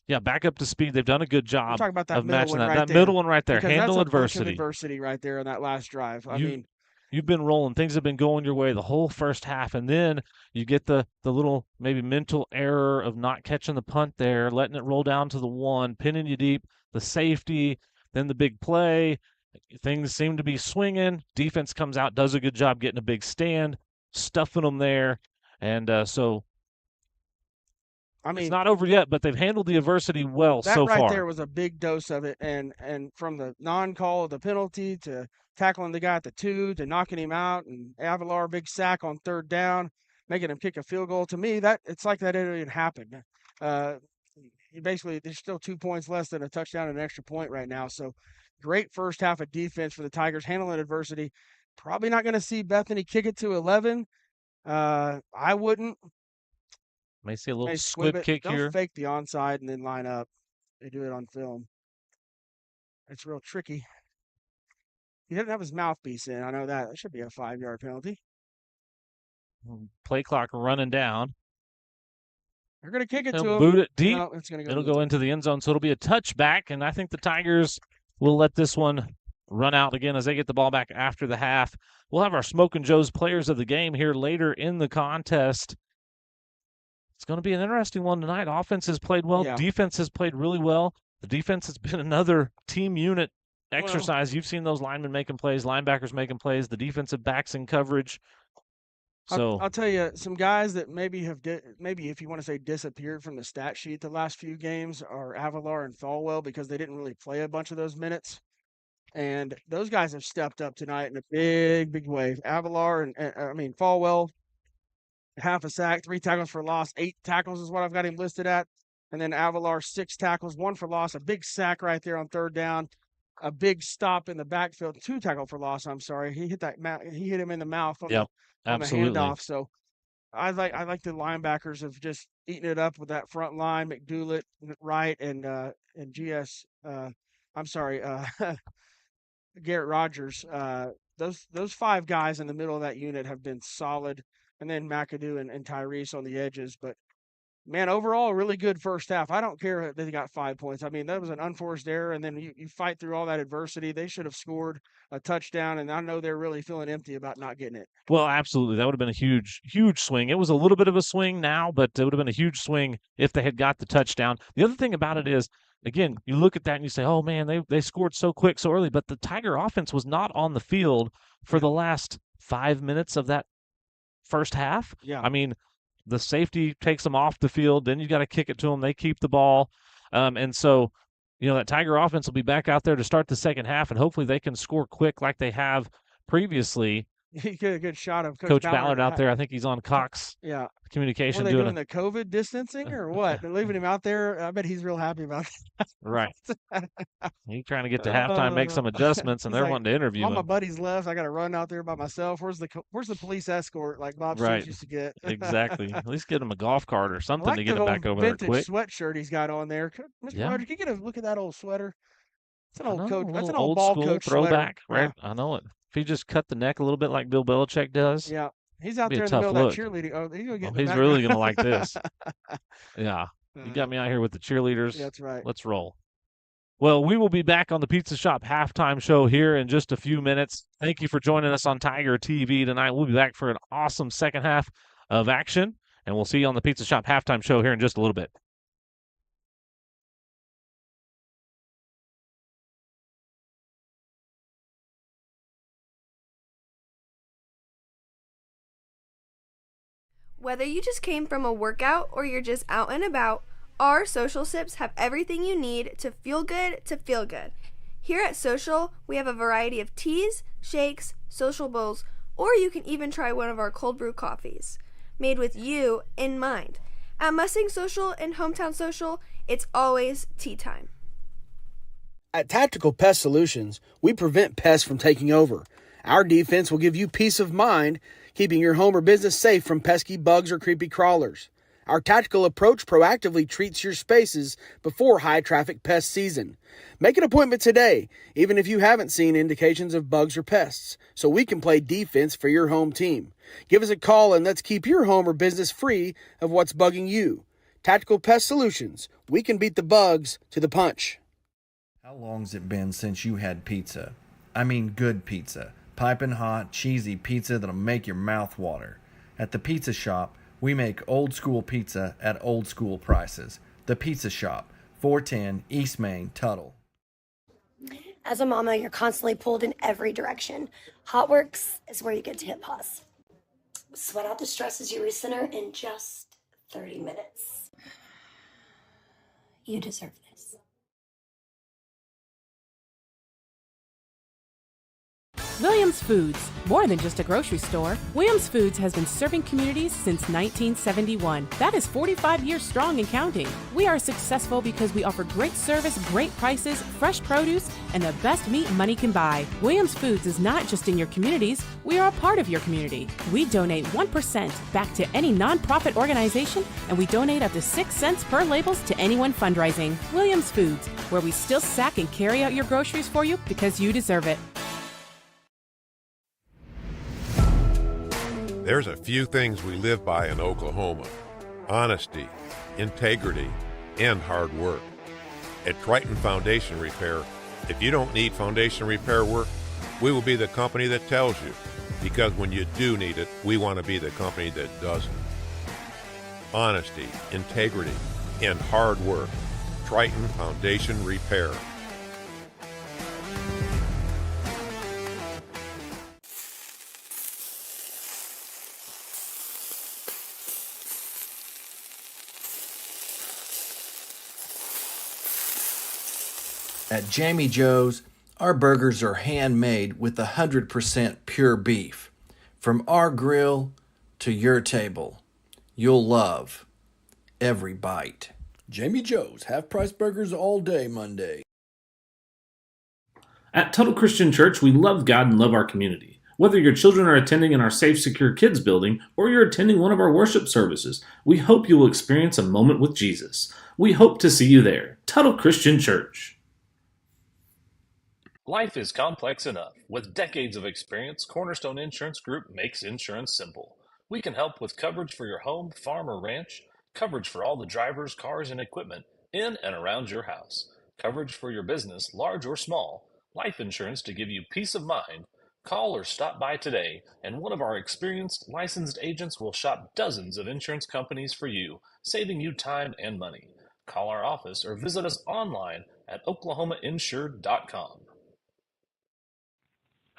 Yeah, back up to speed. They've done a good job Talk about that of middle matching one that. right That there, middle one right there. because Handle that's a bunch of adversity. adversity right there on that last drive. I mean, You've been rolling. Things have been going your way the whole first half, and then you get the little maybe mental error of not catching the punt there, letting it roll down to the 1, pinning you deep, the safety, then the big play. Things seem to be swinging. Defense comes out, does a good job getting a big stand, stuffing them there, and so I mean, it's not over yet, but they've handled the adversity well that so right far. there was a big dose of it, and from the non-call of the penalty to tackling the guy at the 2 to knocking him out, and Avalar big sack on 3rd down, making him kick a field goal. To me, that it's like that didn't even happen. basically there's still 2 points less than a touchdown and an extra point right now. So great first half of defense for the Tigers, handling adversity. Probably not going to see Bethany kick it to 11. I wouldn't. May see a little May squib it. kick They'll here. fake the onside and then line up. They do it on film. It's real tricky. He didn't have his mouthpiece in. I know that. That should be a 5-yard penalty. Play clock running down. They're going to kick it They'll to him. boot it deep. No, it's going to It'll go into the end zone, so it'll be a touchback, and I think the Tigers will let this one run out again as they get the ball back after the half. We'll have our Smokin' Joe's players of the game here later in the contest. It's going to be an interesting one tonight. Offense has played well. Yeah. Defense has played really well. The defense has been another team unit exercise. You've seen those linemen making plays, linebackers making plays, the defensive backs in coverage. So I'll tell you, some guys that maybe have maybe if you want to say disappeared from the stat sheet the last few games are Avalar and Falwell because they didn't really play a bunch of those minutes. And those guys have stepped up tonight in a big way. Avalar and Falwell, half a sack, 3 tackles for loss, 8 tackles is what I've got him listed at. And then Avalar, 6 tackles, 1 for loss, a big sack right there on 3rd down, a big stop in the backfield, 2 tackle for loss. I'm sorry, he hit him in the mouth on the handoff. So I like the linebackers of just eating it up with that front line, McDoulet, Wright, and GS. Garrett Rogers. Those 5 guys in the middle of that unit have been solid, and then McAdoo and Tyrese on the edges. But man, overall, a really good first half. I don't care that they got 5 points. I mean, that was an unforced error, and then you fight through all that adversity. They should have scored a touchdown, and I know they're really feeling empty about not getting it. well, absolutely. That would have been a huge swing. It was a little bit of a swing now, but it would have been a huge swing if they had got the touchdown. The other thing about it is, again, you look at that and you say, oh, man, they scored so quick, so early. But the Tiger offense was not on the field for the last 5 minutes of that first half. Yeah. I mean, the safety takes them off the field. Then you got to kick it to them. They keep the ball. And so, that Tiger offense will be back out there to start the second half, and hopefully they can score quick like they have previously. You get a good shot of Coach Ballard out there. I think he's on Cox What communication. are they doing the COVID distancing or what? They're leaving him out there. I bet he's real happy about that. Right. He's trying to get to halftime, make some adjustments, and He's they're like, wanting to interview all him. my buddies left. I got to run out there by myself. Where's the police escort like Bob Right. Stoops used to get? Exactly. At least get him a golf cart or something I like to get the him back old over there vintage quick. sweatshirt he's got on there. Mr. Yeah. Roger, can you get a look at that old sweater? It's an I old know, coach. a That's an little old ball school coach throwback, sweater. right? I know it. If he just cut the neck a little bit like Bill Belichick does. Yeah. He's out be there a in the tough middle look. of that cheerleading. Oh, he's gonna get in the He's background. really going to like this. Yeah. You got me out here with the cheerleaders. Yeah, that's right. Let's roll. Well, we will be back on the Pizza Shop halftime show here in just a few minutes. Thank you for joining us on Tiger TV tonight. We'll be back for an awesome second half of action, and we'll see you on the Pizza Shop halftime show here in just a little bit. Whether you just came from a workout or you're just out and about, our Social Sips have everything you need to feel good to feel good. Here at Social, we have a variety of teas, shakes, social bowls, or you can even try one of our cold brew coffees, made with you in mind. At Mustang Social and Hometown Social, it's always tea time. At Tactical Pest Solutions, we prevent pests from taking over. Our defense will give you peace of mind, keeping your home or business safe from pesky bugs or creepy crawlers. Our tactical approach proactively treats your spaces before high-traffic pest season. Make an appointment today, even if you haven't seen indications of bugs or pests, so we can play defense for your home team. Give us a call and let's keep your home or business free of what's bugging you. Tactical Pest Solutions. We can beat the bugs to the punch. How long's it been since you had pizza? I mean good pizza. Piping hot, cheesy pizza that'll make your mouth water. At the Pizza Shop, we make old school pizza at old school prices. The Pizza Shop, 410 East Main, Tuttle. As a mama, you're constantly pulled in every direction. HotWorks is where you get to hit pause. Sweat out the stresses you recenter in just 30 minutes. You deserve this. Williams Foods, more than just a grocery store. Williams Foods has been serving communities since 1971. That is 45 years strong and counting. We are successful because we offer great service, great prices, fresh produce, and the best meat money can buy. Williams Foods is not just in your communities, we are a part of your community. We donate 1% back to any nonprofit organization, and we donate up to 6 cents per labels to anyone fundraising. Williams Foods, where we still sack and carry out your groceries for you because you deserve it. There's a few things we live by in Oklahoma: honesty, integrity, and hard work. At Triton Foundation Repair, if you don't need foundation repair work, we will be the company that tells you, because when you do need it, we want to be the company that doesn't. Honesty, integrity, and hard work. Triton Foundation Repair. At Jamie Joe's, our burgers are handmade with 100% pure beef. From our grill to your table, you'll love every bite. Jamie Joe's, half-price burgers all day Monday. At Tuttle Christian Church, we love God and love our community. Whether your children are attending in our Safe, Secure Kids building or you're attending one of our worship services, we hope you will experience a moment with Jesus. We hope to see you there. Tuttle Christian Church. Life is complex enough. With decades of experience, Cornerstone Insurance Group makes insurance simple. We can help with coverage for your home, farm, or ranch, coverage for all the drivers, cars, and equipment in and around your house, coverage for your business, large or small, life insurance to give you peace of mind. Call or stop by today, and one of our experienced, licensed agents will shop dozens of insurance companies for you, saving you time and money. Call our office or visit us online at oklahomainsured.com.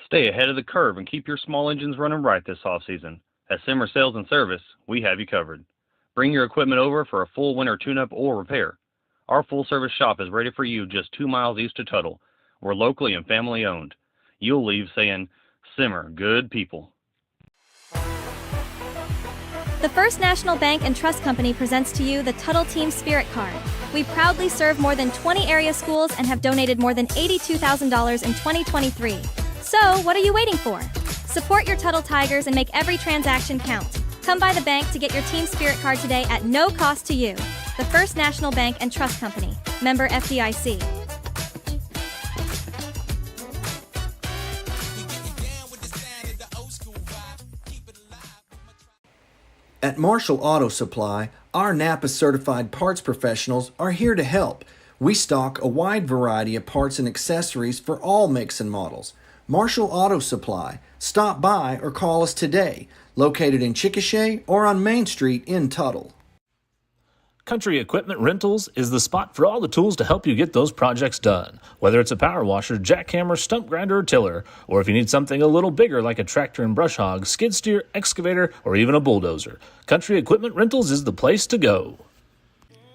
Stay ahead of the curve and keep your small engines running right this off-season. At Simmer Sales and Service, we have you covered. Bring your equipment over for a full winter tune-up or repair. Our full-service shop is ready for you just 2 miles east of Tuttle. We're locally and family-owned. You'll leave saying, Simmer, good people. The First National Bank and Trust Company presents to you the Tuttle Team Spirit Card. We proudly serve more than 20 area schools and have donated more than $82,000 in 2023. So, what are you waiting for? Support your Tuttle Tigers and make every transaction count. Come by the bank to get your Team Spirit Card today at no cost to you. The First National Bank and Trust Company. Member FDIC. At Marshall Auto Supply, our Napa certified parts professionals are here to help. We stock a wide variety of parts and accessories for all makes and models. Marshall Auto Supply. Stop by or call us today. Located in Chickasha or on Main Street in Tuttle. Country Equipment Rentals is the spot for all the tools to help you get those projects done. Whether it's a power washer, jackhammer, stump grinder, or tiller, or if you need something a little bigger like a tractor and brush hog, skid steer, excavator, or even a bulldozer, Country Equipment Rentals is the place to go.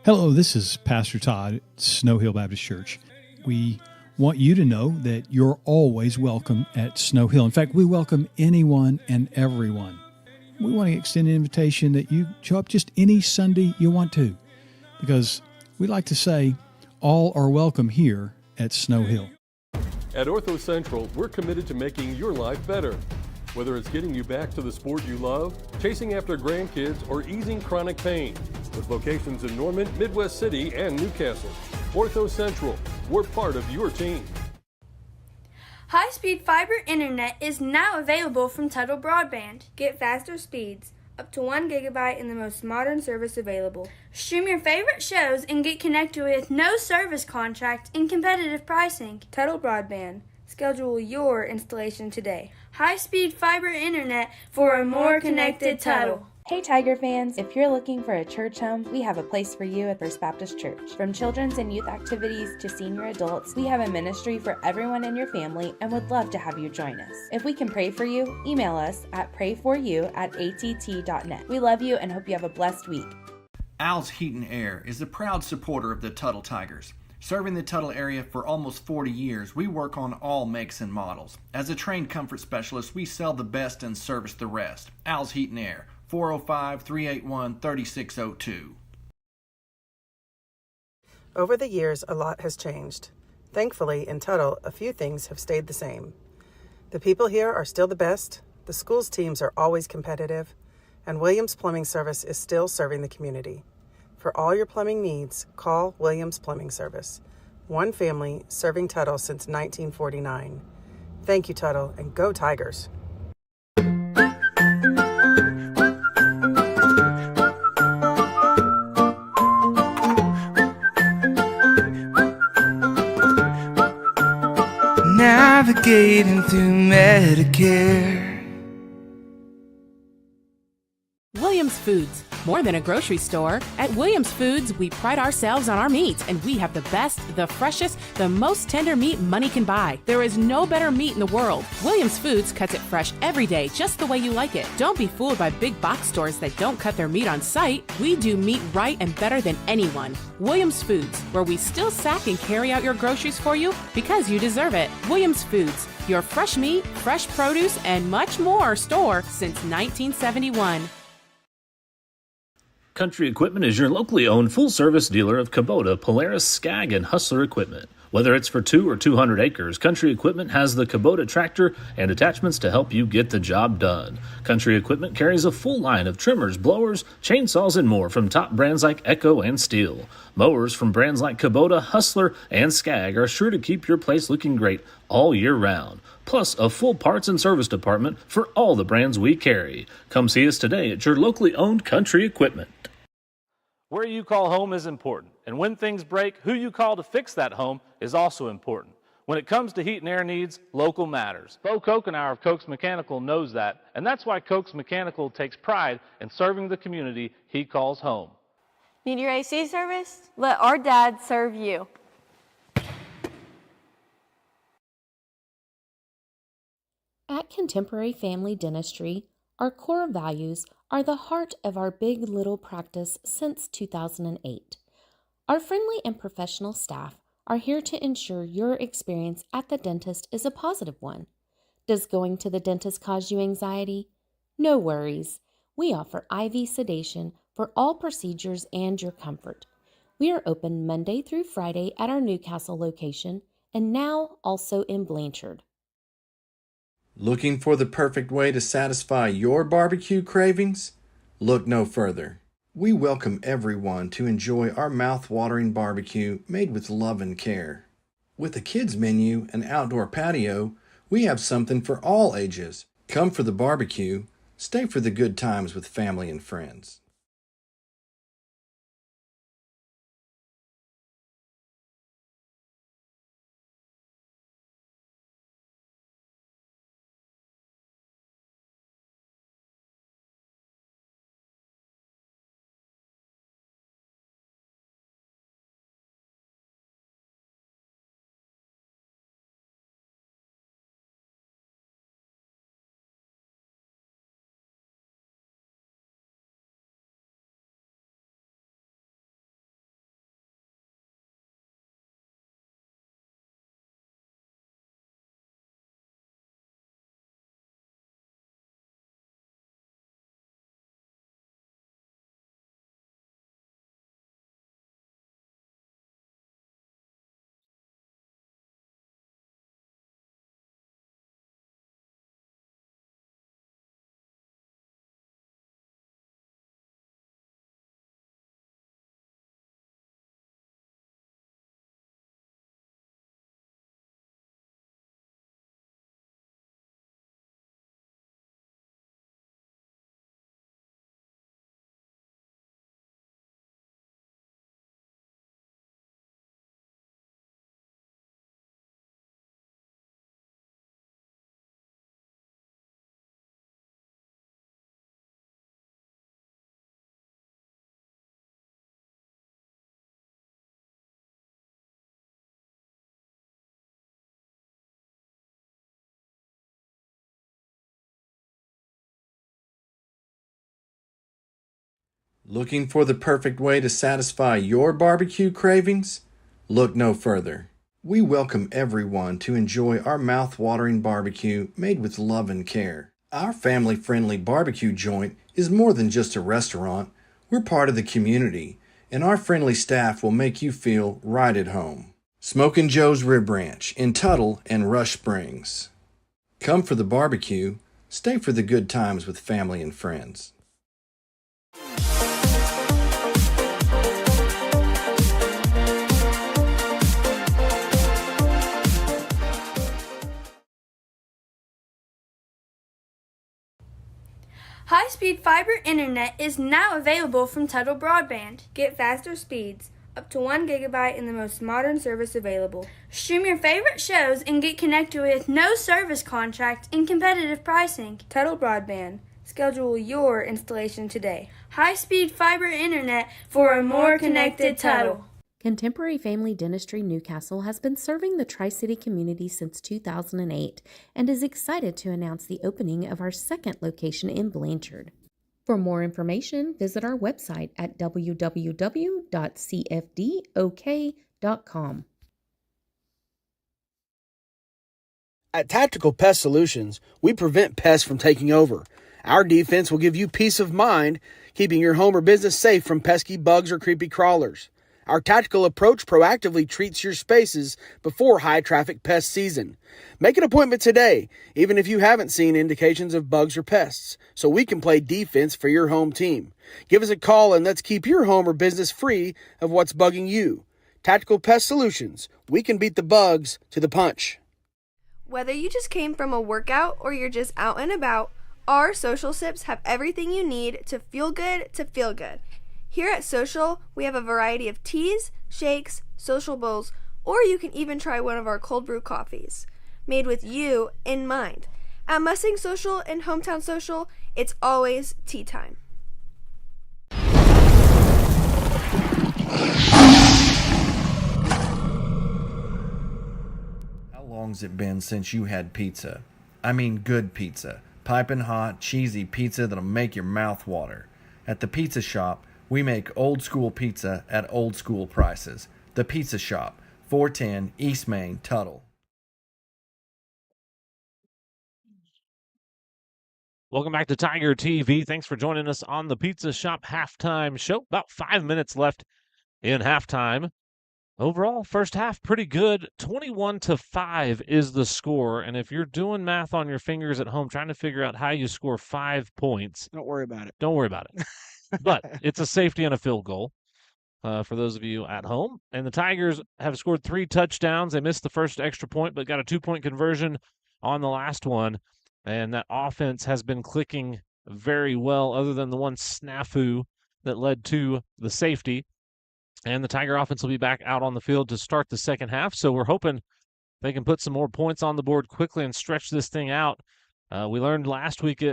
Hello, this is Pastor Todd at Snow Hill Baptist Church. We want you to know that you're always welcome at Snow Hill. In fact, we welcome anyone and everyone. We want to extend an invitation that you show up just any Sunday you want to, because we like to say all are welcome here at Snow Hill. At Ortho Central, we're committed to making your life better. Whether it's getting you back to the sport you love, chasing after grandkids, or easing chronic pain. With locations in Norman, Midwest City, and Newcastle. Ortho Central, we're part of your team. High-speed fiber internet is now available from Tuttle Broadband. Get faster speeds, up to 1 gigabyte in the most modern service available. Stream your favorite shows and get connected with no service contract and competitive pricing. Tuttle Broadband. Schedule your installation today. High-speed fiber internet for a more connected Tuttle. Hey Tiger fans, if you're looking for a church home, we have a place for you at First Baptist Church. From children's and youth activities to senior adults, we have a ministry for everyone in your family and would love to have you join us. If we can pray for you, email us at prayforyou@att.net. We love you and hope you have a blessed week. Al's Heat and Air is a proud supporter of the Tuttle Tigers. Serving the Tuttle area for almost 40 years, we work on all makes and models. As a trained comfort specialist, we sell the best and service the rest. Al's Heat and Air, 405-381-3602. Over the years, a lot has changed. Thankfully, in Tuttle, a few things have stayed the same. The people here are still the best, the school's teams are always competitive, and Williams Plumbing Service is still serving the community. For all your plumbing needs, call Williams Plumbing Service. One family serving Tuttle since 1949. Thank you, Tuttle, and go Tigers! Navigating through Medicare. Williams Foods, more than a grocery store. At Williams Foods, we pride ourselves on our meats, and we have the best, the freshest, the most tender meat money can buy. There is no better meat in the world. Williams Foods cuts it fresh every day, just the way you like it. Don't be fooled by big box stores that don't cut their meat on site. We do meat right and better than anyone. Williams Foods, where we still sack and carry out your groceries for you because you deserve it. Williams Foods, your fresh meat, fresh produce, and much more store since 1971. Country Equipment is your locally owned full-service dealer of Kubota, Polaris, Skag, and Hustler equipment. Whether it's for 2 or 200 acres, Country Equipment has the Kubota tractor and attachments to help you get the job done. Country Equipment carries a full line of trimmers, blowers, chainsaws, and more from top brands like Echo and Steel. Mowers from brands like Kubota, Hustler, and Skag are sure to keep your place looking great all year round. Plus a full parts and service department for all the brands we carry. Come see us today at your locally owned Country Equipment. Where you call home is important, and when things break, who you call to fix that home is also important. When it comes to heat and air needs, local matters. Bo Kokenauer of Koch's Mechanical knows that, and that's why Koch's Mechanical takes pride in serving the community he calls home. Need your AC service? Let our dad serve you. At Contemporary Family Dentistry, our core values are the heart of our big little practice since 2008. Our friendly and professional staff are here to ensure your experience at the dentist is a positive one. Does going to the dentist cause you anxiety? No worries. We offer IV sedation for all procedures and your comfort. We are open Monday through Friday at our Newcastle location and now also in Blanchard. Looking for the perfect way to satisfy your barbecue cravings? Look no further. We welcome everyone to enjoy our mouth-watering barbecue made with love and care. With a kids menu and outdoor patio, we have something for all ages. Come for the barbecue, stay for the good times with family and friends. Looking for the perfect way to satisfy your barbecue cravings? Look no further. We welcome everyone to enjoy our mouth-watering barbecue made with love and care. Our family-friendly barbecue joint is more than just a restaurant. We're part of the community, and our friendly staff will make you feel right at home. Smokin' Joe's Rib Ranch in Tuttle and Rush Springs. Come for the barbecue, stay for the good times with family and friends. High-speed fiber internet is now available from Tuttle Broadband. Get faster speeds, up to 1 gigabyte in the most modern service available. Stream your favorite shows and get connected with no service contract and competitive pricing. Tuttle Broadband. Schedule your installation today. High-speed fiber internet for a more connected Tuttle. Contemporary Family Dentistry Newcastle has been serving the Tri-City community since 2008 and is excited to announce the opening of our second location in Blanchard. For more information, visit our website at www.cfdok.com. At Tactical Pest Solutions, we prevent pests from taking over. Our defense will give you peace of mind, keeping your home or business safe from pesky bugs or creepy crawlers. Our tactical approach proactively treats your spaces before high-traffic pest season. Make an appointment today, even if you haven't seen indications of bugs or pests, so we can play defense for your home team. Give us a call and let's keep your home or business free of what's bugging you. Tactical Pest Solutions. We can beat the bugs to the punch. Whether you just came from a workout or you're just out and about, our Social Sips have everything you need to feel good to feel good. Here at Social, we have a variety of teas, shakes, social bowls, or you can even try one of our cold brew coffees, made with you in mind. At Mustang Social and Hometown Social, it's always tea time. How long's it been since you had pizza? I mean good pizza. Piping hot, cheesy pizza that'll make your mouth water. At the Pizza Shop, we make old school pizza at old school prices. The Pizza Shop, 410 East Main, Tuttle. Welcome back to Tiger TV. Thanks for joining us on the Pizza Shop halftime show. About 5 minutes left in halftime. Overall, first half pretty good. 21-5 is the score. And if you're doing math on your fingers at home, trying to figure out how you score 5 points, Don't worry about it. Don't worry about it. But it's a safety and a field goal for those of you at home. And the Tigers have scored 3 touchdowns. They missed the first extra point, but got a 2-point conversion on the last one. And that offense has been clicking very well, other than the one snafu that led to the safety. And the Tiger offense will be back out on the field to start the second half. So we're hoping they can put some more points on the board quickly and stretch this thing out. We learned last week,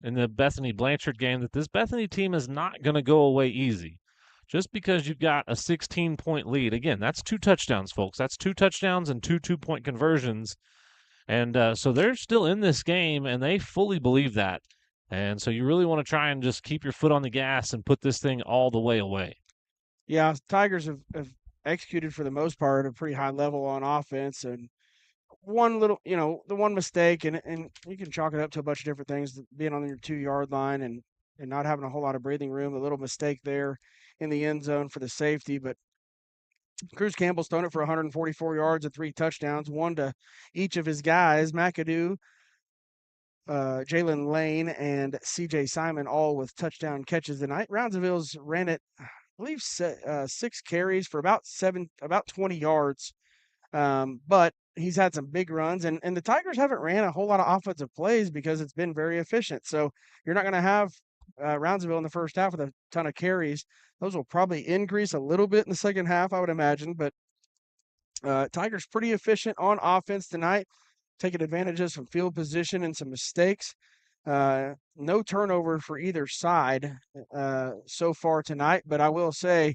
in the Bethany Blanchard game, that this Bethany team is not going to go away easy. Just because you've got a 16-point lead. Again, that's 2 touchdowns, folks. That's 2 touchdowns and 2 2-point conversions. And so they're still in this game, and they fully believe that. And so you really want to try and just keep your foot on the gas and put this thing all the way away. Yeah, Tigers have executed for the most part at a pretty high level on offense, and one little, the one mistake, and you can chalk it up to a bunch of different things, being on your 2-yard line and not having a whole lot of breathing room, a little mistake there in the end zone for the safety. But Cruz Campbell's thrown it for 144 yards and 3 touchdowns, 1 to each of his guys. McAdoo, Jalen Lane, and C.J. Simon all with touchdown catches tonight. Roundsville's ran it, I believe, 6 carries for about 20 yards. But he's had some big runs, and the Tigers haven't ran a whole lot of offensive plays because it's been very efficient. So you're not going to have Roundsville in the first half with a ton of carries. Those will probably increase a little bit in the second half, I would imagine. But Tigers pretty efficient on offense tonight, taking advantage of some field position and some mistakes. No turnover for either side so far tonight, but I will say,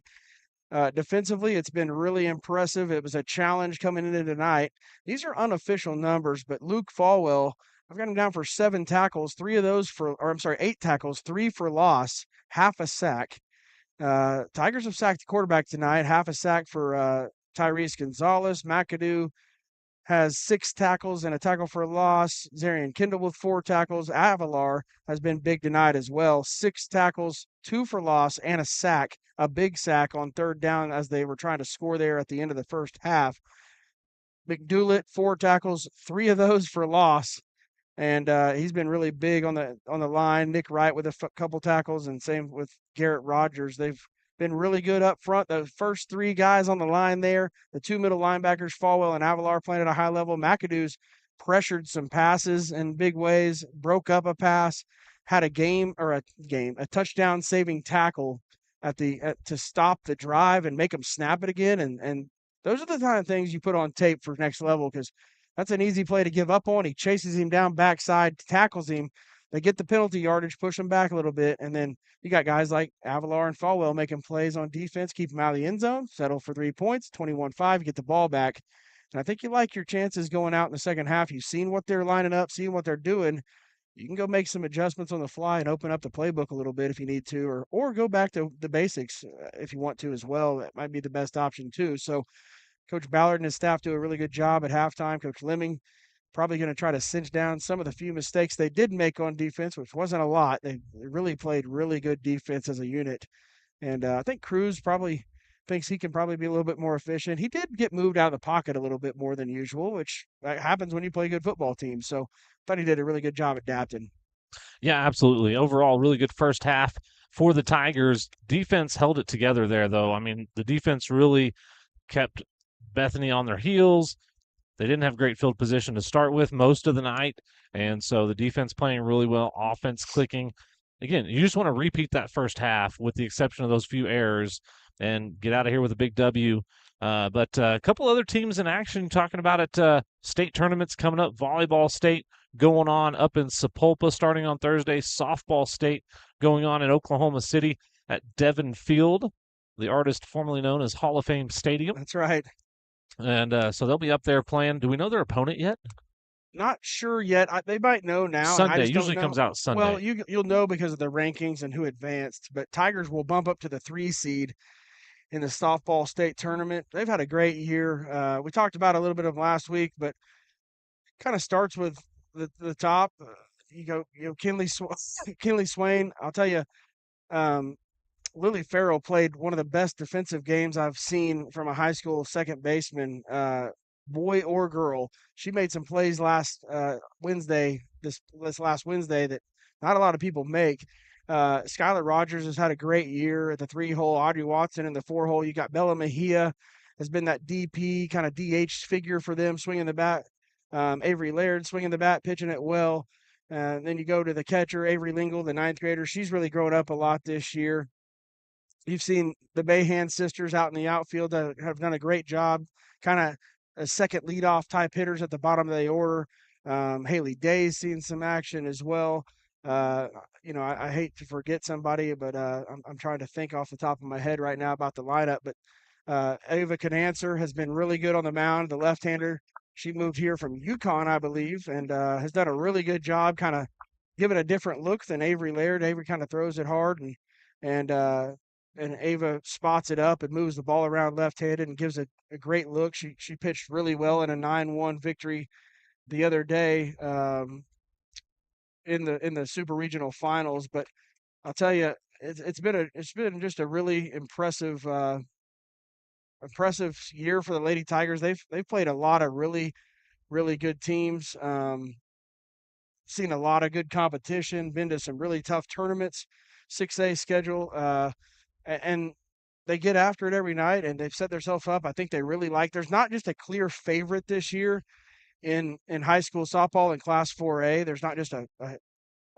defensively, it's been really impressive. It was a challenge coming into tonight. These are unofficial numbers, but Luke Falwell, I've got him down for 8 tackles, 3 for loss, half a sack. Tigers have sacked the quarterback tonight, half a sack for Tyrese Gonzalez. McAdoo has 6 tackles and a tackle for a loss. Zarian Kendall with 4 tackles. Avalar has been big tonight as well. 6 tackles, 2 for loss, and a sack, a big sack on third down as they were trying to score there at the end of the first half. McDoulet, 4 tackles, 3 of those for loss. And he's been really big on the line. Nick Wright with a couple tackles, and same with Garrett Rogers. They've been really good up front. The first 3 guys on the line there, the 2 middle linebackers, Falwell and Avalar, playing at a high level. McAdoo's pressured some passes in big ways, broke up a pass, had a touchdown saving tackle to stop the drive and make them snap it again. And those are the kind of things you put on tape for next level, because that's an easy play to give up on. He chases him down backside, tackles him. They get the penalty yardage, push him back a little bit, and then you got guys like Avalar and Falwell making plays on defense, keep them out of the end zone, settle for 3 points, 21-5, get the ball back. And I think you like your chances going out in the second half. You've seen what they're lining up, seen what they're doing. You can go make some adjustments on the fly and open up the playbook a little bit if you need to, or go back to the basics if you want to as well. That might be the best option too. So Coach Ballard and his staff do a really good job at halftime. Coach Lemming probably going to try to cinch down some of the few mistakes they did make on defense, which wasn't a lot. They really played really good defense as a unit. And I think Cruz probably thinks he can probably be a little bit more efficient. He did get moved out of the pocket a little bit more than usual, which happens when you play good football teams. So I thought he did a really good job adapting. Yeah, absolutely. Overall, really good first half for the Tigers. Defense held it together there, though. I mean, the defense really kept Bethany on their heels. They didn't have great field position to start with most of the night, and so the defense playing really well, offense clicking. Again, you just want to repeat that first half with the exception of those few errors and get out of here with a big W. But a couple other teams in action talking about it. State tournaments coming up. Volleyball state going on up in Sapulpa starting on Thursday. Softball state going on in Oklahoma City at Devon Field, the artist formerly known as Hall of Fame Stadium. That's right. And so they'll be up there playing. Do we know their opponent yet? Not sure yet. They might know now. Sunday usually comes out Sunday. Well, you'll know because of the rankings and who advanced. But Tigers will bump up to the 3 seed in the softball state tournament. They've had a great year. We talked about a little bit of last week, but kind of starts with the top. Kinley Swain. I'll tell you, Lily Farrell played one of the best defensive games I've seen from a high school second baseman, boy or girl. She made some plays last Wednesday, this last Wednesday, that not a lot of people make. Skylar Rogers has had a great year at the 3-hole. Audrey Watson in the 4-hole. You got Bella Mejia has been that DP kind of DH figure for them, swinging the bat. Avery Laird swinging the bat, pitching it well. Then you go to the catcher, Avery Lingle, the 9th grader. She's really grown up a lot this year. You've seen the Mahan sisters out in the outfield that have done a great job, kind of a second leadoff type hitters at the bottom of the order. Haley Day's seen some action as well. I hate to forget somebody, but I'm trying to think off the top of my head right now about the lineup. But Ava Canancer has been really good on the mound, the left-hander. She moved here from UConn, I believe, and has done a really good job kind of giving a different look than Avery Laird. Avery kind of throws it hard, and Ava spots it up and moves the ball around left-handed and gives a great look. She pitched really well in a 9-1 victory the other day in the Super Regional Finals. But I'll tell you, it's been just a really impressive year for the Lady Tigers. They've played a lot of really, really good teams. Seen a lot of good competition. Been to some really tough tournaments. 6A schedule. And they get after it every night, and they've set themselves up. I think they really like. There's not just a clear favorite this year in high school softball in Class 4A. There's not just a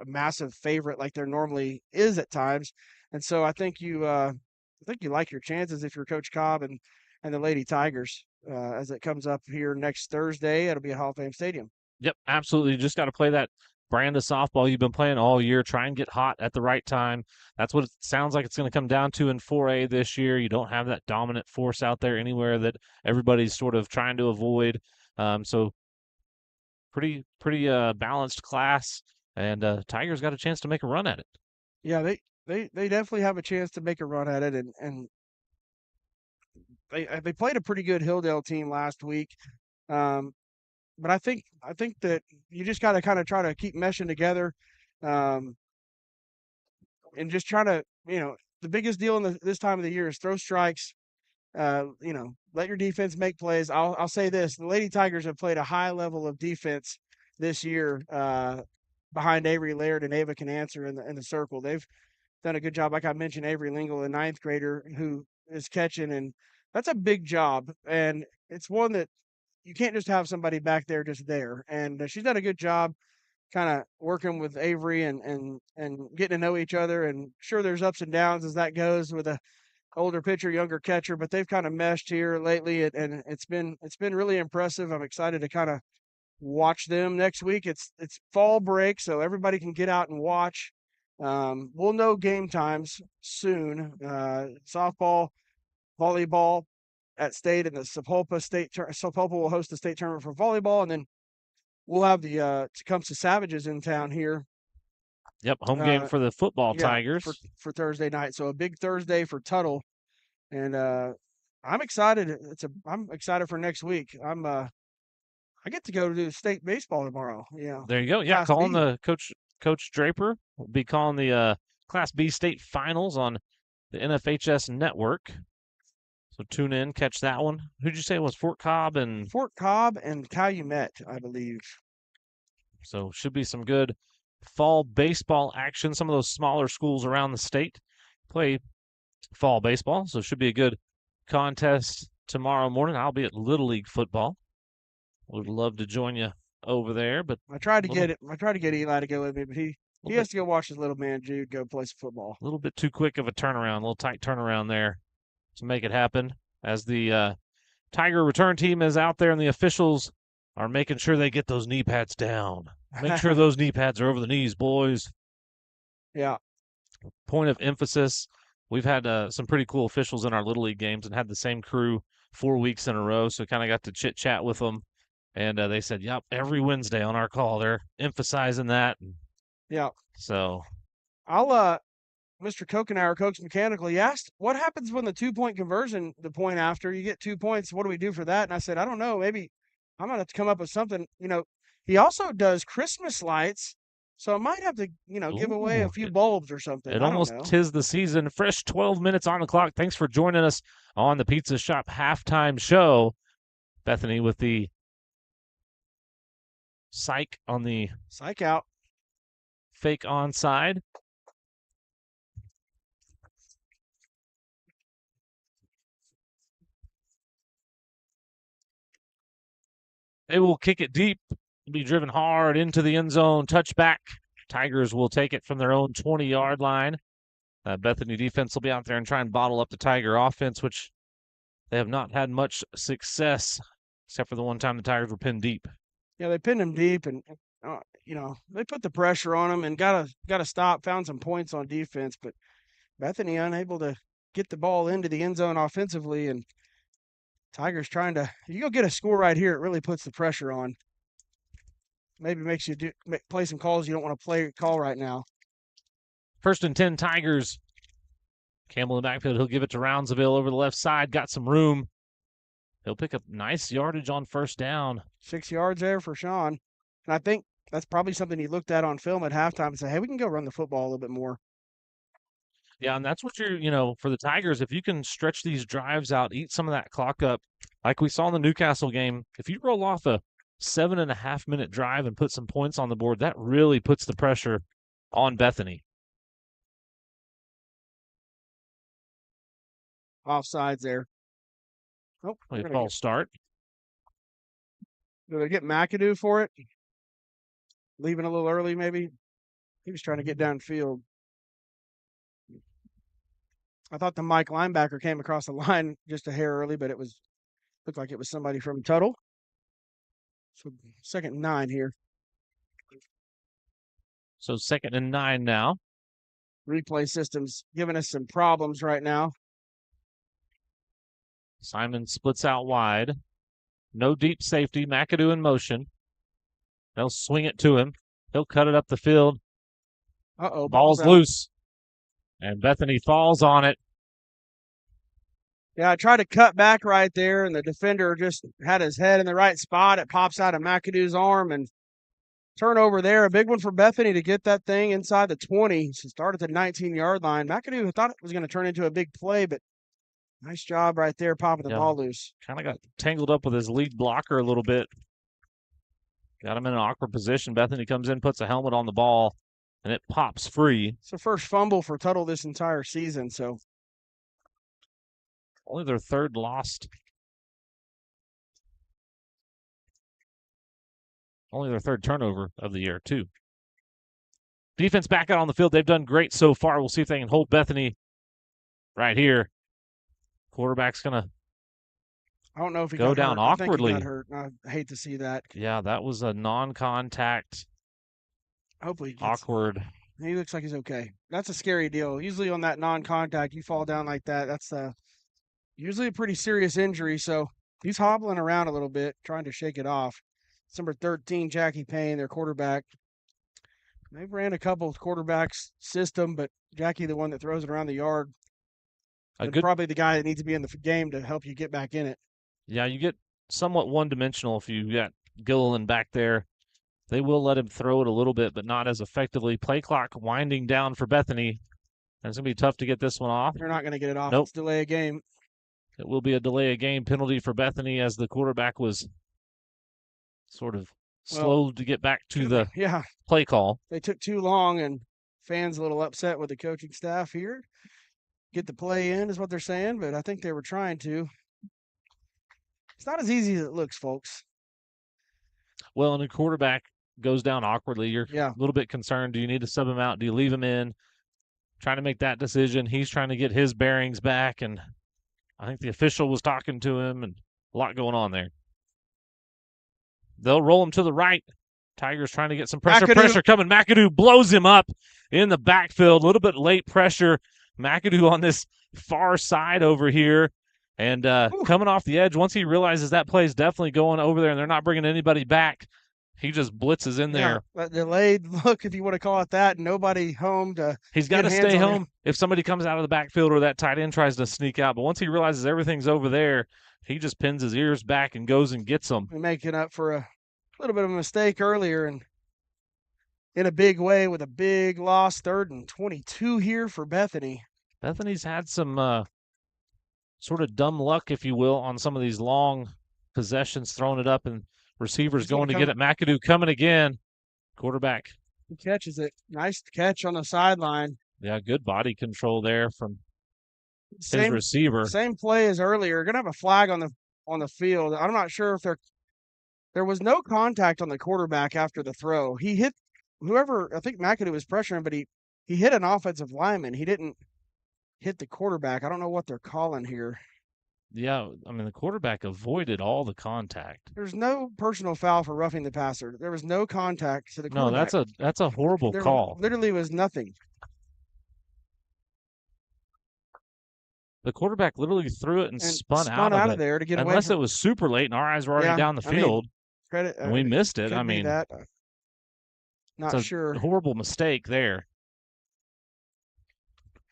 massive favorite like there normally is at times. And so I think you like your chances if you're Coach Cobb and the Lady Tigers as it comes up here next Thursday. It'll be at Hall of Fame Stadium. Yep, absolutely. You just got to play that brand of softball you've been playing all year. Try and get hot at the right time. That's what it sounds like it's going to come down to in 4A this year. You don't have that dominant force out there anywhere that everybody's sort of trying to avoid. So pretty balanced class, and Tigers got a chance to make a run at it. Yeah, they definitely have a chance to make a run at it, and they played a pretty good Hilldale team last week. But I think that you just got to kind of try to keep meshing together, um, and just try to, the biggest deal in this time of the year is throw strikes. Let your defense make plays. I'll say this: the Lady Tigers have played a high level of defense this year behind Avery Laird and Ava Canancer in the circle. They've done a good job. Like I mentioned, Avery Lingle, a ninth grader who is catching, and that's a big job. And it's one that you can't just have somebody back there just there. And she's done a good job kind of working with Avery and getting to know each other. And sure, there's ups and downs as that goes with a older pitcher, younger catcher, but they've kind of meshed here lately, and it's been really impressive. I'm excited to kind of watch them next week. It's fall break, so everybody can get out and watch. We'll know game times soon. Softball, volleyball at state, and the Sapulpa will host the state tournament for volleyball, and then we'll have the Tecumseh Savages in town here. Yep, home game for the football Tigers for Thursday night. So a big Thursday for Tuttle, and I'm excited. I'm excited for next week. I get to go to state baseball tomorrow. Yeah. There you go. Yeah, calling the Coach Draper will be calling the Class B state finals on the NFHS network. So tune in, catch that one. Who'd you say it was? Fort Cobb and Calumet, I believe. So should be some good fall baseball action. Some of those smaller schools around the state play fall baseball, so it should be a good contest tomorrow morning. I'll be at Little League football. Would love to join you over there, but I tried to get Eli to go with me, but he has to go watch his little man Jude go play some football. A little bit too quick of a turnaround, a little tight turnaround there to make it happen. As the Tiger return team is out there, and the officials are making sure they get those knee pads down. Make sure those knee pads are over the knees, boys. Yeah. Point of emphasis. We've had some pretty cool officials in our Little League games and had the same crew 4 weeks in a row, so kind of got to chit-chat with them. And they said, yep, every Wednesday on our call, they're emphasizing that. Yeah. So Mr. Kokenauer, Coach Mechanical, he asked, what happens when the 2-point conversion, the point after, you get 2 points, what do we do for that? And I said, I don't know, maybe I'm going to have to come up with something. He also does Christmas lights, so I might have to, give away a few bulbs or something. It almost tis the season. Fresh 12 minutes on the clock. Thanks for joining us on the Pizza Shop halftime show. Bethany with the psych on the psych out. Fake onside. They will kick it deep, be driven hard into the end zone, touchback. Tigers will take it from their own 20-yard line. Bethany defense will be out there and try and bottle up the Tiger offense, which they have not had much success, except for the one time the Tigers were pinned deep. Yeah, they pinned him deep, and they put the pressure on him and got to stop. Found some points on defense, but Bethany unable to get the ball into the end zone offensively, and Tigers trying to. If you go get a score right here, it really puts the pressure on. Maybe makes you play some calls you don't want to call right now. 1st and 10 Tigers. Campbell in the backfield. He'll give it to Roundsville over the left side. Got some room. He'll pick up nice yardage on 1st down. 6 yards there for Sean. And I think that's probably something he looked at on film at halftime and said, hey, we can go run the football a little bit more. Yeah, and that's what for the Tigers, if you can stretch these drives out, eat some of that clock up, like we saw in the Newcastle game, if you roll off a 7.5-minute drive and put some points on the board, that really puts the pressure on Bethany. Offsides there. Oh, false start. Do they get McAdoo for it? Leaving a little early, maybe? He was trying to get downfield. I thought the Mike linebacker came across the line just a hair early, but looked like it was somebody from Tuttle. So 2nd and 9 here. So 2nd and 9 now. Replay system's giving us some problems right now. Simon splits out wide. No deep safety. McAdoo in motion. They'll swing it to him. He'll cut it up the field. Uh-oh. Ball's loose. And Bethany falls on it. Yeah, I tried to cut back right there, and the defender just had his head in the right spot. It pops out of McAdoo's arm, and turnover there. A big one for Bethany to get that thing inside the 20. She started at the 19-yard line. McAdoo thought it was going to turn into a big play, but nice job right there popping the ball loose. Kind of got tangled up with his lead blocker a little bit. Got him in an awkward position. Bethany comes in, puts a helmet on the ball, and it pops free. It's the first fumble for Tuttle this entire season, so. Only their third lost. Only their third turnover of the year, too. Defense back out on the field. They've done great so far. We'll see if they can hold Bethany right here. Quarterback's going to I don't know if he go got down hurt. awkwardly. I think he got hurt. I hate to see that. Yeah, that was a non-contact. Hopefully he gets, awkward. He looks like he's okay. That's a scary deal. Usually on that non-contact, you fall down like that. That's usually a pretty serious injury. So he's hobbling around a little bit, trying to shake it off. It's number 13, Jackie Payne, their quarterback. They've ran a couple of quarterbacks system, but Jackie, the one that throws it around the yard, probably the guy that needs to be in the game to help you get back in it. Yeah, you get somewhat one-dimensional if you got Gilliland back there. They will let him throw it a little bit, but not as effectively. Play clock winding down for Bethany. And it's going to be tough to get this one off. They're not going to get it off. Nope. It's delay a game. It will be a delay a game penalty for Bethany as the quarterback was sort of slow to get back to the play call. They took too long, and fans a little upset with the coaching staff here. Get the play in is what they're saying, but I think they were trying to. It's not as easy as it looks, folks. Well, and the quarterback goes down awkwardly. You're a little bit concerned. Do you need to sub him out? Do you leave him in? Trying to make that decision. He's trying to get his bearings back, and I think the official was talking to him, and a lot going on there. They'll roll him to the right. Tigers trying to get some pressure. McAdoo. Pressure coming. McAdoo blows him up in the backfield. A little bit late pressure. McAdoo on this far side over here. And coming off the edge, once he realizes that play is definitely going over there and they're not bringing anybody back, he just blitzes in there. That delayed look, if you want to call it that, nobody home to. He's got to stay home if somebody comes out of the backfield or that tight end tries to sneak out. But once he realizes everything's over there, he just pins his ears back and goes and gets them. Making up for a little bit of a mistake earlier and in a big way with a big loss, 3rd and 22 here for Bethany. Bethany's had some sort of dumb luck, if you will, on some of these long possessions, throwing it up and receivers going to get it. McAdoo coming again. Quarterback. He catches it. Nice catch on the sideline. Yeah, good body control there from his receiver. Same play as earlier. Going to have a flag on the field. I'm not sure if there was no contact on the quarterback after the throw. He hit whoever, I think McAdoo was pressuring, but he hit an offensive lineman. He didn't hit the quarterback. I don't know what they're calling here. Yeah, I mean, the quarterback avoided all the contact. There's no personal foul for roughing the passer. There was no contact to the quarterback. No, that's a horrible call. Literally was nothing. The quarterback literally threw it and spun out of there to get away. Unless it was super late and our eyes were already down the field. And we missed it. I mean, not sure. A horrible mistake there.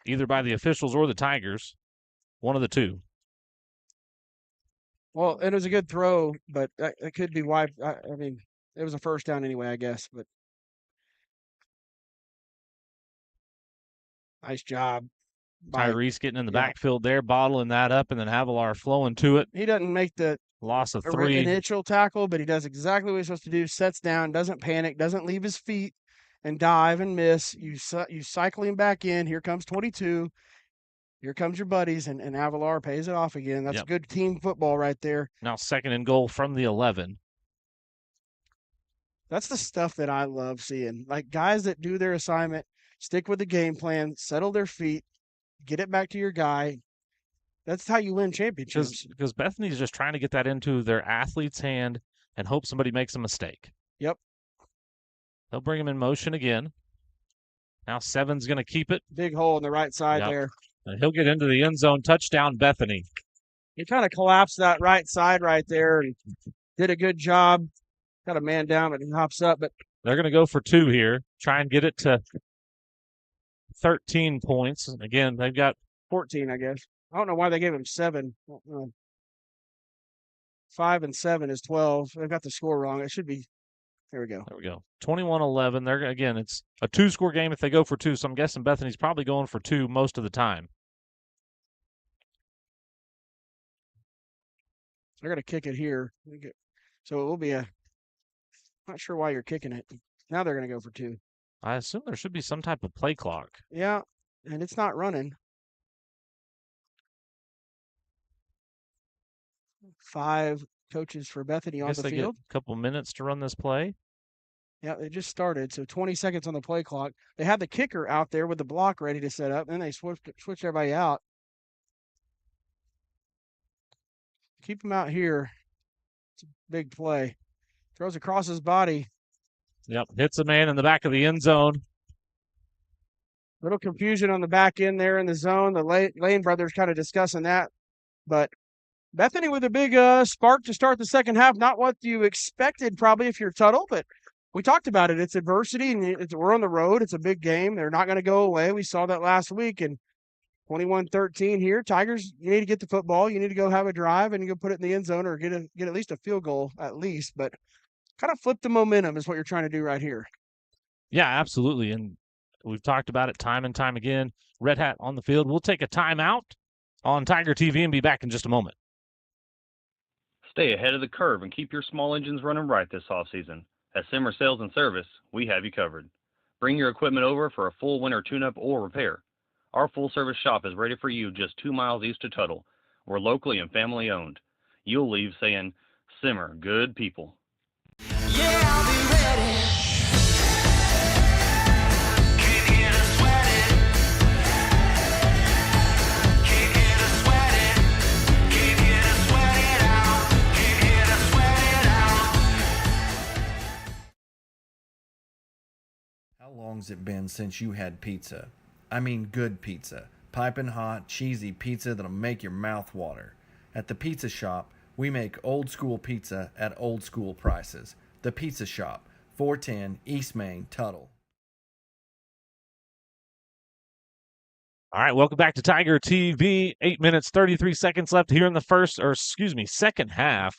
Either by the officials or the Tigers. One of the two. Well, it was a good throw, but it could be why. I mean, it was a first down anyway, I guess. But nice job. Tyrese getting in the backfield there, bottling that up, and then Avalar flowing to it. He doesn't make the loss of 3 initial tackle, but he does exactly what he's supposed to do. Sets down, doesn't panic, doesn't leave his feet and dive and miss. You cycle him back in. Here comes 22. Here comes your buddies, and Avalar pays it off again. That's good team football right there. Now 2nd and goal from the 11. That's the stuff that I love seeing. Like guys that do their assignment, stick with the game plan, settle their feet, get it back to your guy. That's how you win championships. Because Bethany's just trying to get that into their athlete's hand and hope somebody makes a mistake. Yep. They'll bring him in motion again. Now 7's going to keep it. Big hole in the right side there. And he'll get into the end zone. Touchdown, Bethany. He kind of collapsed that right side right there and did a good job. Got a man down, but he hops up. But they're going to go for 2 here. Try and get it to 13 points. And again, they've got 14, I guess. I don't know why they gave him 7. 5 and 7 is 12. They've got the score wrong. It should be. There we go. There we go. 21-11. They're again, it's a 2-score game if they go for 2. So I'm guessing Bethany's probably going for 2 most of the time. They're going to kick it here. So it will be not sure why you're kicking it. Now they're going to go for 2. I assume there should be some type of play clock. Yeah, and it's not running. 5 coaches for Bethany on the They field. get a couple minutes to run this play. Yeah, they just started, so 20 seconds on the play clock. They had the kicker out there with the block ready to set up, and then they switched everybody out. Keep him out here. It's a big play. Throws across his body. Yep, hits a man in the back of the end zone. Little confusion on the back end there in the zone. The Lane brothers kind of discussing that. But Bethany with a big spark to start the second half. Not what you expected probably if you're Tuttle, but we talked about it. It's adversity, and we're on the road. It's a big game. They're not going to go away. We saw that last week, and 21-13 here. Tigers, you need to get the football. You need to go have a drive and go put it in the end zone or get at least a field goal at least. But kind of flip the momentum is what you're trying to do right here. Yeah, absolutely. And we've talked about it time and time again. Red Hat on the field. We'll take a timeout on Tiger TV and be back in just a moment. Stay ahead of the curve and keep your small engines running right this offseason. At Simmer Sales and Service, we have you covered. Bring your equipment over for a full winter tune-up or repair. Our full-service shop is ready for you just 2 miles east of Tuttle. We're locally and family-owned. You'll leave saying, Simmer, good people. Yeah, I'll be ready. How long's it been since you had pizza? I mean good pizza. Piping hot, cheesy pizza that'll make your mouth water. At the Pizza Shop, we make old school pizza at old school prices. The Pizza Shop, 410 East Main, Tuttle. All right, welcome back to Tiger TV. 8 minutes, 33 seconds left here in the second half.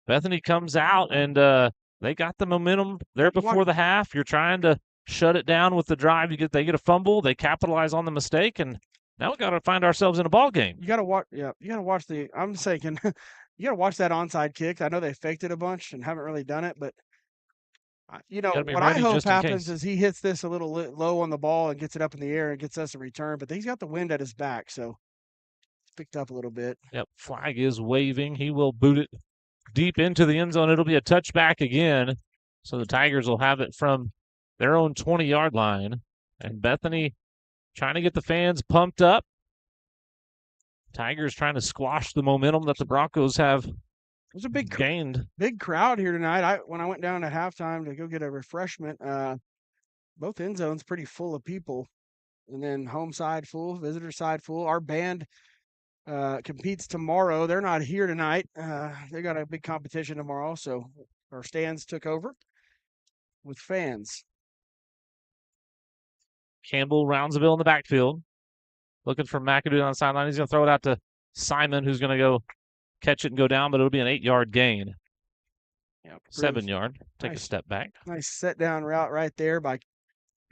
Bethany comes out, and they got the momentum there before the half. You're trying to shut it down with the drive. They get a fumble. They capitalize on the mistake, and now we got to find ourselves in a ball game. You got to watch. Yeah, you got to watch I'm thinking, you got to watch that onside kick. I know they faked it a bunch and haven't really done it, but what I hope happens is he hits this a little low on the ball and gets it up in the air and gets us a return. But he's got the wind at his back, so it's picked up a little bit. Yep, flag is waving. He will boot it deep into the end zone. It'll be a touchback again, so the Tigers will have it from their own 20-yard line. And Bethany trying to get the fans pumped up. Tigers trying to squash the momentum that the Broncos have There's a big gained. Big crowd here tonight. When I went down at halftime to go get a refreshment, both end zones pretty full of people. And then home side full, visitor side full. Our band competes tomorrow. They're not here tonight. They got a big competition tomorrow, so our stands took over with fans. Campbell, Roundsville in the backfield. Looking for McAdoo on the sideline. He's going to throw it out to Simon, who's going to go catch it and go down, but it'll be an 8-yard gain. Yeah, 7-yard. Take nice, a step back. Nice set down route right there by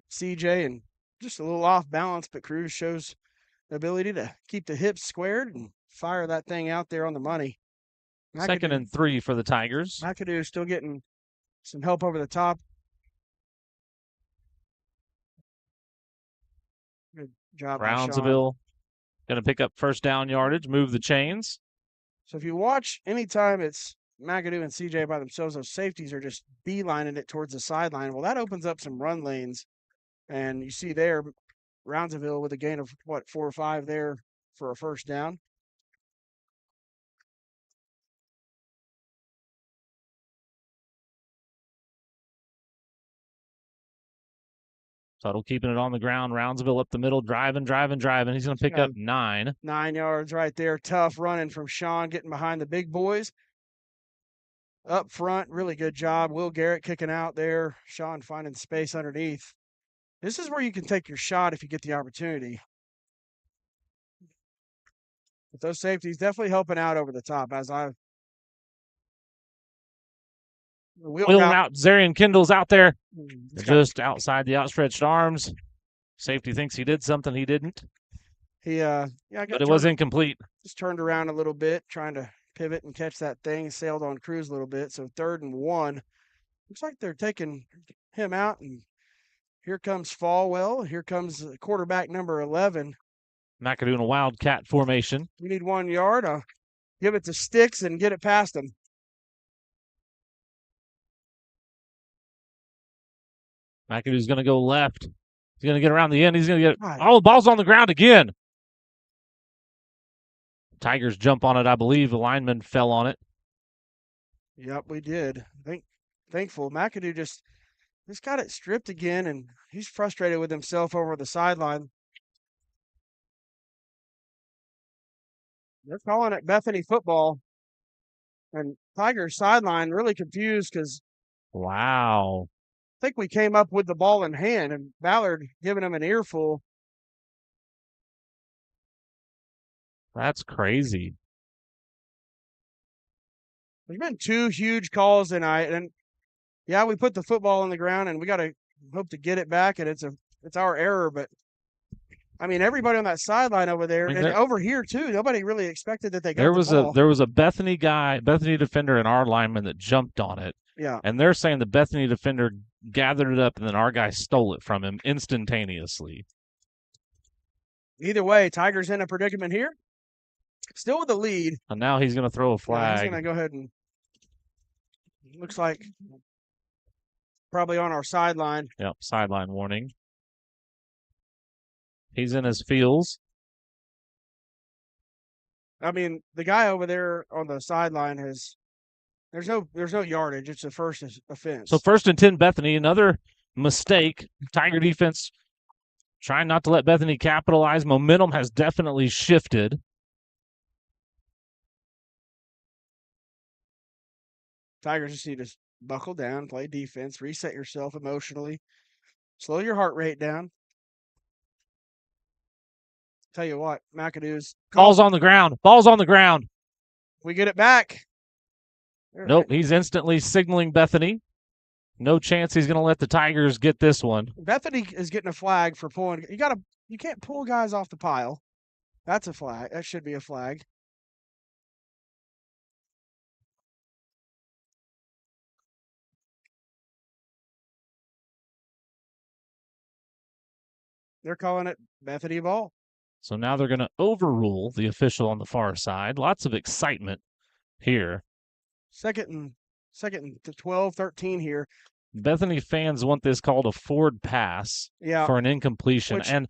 CJ, and just a little off balance, but Cruz shows the ability to keep the hips squared and fire that thing out there on the money. Second and 3 for the Tigers. McAdoo is still getting some help over the top. Good job by Sean. Brownsville going to pick up first down yardage, move the chains. So if you watch, anytime it's McAdoo and CJ by themselves, those safeties are just beelining it towards the sideline. Well, that opens up some run lanes. And you see there, Roundsville with a gain of, 4 or 5 there for a first down. Tuttle keeping it on the ground. Roundsville up the middle, driving. He's going to pick up 9. 9 yards right there. Tough running from Sean, getting behind the big boys. Up front, really good job. Will Garrett kicking out there. Sean finding space underneath. This is where you can take your shot if you get the opportunity. But those safeties definitely helping out over the top as I've Wheeling out. Zarian Kendall's out there, just got, outside the outstretched arms. Safety thinks he did something he didn't. But it was incomplete. Just turned around a little bit, trying to pivot and catch that thing. Sailed on cruise a little bit. So 3rd and 1. Looks like they're taking him out, and here comes Falwell. Here comes quarterback number 11. McAdoo in a wildcat formation. We need 1 yard. Give it to Sticks and get it past him. McAdoo's going to go left. He's going to get around the end. He's going to get the ball's on the ground again. Tigers jump on it, I believe. The lineman fell on it. Yep, we did. Thankful. McAdoo just got it stripped again, and he's frustrated with himself over the sideline. They're calling it Bethany football. And Tigers sideline really confused because wow. I think we came up with the ball in hand, and Ballard giving him an earful. That's crazy. There's been 2 huge calls tonight, and yeah, we put the football on the ground, and we got to hope to get it back, and it's our error. But I mean, everybody on that sideline over there, and over here too, nobody really expected that they got the ball. There was a Bethany defender, and our lineman that jumped on it. Yeah, and they're saying the Bethany defender gathered it up, and then our guy stole it from him instantaneously. Either way, Tigers in a predicament here. Still with the lead. And now he's going to throw a flag. Yeah, he's going to go ahead and looks like probably on our sideline. Yep, sideline warning. He's in his feels. I mean, the guy over there on the sideline there's no yardage. It's a first offense. So 1st and 10 Bethany, another mistake. Tiger defense trying not to let Bethany capitalize. Momentum has definitely shifted. Tigers just need to buckle down, play defense, reset yourself emotionally, slow your heart rate down. Tell you what, McAdoo's ball's on the ground. Ball's on the ground. We get it back. Nope, he's instantly signaling Bethany. No chance he's going to let the Tigers get this one. Bethany is getting a flag for pulling. You can't pull guys off the pile. That's a flag. That should be a flag. They're calling it Bethany ball. So now they're going to overrule the official on the far side. Lots of excitement here. Second and 12, 13 here. Bethany fans want this called a forward pass for an incompletion. And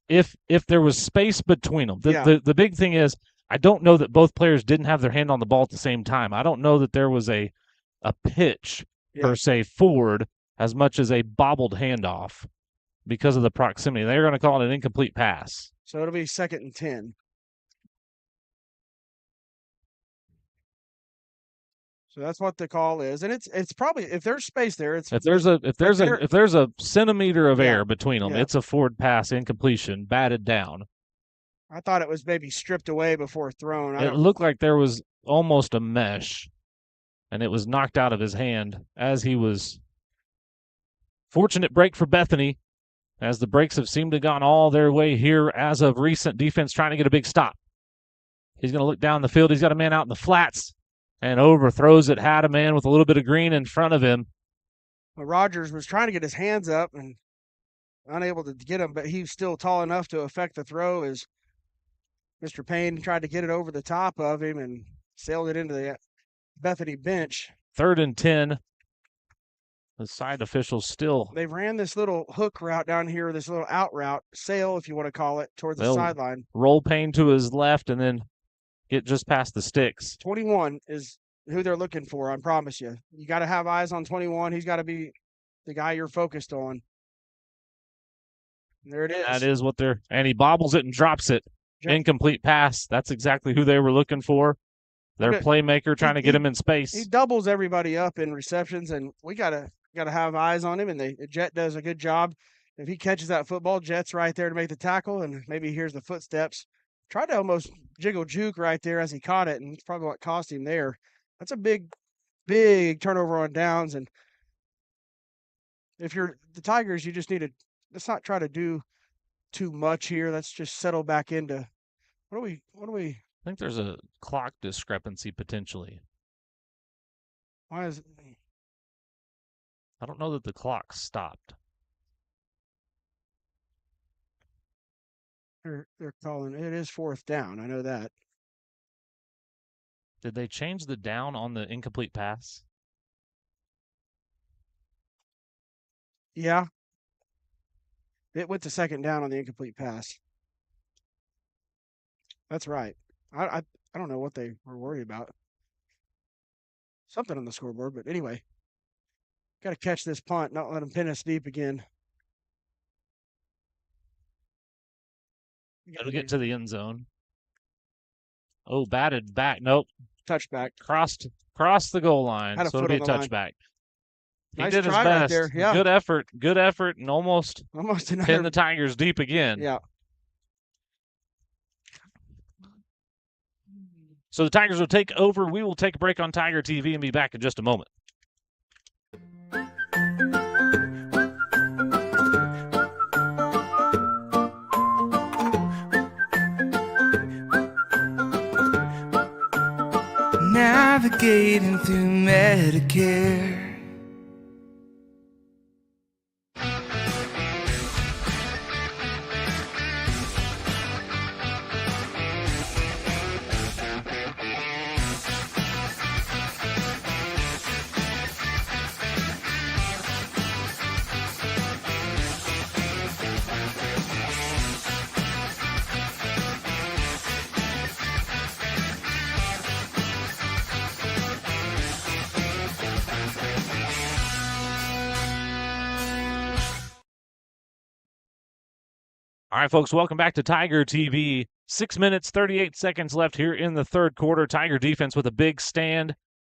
if there was space between them, the big thing is I don't know that both players didn't have their hand on the ball at the same time. I don't know that there was a pitch per se forward as much as a bobbled handoff because of the proximity. They're going to call it an incomplete pass. So it'll be 2nd and 10. So that's what the call is, and it's probably if there's space there. If there's a centimeter of air between them, it's a forward pass incompletion, batted down. I thought it was maybe stripped away before thrown. It looked like there was almost a mesh, and it was knocked out of his hand as he was. Fortunate break for Bethany, as the breaks have seemed to have gone all their way here as of recent. Defense trying to get a big stop. He's going to look down the field. He's got a man out in the flats. And overthrows it, had a man with a little bit of green in front of him. Well, Rogers was trying to get his hands up and unable to get him, but he's still tall enough to affect the throw as Mr. Payne tried to get it over the top of him and sailed it into the Bethany bench. 3rd and 10. The side officials still. They ran this little hook route down here, this little out route, sail if you want to call it, towards the sideline. Roll Payne to his left and then get just past the sticks. 21 is who they're looking for, I promise you. You got to have eyes on 21. He's got to be the guy you're focused on. And there it is. That is what they're – and he bobbles it and drops it. Incomplete pass. That's exactly who they were looking for. Their playmaker trying to get him in space. He doubles everybody up in receptions, and we got to have eyes on him, and the Jet does a good job If he catches that football, Jet's right there to make the tackle, and maybe he hears the footsteps. Tried to almost jiggle juke right there as he caught it, and it's probably what cost him there. That's a big turnover on downs, and if you're the Tigers, you just need to let's not try to do too much here. Let's just settle back into what do we I think there's a clock discrepancy potentially. why is I don't know that the clock stopped. they're calling it is 4th down. I know that. Did they change the down on the incomplete pass? Yeah. It went to 2nd down on the incomplete pass. That's right. I don't know what they were worried about. Something on the scoreboard, but anyway. Got to catch this punt, not let them pin us deep again. It'll get to the end zone. Oh, batted back. Nope. Touchback. Crossed the goal line, so it'll be a touchback. He Nice did his try best. right there. Yeah. Good effort, and almost another pinned the Tigers deep again. Yeah. So the Tigers will take over. We will take a break on Tiger TV and be back in just a moment. Navigating through Medicare. All right, folks, welcome back to Tiger TV. 6 minutes, 38 seconds left here in the third quarter. Tiger defense with a big stand.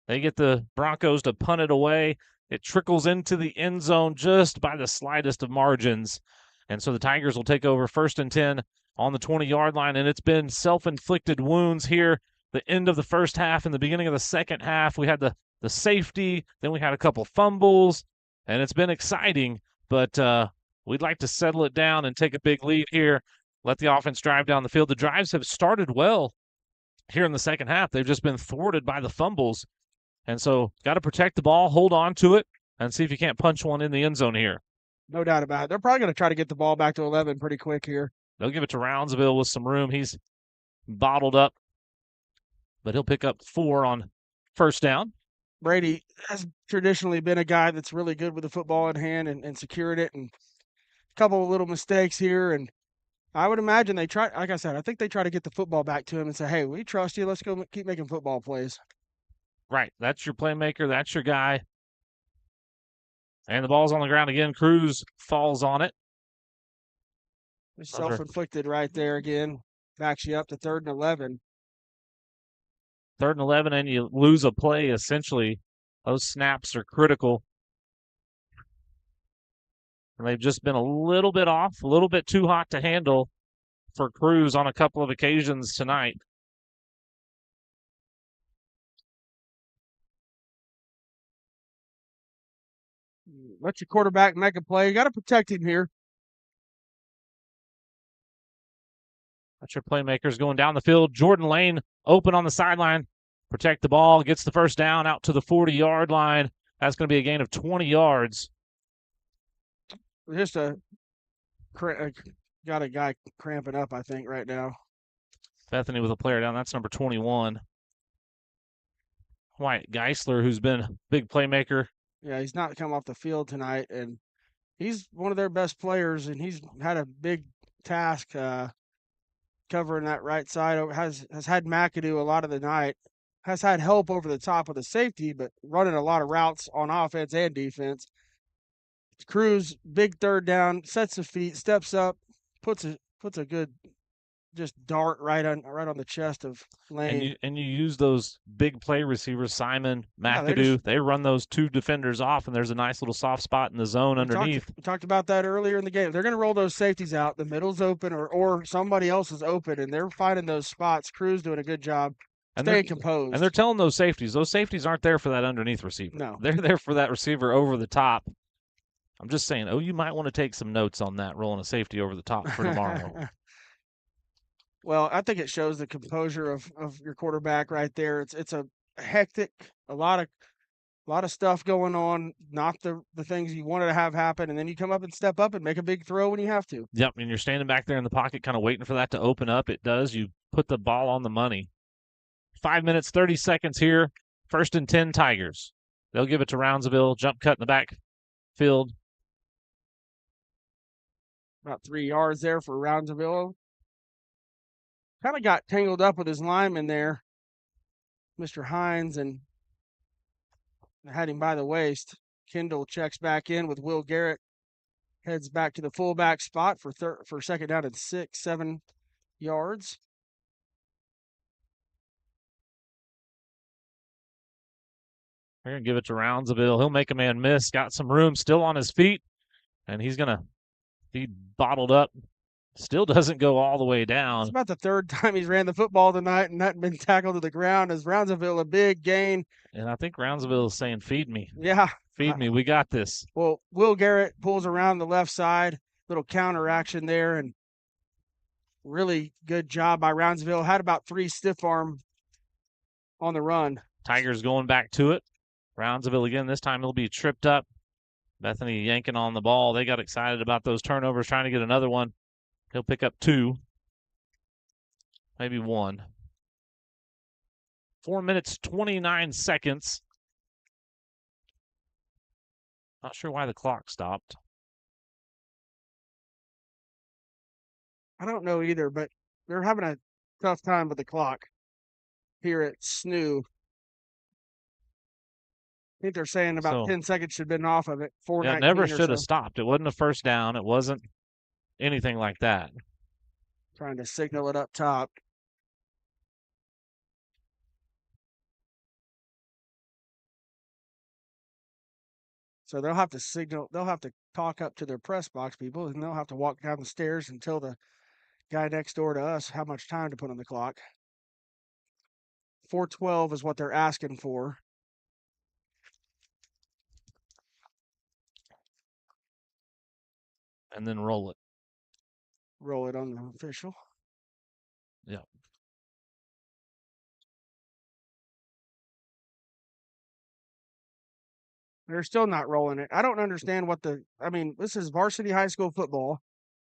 They get the Broncos to punt it away. It trickles into the end zone just by the slightest of margins. And so the Tigers will take over 1st and 10 on the 20-yard line. And it's been self-inflicted wounds here. The end of the first half and the beginning of the second half, we had the safety. Then we had a couple fumbles. And it's been exciting, but we'd like to settle it down and take a big lead here. Let the offense drive down the field. The drives have started well here in the second half. They've just been thwarted by the fumbles. And so got to protect the ball, hold on to it, and see if you can't punch one in the end zone here. No doubt about it. They're probably going to try to get the ball back to 11 pretty quick here. They'll give it to Roundsville with some room. He's bottled up, but he'll pick up 4 on 1st down. Brady has traditionally been a guy that's really good with the football in hand and secured it, and a couple of little mistakes here. And I would imagine they try, like I said, I think they try to get the football back to him and say, hey, we trust you. Let's go keep making football plays. Right. That's your playmaker. That's your guy. And the ball's on the ground again. Cruz falls on it. Self-inflicted right there again. Backs you up to 3rd and 11. 3rd and 11, and you lose a play, essentially. Those snaps are critical. And they've just been a little bit off, a little bit too hot to handle for Cruz on a couple of occasions tonight. Let your quarterback make a play. You got to protect him here. That's your playmakers going down the field. Jordan Lane open on the sideline. Protect the ball. Gets the 1st down out to the 40-yard line. That's going to be a gain of 20 yards. Just got a guy cramping up, I think, right now. Bethany with a player down. That's number 21. Wyatt Geisler, who's been a big playmaker. Yeah, he's not come off the field tonight, and he's one of their best players, and he's had a big task covering that right side. Has had McAdoo a lot of the night. Has had help over the top of the safety, but running a lot of routes on offense and defense. Cruz, big 3rd down, sets the feet, steps up, puts a good just dart right on the chest of Lane. And you use those big play receivers, Simon, Yeah, McAdoo. They run those two defenders off, and there's a nice little soft spot in the zone underneath. We talked about that earlier in the game. They're going to roll those safeties out. The middle's open or somebody else is open, and they're finding those spots. Crew's doing a good job staying composed. And they're telling those safeties aren't there for that underneath receiver. No. They're there for that receiver over the top. I'm just saying, you might want to take some notes on that, rolling a safety over the top for tomorrow. Well, I think it shows the composure of your quarterback right there. It's a hectic, a lot of stuff going on, not the things you wanted to have happen, and then you come up and step up and make a big throw when you have to. Yep, and you're standing back there in the pocket kind of waiting for that to open up. It does. You put the ball on the money. 5 minutes, 30 seconds here. 1st and 10 Tigers. They'll give it to Roundsville. Jump cut in the backfield. About 3 yards there for Roundsville. Kind of got tangled up with his lineman there, Mr. Hines, and had him by the waist. Kendall checks back in with Will Garrett. Heads back to the fullback spot for 2nd down and 6-7 yards. They're going to give it to Roundsville. He'll make a man miss. Got some room still on his feet, and he's going to be bottled up. Still doesn't go all the way down. It's about the 3rd time he's ran the football tonight and not been tackled to the ground. As Roundsville, a big gain. And I think Roundsville is saying, feed me. Yeah. Feed me. We got this. Well, Will Garrett pulls around the left side. Little counter action there, and really good job by Roundsville. Had about 3 stiff arm on the run. Tigers going back to it. Roundsville again. This time he'll be tripped up. Bethany yanking on the ball. They got excited about those turnovers, trying to get another one. He'll pick up 2, maybe 1. 4 minutes, 29 seconds. Not sure why the clock stopped. I don't know either, but they're having a tough time with the clock here at SNU. I think they're saying about 10 seconds should have been off of it. 4:19 it never should have so. stopped. It wasn't a first down. It wasn't anything like that. Trying to signal it up top. So they'll have to signal. They'll have to talk up to their press box people, and they'll have to walk down the stairs and tell the guy next door to us how much time to put on the clock. 4:12 is what they're asking for. And then roll it. Roll it on the official. Yeah. They're still not rolling it. I don't understand this is varsity high school football.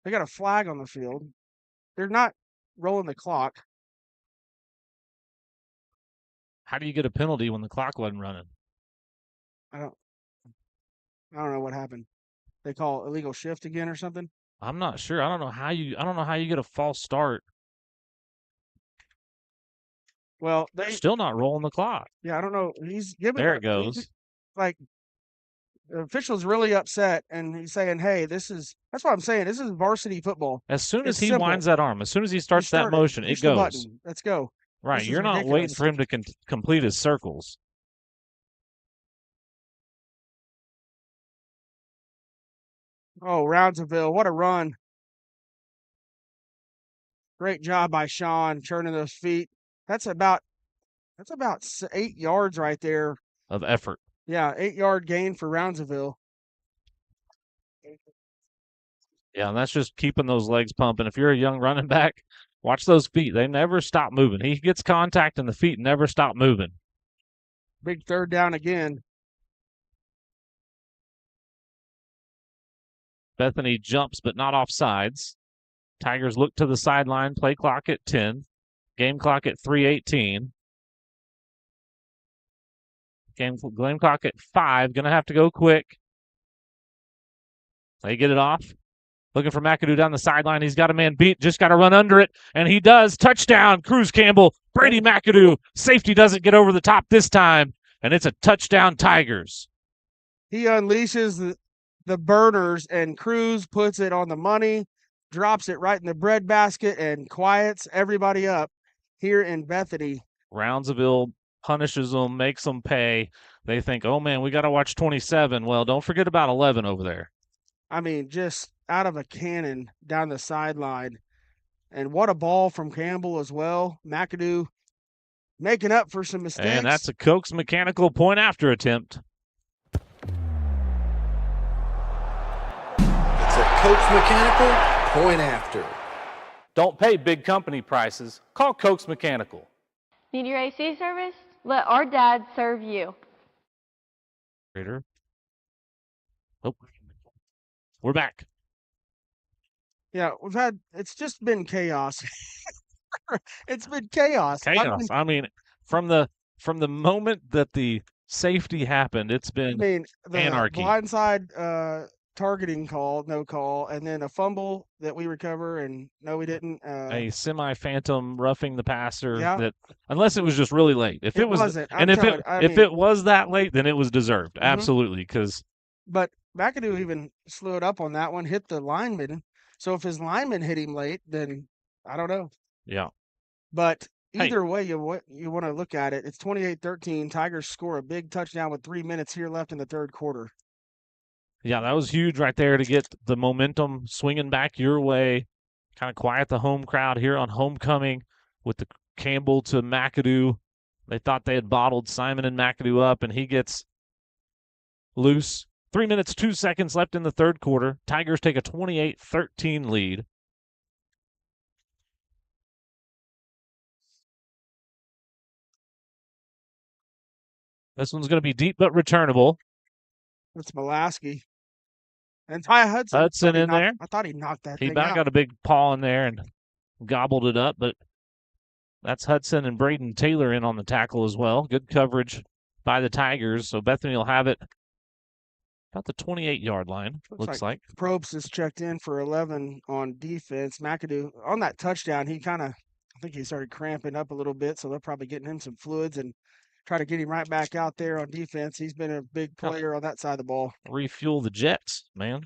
They got a flag on the field. They're not rolling the clock. How do you get a penalty when the clock wasn't running? I don't know what happened. They call illegal shift again or something? I'm not sure. I don't know how you get a false start. Well, they're still not rolling the clock. Yeah, I don't know. He's giving. There it goes. The official's really upset, and he's saying, "Hey, that's what I'm saying. This is varsity football." As soon as he winds that arm, as soon as he starts that motion, it goes. Let's go. Right, you're not waiting for him to complete his circles. Oh, Roundsville, what a run. Great job by Sean turning those feet. That's about 8 yards right there. Of effort. Yeah, 8-yard gain for Roundsville. Yeah, and that's just keeping those legs pumping. If you're a young running back, watch those feet. They never stop moving. He gets contact and the feet never stop moving. Big 3rd down again. Bethany jumps, but not off sides. Tigers look to the sideline. Play clock at 10. Game clock at 3:18. Game clock at 5. Going to have to go quick. They get it off. Looking for McAdoo down the sideline. He's got a man beat. Just got to run under it. And he does. Touchdown. Cruz Campbell. Brady McAdoo. Safety doesn't get over the top this time. And it's a touchdown Tigers. He unleashes the burners, and Cruz puts it on the money. drops it right in the bread basket and quiets everybody up here in Bethany. Roundsville punishes them, makes them pay. They think, oh, man, we got to watch 27. Well, don't forget about 11 over there. I mean, just out of a cannon down the sideline. And what a ball from Campbell as well. McAdoo making up for some mistakes. And that's a Koch's mechanical point after attempt. It's a Koch's mechanical point after. Don't pay big company prices. Call Koch's Mechanical. Need your AC service? Let our dad serve you. Oh, we're back. Yeah, it's just been chaos. It's been chaos. Chaos. I mean, from the moment that the safety happened, it's been the anarchy. Blindside targeting call, no call, and then a fumble that we recover, and no, we didn't. A semi-phantom roughing the passer. Yeah. That unless it was just really late. If it wasn't. If it was that late, then it was deserved. Mhm. Absolutely, because. But McAdoo even slowed up on that one, hit the lineman. So if his lineman hit him late, then I don't know. Yeah. But Hey. either way, you want to look at it. It's 28-13. Tigers score a big touchdown with 3 minutes here left in the third quarter. Yeah, that was huge right there to get the momentum swinging back your way. Kind of quiet the home crowd here on homecoming with the Campbell to McAdoo. They thought they had bottled Simon and McAdoo up, and he gets loose. 3 minutes, 2 seconds left in the third quarter. Tigers take a 28-13 lead. This one's going to be deep but returnable. That's Molaski. And Ty Hudson in there. I thought he knocked that He thing about out. got a big paw in there and gobbled it up, but that's Hudson and Braden Taylor in on the tackle as well. Good coverage by the Tigers, so Bethany will have it about the 28-yard line, looks like. Probst is checked in for 11 on defense. McAdoo, on that touchdown, I think he started cramping up a little bit, so they're probably getting him some fluids and try to get him right back out there on defense. He's been a big player on that side of the ball. Refuel the Jets, man.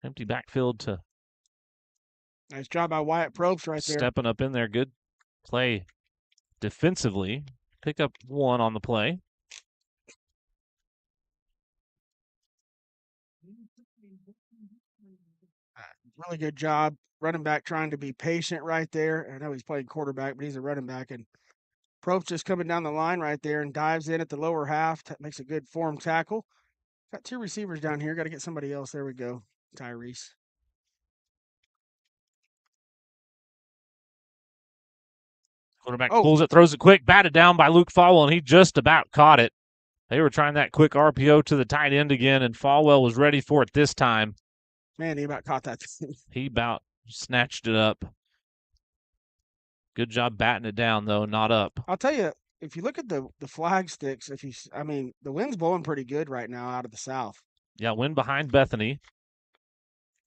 Empty backfield to. Nice job by Wyatt Probst right there. Stepping up in there. Good play defensively. Pick up one on the play. Really good job. Running back trying to be patient right there. I know he's playing quarterback, but he's a running back. And Probst just coming down the line right there and dives in at the lower half. Makes a good form tackle. Got two receivers down here. Got to get somebody else. There we go. Tyrese. Quarterback pulls it, throws it quick, batted down by Luke Falwell, and he just about caught it. They were trying that quick RPO to the tight end again, and Falwell was ready for it this time. Man, he about caught that. He about snatched it up. Good job batting it down, though, not up. I'll tell you, if you look at the flag sticks, the wind's blowing pretty good right now out of the south. Yeah, wind behind Bethany.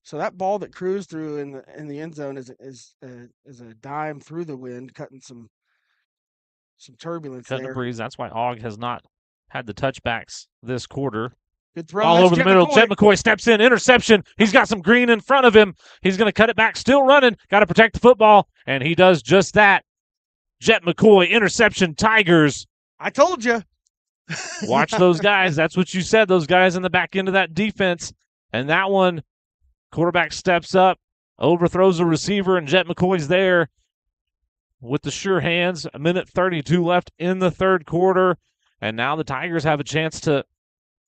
So that ball that cruised through in the end zone is a dime through the wind, cutting some turbulence Cutting there. a breeze. That's why Og has not had the touchbacks this quarter. Good throw. All over the middle. Jet McCoy steps in. Interception. He's got some green in front of him. He's going to cut it back. Still running. Got to protect the football. And he does just that. Jet McCoy, interception, Tigers. I told you. Watch those guys. That's what you said. Those guys in the back end of that defense. And that one, quarterback steps up, overthrows the receiver, and Jet McCoy's there with the sure hands. 1:32 left in the third quarter. And now the Tigers have a chance to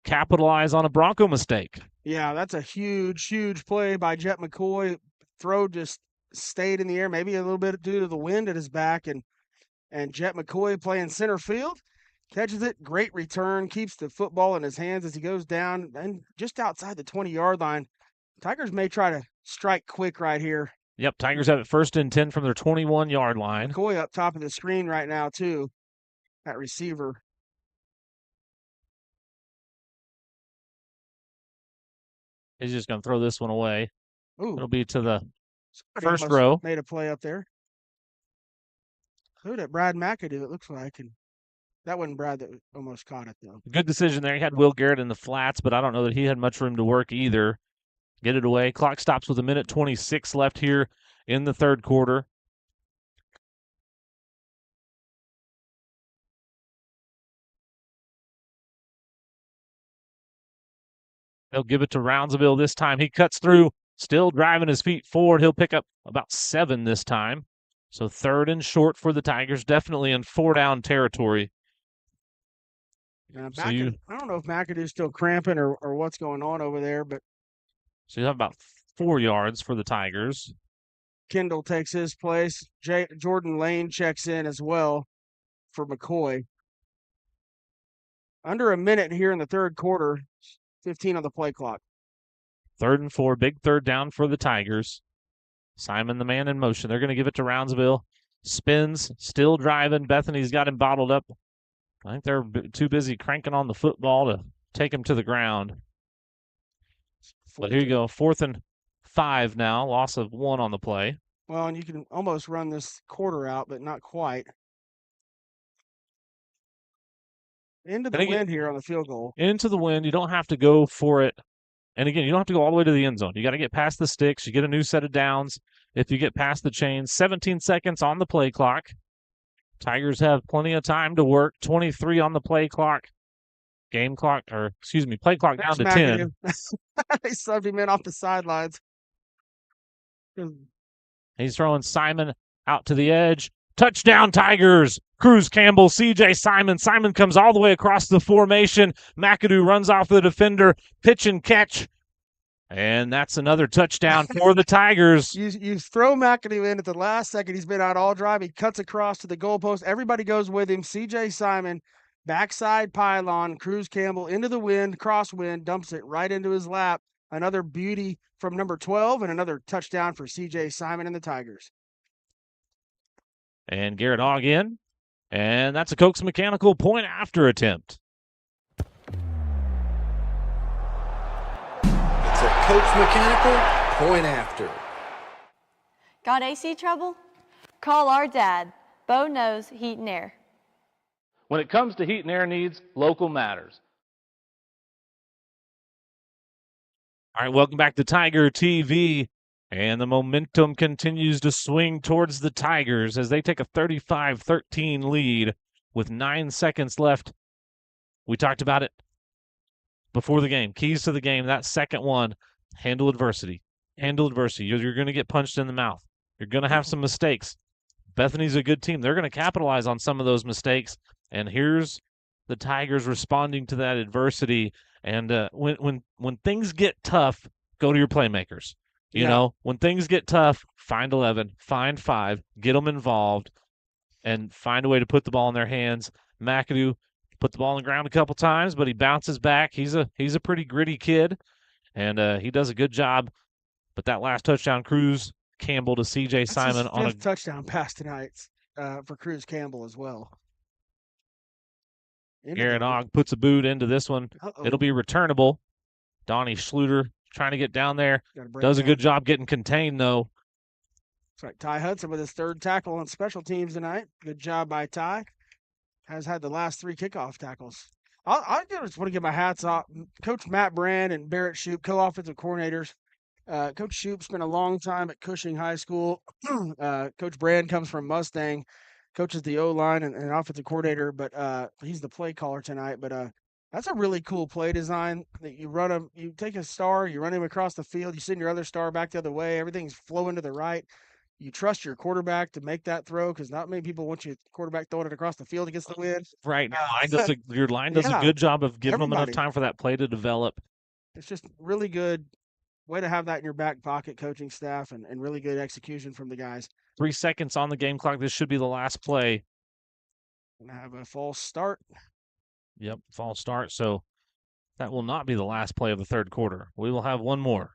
capitalize on a Bronco mistake. Yeah, that's a huge, huge play by Jet McCoy. Throw just stayed in the air, maybe a little bit due to the wind at his back, and Jet McCoy playing center field, catches it, great return, keeps the football in his hands as he goes down, and just outside the 20-yard line. Tigers may try to strike quick right here. Yep, Tigers have it 1st and 10 from their 21-yard line. McCoy up top of the screen right now, too, that receiver. He's just going to throw this one away. Ooh. It'll be to the Somebody first row. Made a play up there. Who did Brad McAdoo, it looks like. And that wasn't Brad that almost caught it, though. Good decision there. He had Will Garrett in the flats, but I don't know that he had much room to work either. Get it away. Clock stops with 1:26 left here in the third quarter. He'll give it to Roundsville this time. He cuts through, still driving his feet forward. He'll pick up about 7 this time. So 3rd and short for the Tigers, definitely in 4-down territory. I don't know if McAdoo's still cramping or what's going on over there, but. So you have about 4 yards for the Tigers. Kendall takes his place. Jordan Lane checks in as well for McCoy. Under a minute here in the third quarter, 15 on the play clock. 3rd and 4, big 3rd down for the Tigers. Simon, the man in motion. They're going to give it to Roundsville. Spins, still driving. Bethany's got him bottled up. I think they're too busy cranking on the football to take him to the ground. But here you go, 4th and 5 now. Loss of 1 on the play. Well, and you can almost run this quarter out, but not quite. Into the wind here on the field goal. Into the wind. You don't have to go for it. And again, you don't have to go all the way to the end zone. You got to get past the sticks. You get a new set of downs if you get past the chains. 17 seconds on the play clock. Tigers have plenty of time to work. 23 on the play clock. Play clock down to 10. They subbed him in off the sidelines. He's throwing Simon out to the edge. Touchdown, Tigers! Cruz Campbell, C.J. Simon. Simon comes all the way across the formation. McAdoo runs off the defender. Pitch and catch. And that's another touchdown for the Tigers. You throw McAdoo in at the last second. He's been out all drive. He cuts across to the goalpost. Everybody goes with him. C.J. Simon, backside pylon. Cruz Campbell into the wind, crosswind, dumps it right into his lap. Another beauty from number 12 and another touchdown for C.J. Simon and the Tigers. And Garrett Hogg in. And that's a Cokes Mechanical point after attempt. It's a Cokes Mechanical point after. Got AC trouble? Call our dad. Bo knows heat and air. When it comes to heat and air needs, local matters. All right, welcome back to Tiger TV. And the momentum continues to swing towards the Tigers as they take a 35-13 lead with 9 seconds left. We talked about it before the game. Keys to the game, that second one, handle adversity. Handle adversity. You're going to get punched in the mouth. You're going to have some mistakes. Bethany's a good team. They're going to capitalize on some of those mistakes. And here's the Tigers responding to that adversity. And when things get tough, go to your playmakers. You know, when things get tough, find 11, find 5, get them involved, and find a way to put the ball in their hands. McAdoo put the ball on the ground a couple times, but he bounces back. He's a pretty gritty kid, and he does a good job. But that last touchdown, Cruz Campbell to C.J. Simon on a touchdown pass tonight for Cruz Campbell as well. Garrett Hogg puts a boot into this one. It'll be returnable. Donnie Schluter trying to get down there. Does a good job getting contained, though. That's right. Ty Hudson with his 3rd tackle on special teams tonight. Good job by Ty. Has had the last 3 kickoff tackles. I just want to give my hats off. Coach Matt Brand and Barrett Shoup, co-offensive coordinators. Coach Shoup spent a long time at Cushing High School. Coach Brand comes from Mustang. Coaches the O-line and offensive coordinator, but he's the play caller tonight. But that's a really cool play design. That you take a star, you run him across the field, you send your other star back the other way. Everything's flowing to the right. You trust your quarterback to make that throw because not many people want your quarterback throwing it across the field against the wind. Right. Your line does a good job of giving them enough time for that play to develop. It's just really good way to have that in your back pocket, coaching staff, and really good execution from the guys. 3 seconds on the game clock. This should be the last play. Gonna have a false start. Yep, false start. So that will not be the last play of the third quarter. We will have one more.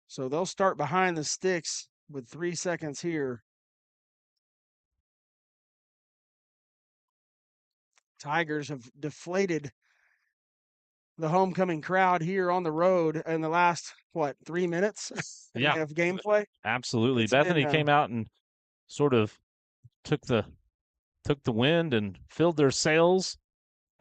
So they'll start behind the sticks with 3 seconds here. Tigers have deflated the homecoming crowd here on the road in the last, 3 minutes Yeah, of gameplay. absolutely. It's Bethany been, came out and sort of took the wind and filled their sails.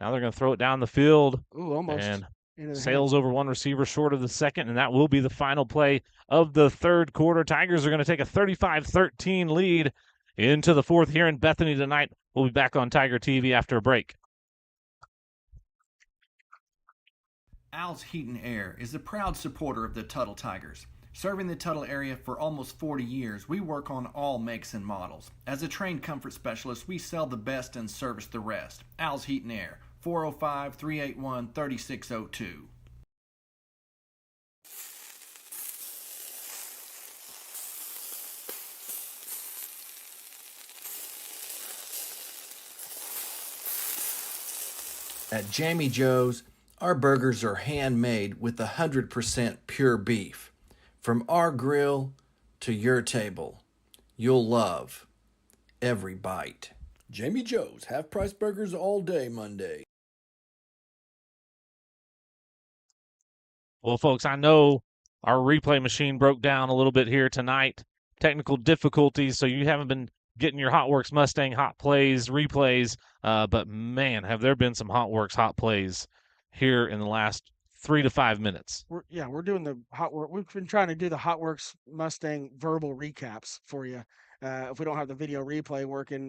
Now they're going to throw it down the field. almost And into the sails hands. over one receiver short of the second, and that will be the final play of the third quarter. Tigers are going to take a 35-13 lead into the fourth here in Bethany tonight. We'll be back on Tiger TV after a break. Al's Heat and Air is a proud supporter of the Tuttle Tigers. Serving the Tuttle area for almost 40 years, we work on all makes and models. As a trained comfort specialist, we sell the best and service the rest. Al's Heat and Air, 405-381-3602. At Jamie Joe's, our burgers are handmade with 100% pure beef. From our grill to your table, you'll love every bite. Jamie Joe's, half-price burgers all day Monday. Well, folks, I know our replay machine broke down a little bit here tonight. Technical difficulties, so you haven't been getting your HotWorks Mustang hot plays, replays. But man, have there been some HotWorks hot plays here in the last 3 to 5 minutes. We're doing the HotWorks. We've been trying to do the HotWorks Mustang verbal recaps for you. If we don't have the video replay working,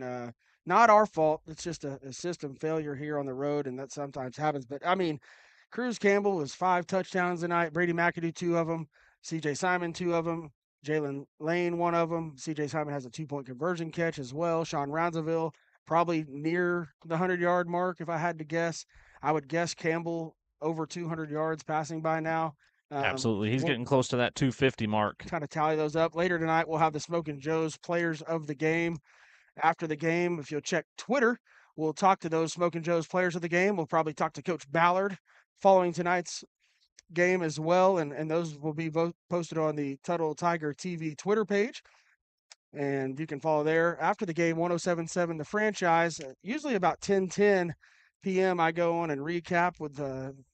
not our fault. It's just a system failure here on the road, and that sometimes happens. But I mean, Cruz Campbell was 5 touchdowns tonight. Brady McAdoo, 2 of them. C.J. Simon, 2 of them. Jalen Lane, 1 of them. C.J. Simon has a 2-point conversion catch as well. Sean Roundsville, probably near the 100-yard mark, if I had to guess. I would guess Campbell over 200 yards passing by now. Absolutely. He's getting close to that 250 mark. Kind of tally those up. Later tonight, we'll have the Smokin' Joe's players of the game. After the game, if you'll check Twitter, we'll talk to those Smokin' Joe's players of the game. We'll probably talk to Coach Ballard following tonight's game as well, and those will be posted on the Tuttle Tiger TV Twitter page, and you can follow there. After the game, 107.7 The Franchise, usually about 10:10 p.m. I go on and recap with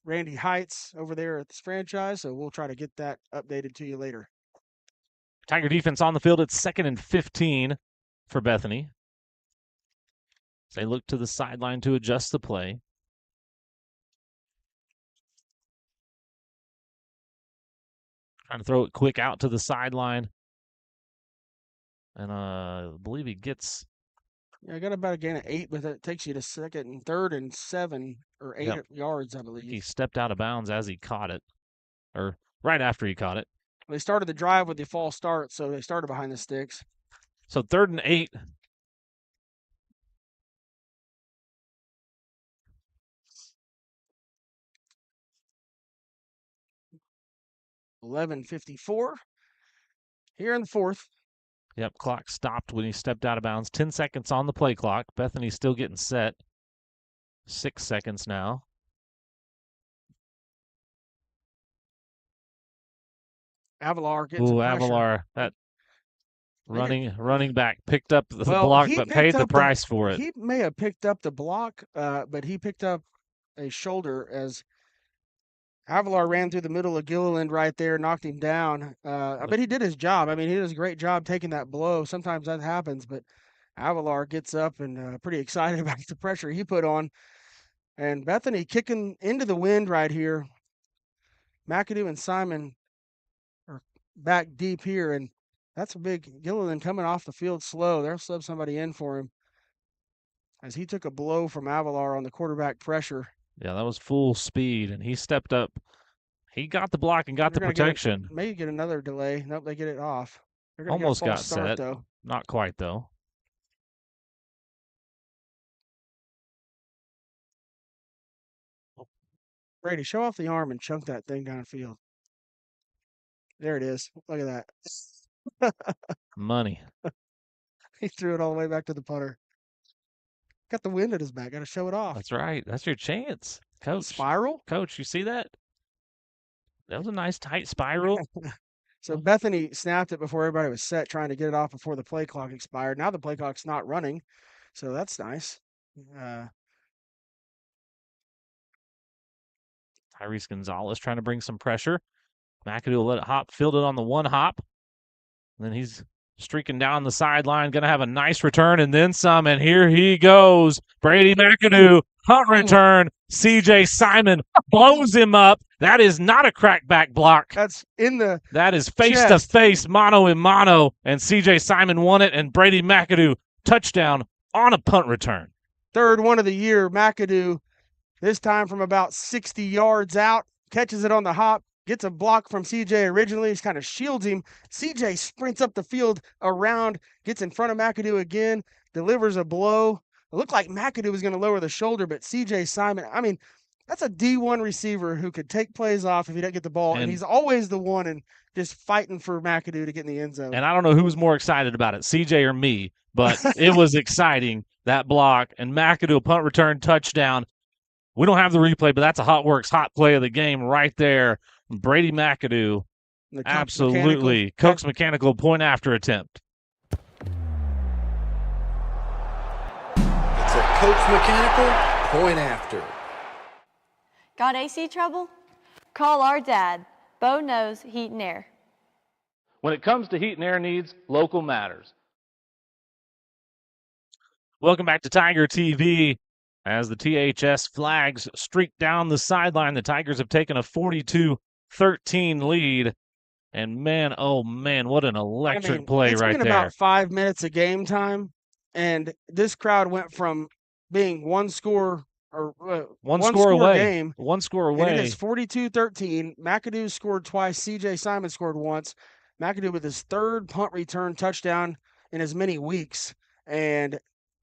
Randy Heights over there at this franchise, so we'll try to get that updated to you later. Tiger defense on the field. It's 2nd and 15 for Bethany. They look to the sideline to adjust the play. Trying to throw it quick out to the sideline. And I believe he gets... Yeah, I got about a gain of 8, but that takes you to 2nd and 3rd and 7 or 8 yards, I believe. He stepped out of bounds as he caught it, or right after he caught it. They started the drive with the false start, so they started behind the sticks. So 3rd and 8. $11:54 here in the fourth. Yep, clock stopped when he stepped out of bounds. 10 seconds on the play clock. Bethany's still getting set. 6 seconds now. Avalar gets Avalar, that running back picked up the block, but paid the price for it. He may have picked up the block, but he picked up a shoulder as Avalar ran through the middle of Gilliland right there, knocked him down. I bet he did his job. I mean, he does a great job taking that blow. Sometimes that happens, but Avalar gets up and pretty excited about the pressure he put on. And Bethany kicking into the wind right here. McAdoo and Simon are back deep here, and that's a big Gilliland coming off the field slow. They'll sub somebody in for him as he took a blow from Avalar on the quarterback pressure. Yeah, that was full speed, and he stepped up. He got the block and got the protection. Maybe get another delay. Nope, they get it off. Almost got start, set. Though. Not quite, though. Brady, show off the arm and chunk that thing downfield. There it is. Look at that. Money. He threw it all the way back to the punter. Got the wind at his back. Got to show it off. That's right. That's your chance, Coach. Spiral? Coach, you see that? That was a nice tight spiral. So Bethany snapped it before everybody was set, trying to get it off before the play clock expired. Now the play clock's not running, so that's nice. Tyrese Gonzalez trying to bring some pressure. McAdoo will let it hop, field it on the one hop. And then he's streaking down the sideline, going to have a nice return and then some, and here he goes. Brady McAdoo, punt return. C.J. Simon blows him up. That is not a crackback block. That is face-to-face, mano-a-mano, and C.J. Simon won it, and Brady McAdoo, touchdown on a punt return. Third one of the year, McAdoo, this time from about 60 yards out, catches it on the hop, gets a block from CJ originally, just kind of shields him. CJ sprints up the field around, gets in front of McAdoo again, delivers a blow. It looked like McAdoo was going to lower the shoulder, but CJ Simon, I mean, that's a D1 receiver who could take plays off if he doesn't get the ball, and he's always the one and just fighting for McAdoo to get in the end zone. And I don't know who was more excited about it, CJ or me, but it was exciting, that block. And McAdoo, punt return, touchdown. We don't have the replay, but that's a hot works, hot play of the game right there. Brady McAdoo, absolutely. Coke's mechanical point after attempt. It's a Coke's mechanical point after. Got AC trouble? Call our dad. Bo knows heat and air. When it comes to heat and air needs, local matters. Welcome back to Tiger TV. As the THS flags streak down the sideline, the Tigers have taken a 42-13 lead. And man, oh man, what an electric play right there. It's been about 5 minutes of game time, and this crowd went from being one score away. Game. One score away. And it is 42-13. McAdoo scored twice. CJ Simon scored once. McAdoo with his third punt return touchdown in as many weeks. And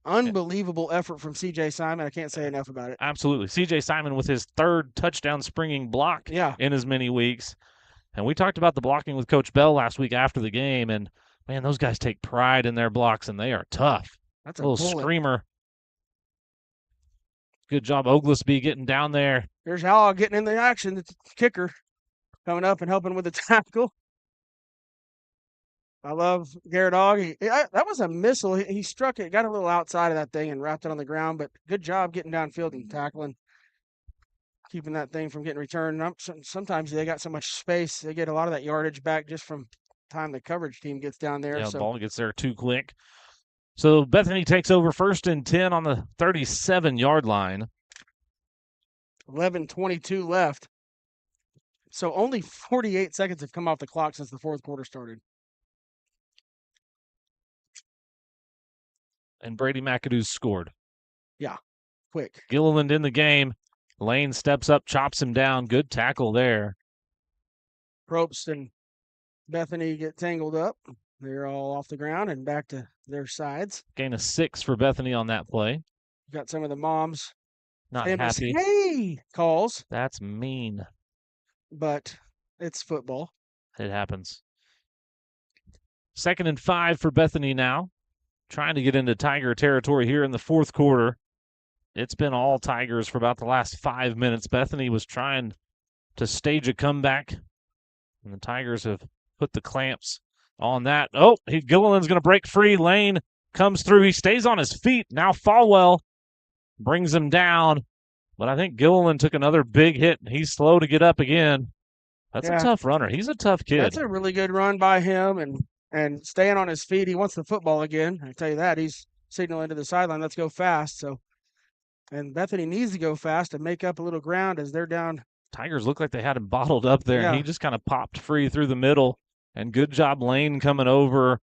unbelievable effort from CJ Simon. I can't say enough about it. Absolutely. CJ Simon with his third touchdown springing block in as many weeks. And we talked about the blocking with Coach Bell last week after the game. And, man, those guys take pride in their blocks, and they are tough. That's a little bullet. Screamer. Good job, Oglesby, getting down there. Here's Howell getting in the action. The kicker coming up and helping with the tackle. I love Garrett Ogg. That was a missile. He struck it, got a little outside of that thing and wrapped it on the ground, but good job getting downfield and tackling, keeping that thing from getting returned. Sometimes they got so much space, they get a lot of that yardage back just from time the coverage team gets down there. Yeah, the ball gets there too quick. So Bethany takes over 1st and 10 on the 37-yard line. 11:22 left. So only 48 seconds have come off the clock since the fourth quarter started. And Brady McAdoo scored. Yeah, quick. Gilliland in the game. Lane steps up, chops him down. Good tackle there. Probst and Bethany get tangled up. They're all off the ground and back to their sides. Gain of 6 for Bethany on that play. Got some of the moms not happy. Hey, calls. That's mean. But it's football. It happens. 2nd and 5 for Bethany now. Trying to get into Tiger territory here in the fourth quarter. It's been all Tigers for about the last 5 minutes. Bethany was trying to stage a comeback, and the Tigers have put the clamps on that. Oh, Gilliland's going to break free. Lane comes through. He stays on his feet. Now Falwell brings him down, but I think Gilliland took another big hit. He's slow to get up again. That's a tough runner. He's a tough kid. That's a really good run by him, and staying on his feet. He wants the football again. I tell you that. He's signaling to the sideline, let's go fast. And Bethany needs to go fast and make up a little ground as they're down. Tigers look like they had him bottled up there, and he just kind of popped free through the middle. And good job, Lane, coming over,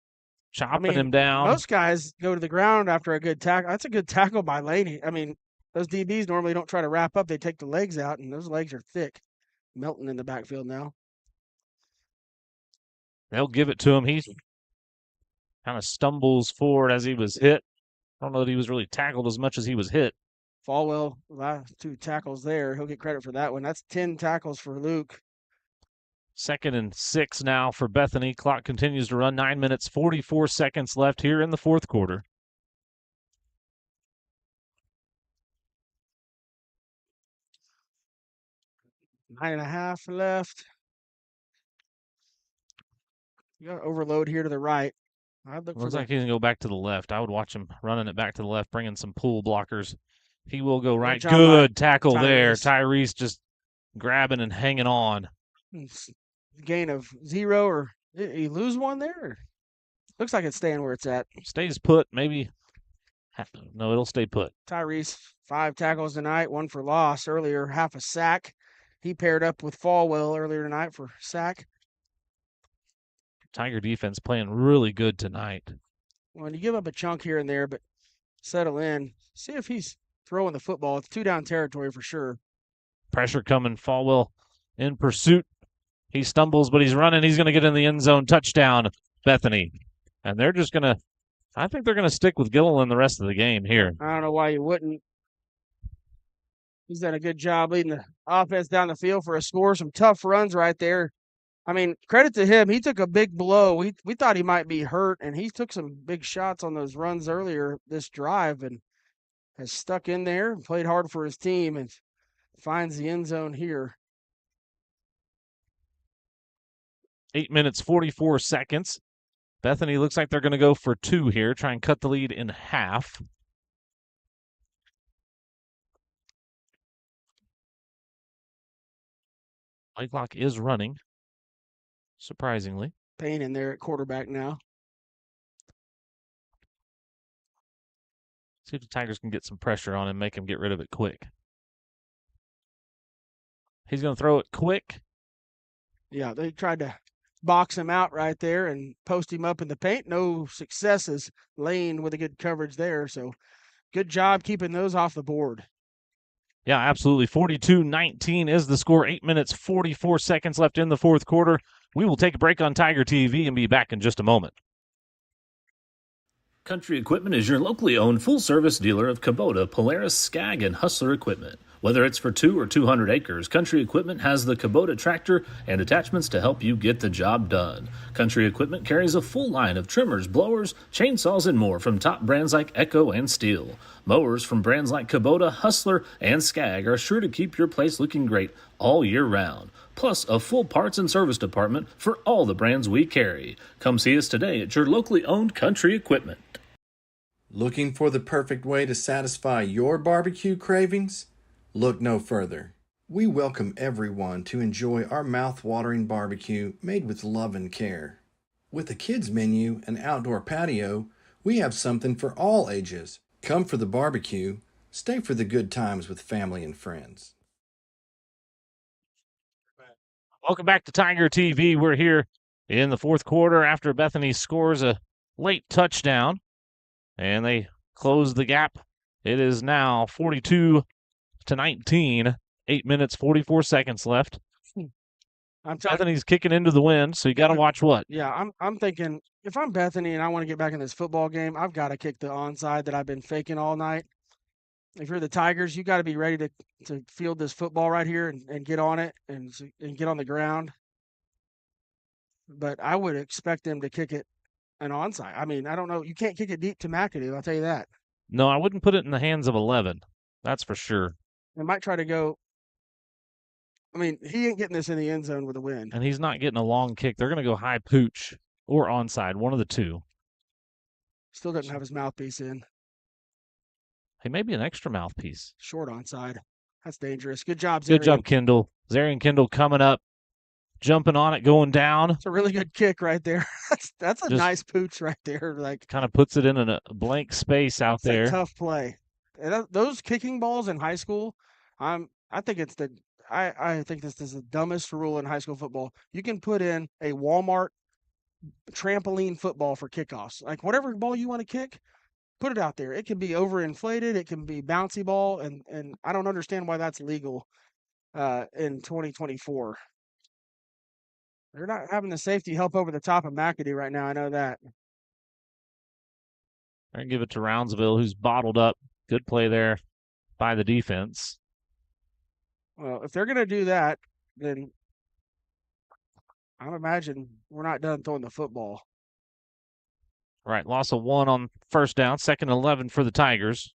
chopping him down. Most guys go to the ground after a good tackle. That's a good tackle by Lane. I mean, those DBs normally don't try to wrap up. They take the legs out, and those legs are thick, melting in the backfield now. They'll give it to him. He kind of stumbles forward as he was hit. I don't know that he was really tackled as much as he was hit. Falwell, last 2 tackles there. He'll get credit for that one. That's 10 tackles for Luke. 2nd and 6 now for Bethany. Clock continues to run. 9 minutes, 44 seconds left here in the fourth quarter. Nine and a half left. You got overload here to the right. Looks like he's going to go back to the left. I would watch him running it back to the left, bringing some pull blockers. He will go right. Good tackle there. Tyrese just grabbing and hanging on. Gain of 0, or did he lose one there? Looks like it's staying where it's at. Stays put, maybe. No, it'll stay put. Tyrese, 5 tackles tonight, 1 for loss. Earlier, half a sack. He paired up with Falwell earlier tonight for sack. Tiger defense playing really good tonight. Well, you give up a chunk here and there, but settle in. See if he's throwing the football. It's 2-down territory for sure. Pressure coming. Falwell in pursuit. He stumbles, but he's running. He's going to get in the end zone. Touchdown, Bethany. And they're just going to, I think they're going to stick with Gilliland the rest of the game here. I don't know why you wouldn't. He's done a good job leading the offense down the field for a score. Some tough runs right there. I mean, credit to him. He took a big blow. We thought he might be hurt, and he took some big shots on those runs earlier this drive and has stuck in there, played hard for his team, and finds the end zone here. 8 minutes, 44 seconds. Bethany looks like they're going to go for 2 here, try and cut the lead in half. Whitelock is running, surprisingly. Payne in there at quarterback now. See if the Tigers can get some pressure on him, make him get rid of it quick. He's going to throw it quick. Yeah, they tried to box him out right there and post him up in the paint. No successes. Lane with a good coverage there. So good job keeping those off the board. Yeah, absolutely. 42-19 is the score. 8 minutes, 44 seconds left in the fourth quarter. We will take a break on Tiger TV and be back in just a moment. Country Equipment is your locally owned full-service dealer of Kubota, Polaris, Skag, and Hustler equipment. Whether it's for 2 or 200 acres, Country Equipment has the Kubota tractor and attachments to help you get the job done. Country Equipment carries a full line of trimmers, blowers, chainsaws, and more from top brands like Echo and Steel. Mowers from brands like Kubota, Hustler, and Skag are sure to keep your place looking great all year round. Plus a full parts and service department for all the brands we carry. Come see us today at your locally owned Country Equipment. Looking for the perfect way to satisfy your barbecue cravings? Look no further. We welcome everyone to enjoy our mouth-watering barbecue made with love and care. With a kids menu and outdoor patio, we have something for all ages. Come for the barbecue, stay for the good times with family and friends. Welcome back to Tiger TV. We're here in the fourth quarter after Bethany scores a late touchdown, and they close the gap. It is now 42-19, 8 minutes, 44 seconds left. Bethany's kicking into the wind, so you got to watch what? Yeah, I'm thinking if I'm Bethany and I want to get back in this football game, I've got to kick the onside that I've been faking all night. If you're the Tigers, you got to be ready to field this football right here and get on it and get on the ground. But I would expect them to kick it an onside. I mean, I don't know. You can't kick it deep to McAdoo, I'll tell you that. No, I wouldn't put it in the hands of 11. That's for sure. They might try to go. I mean, he ain't getting this in the end zone with a win. And he's not getting a long kick. They're going to go high pooch or onside, one of the two. Still doesn't have his mouthpiece in. He may be an extra mouthpiece. Short onside. That's dangerous. Good job, Zarian. Good job, Kendall. Zarian Kendall coming up, jumping on it, going down. It's a really good kick right there. That's a nice pooch right there. Like, kind of puts it in a blank space out there. A tough play. And those kicking balls in high school, I think it's I think this is the dumbest rule in high school football. You can put in a Walmart trampoline football for kickoffs. Like, whatever ball you want to kick, put it out there. It can be overinflated. It can be bouncy ball. And I don't understand why that's legal in 2024. They're not having the safety help over the top of McAdoo right now. I know that. They're going to give it to Roundsville, who's bottled up. Good play there by the defense. Well, if they're going to do that, then I imagine we're not done throwing the football. Right, loss of 1 on first down, 2nd and 11 for the Tigers.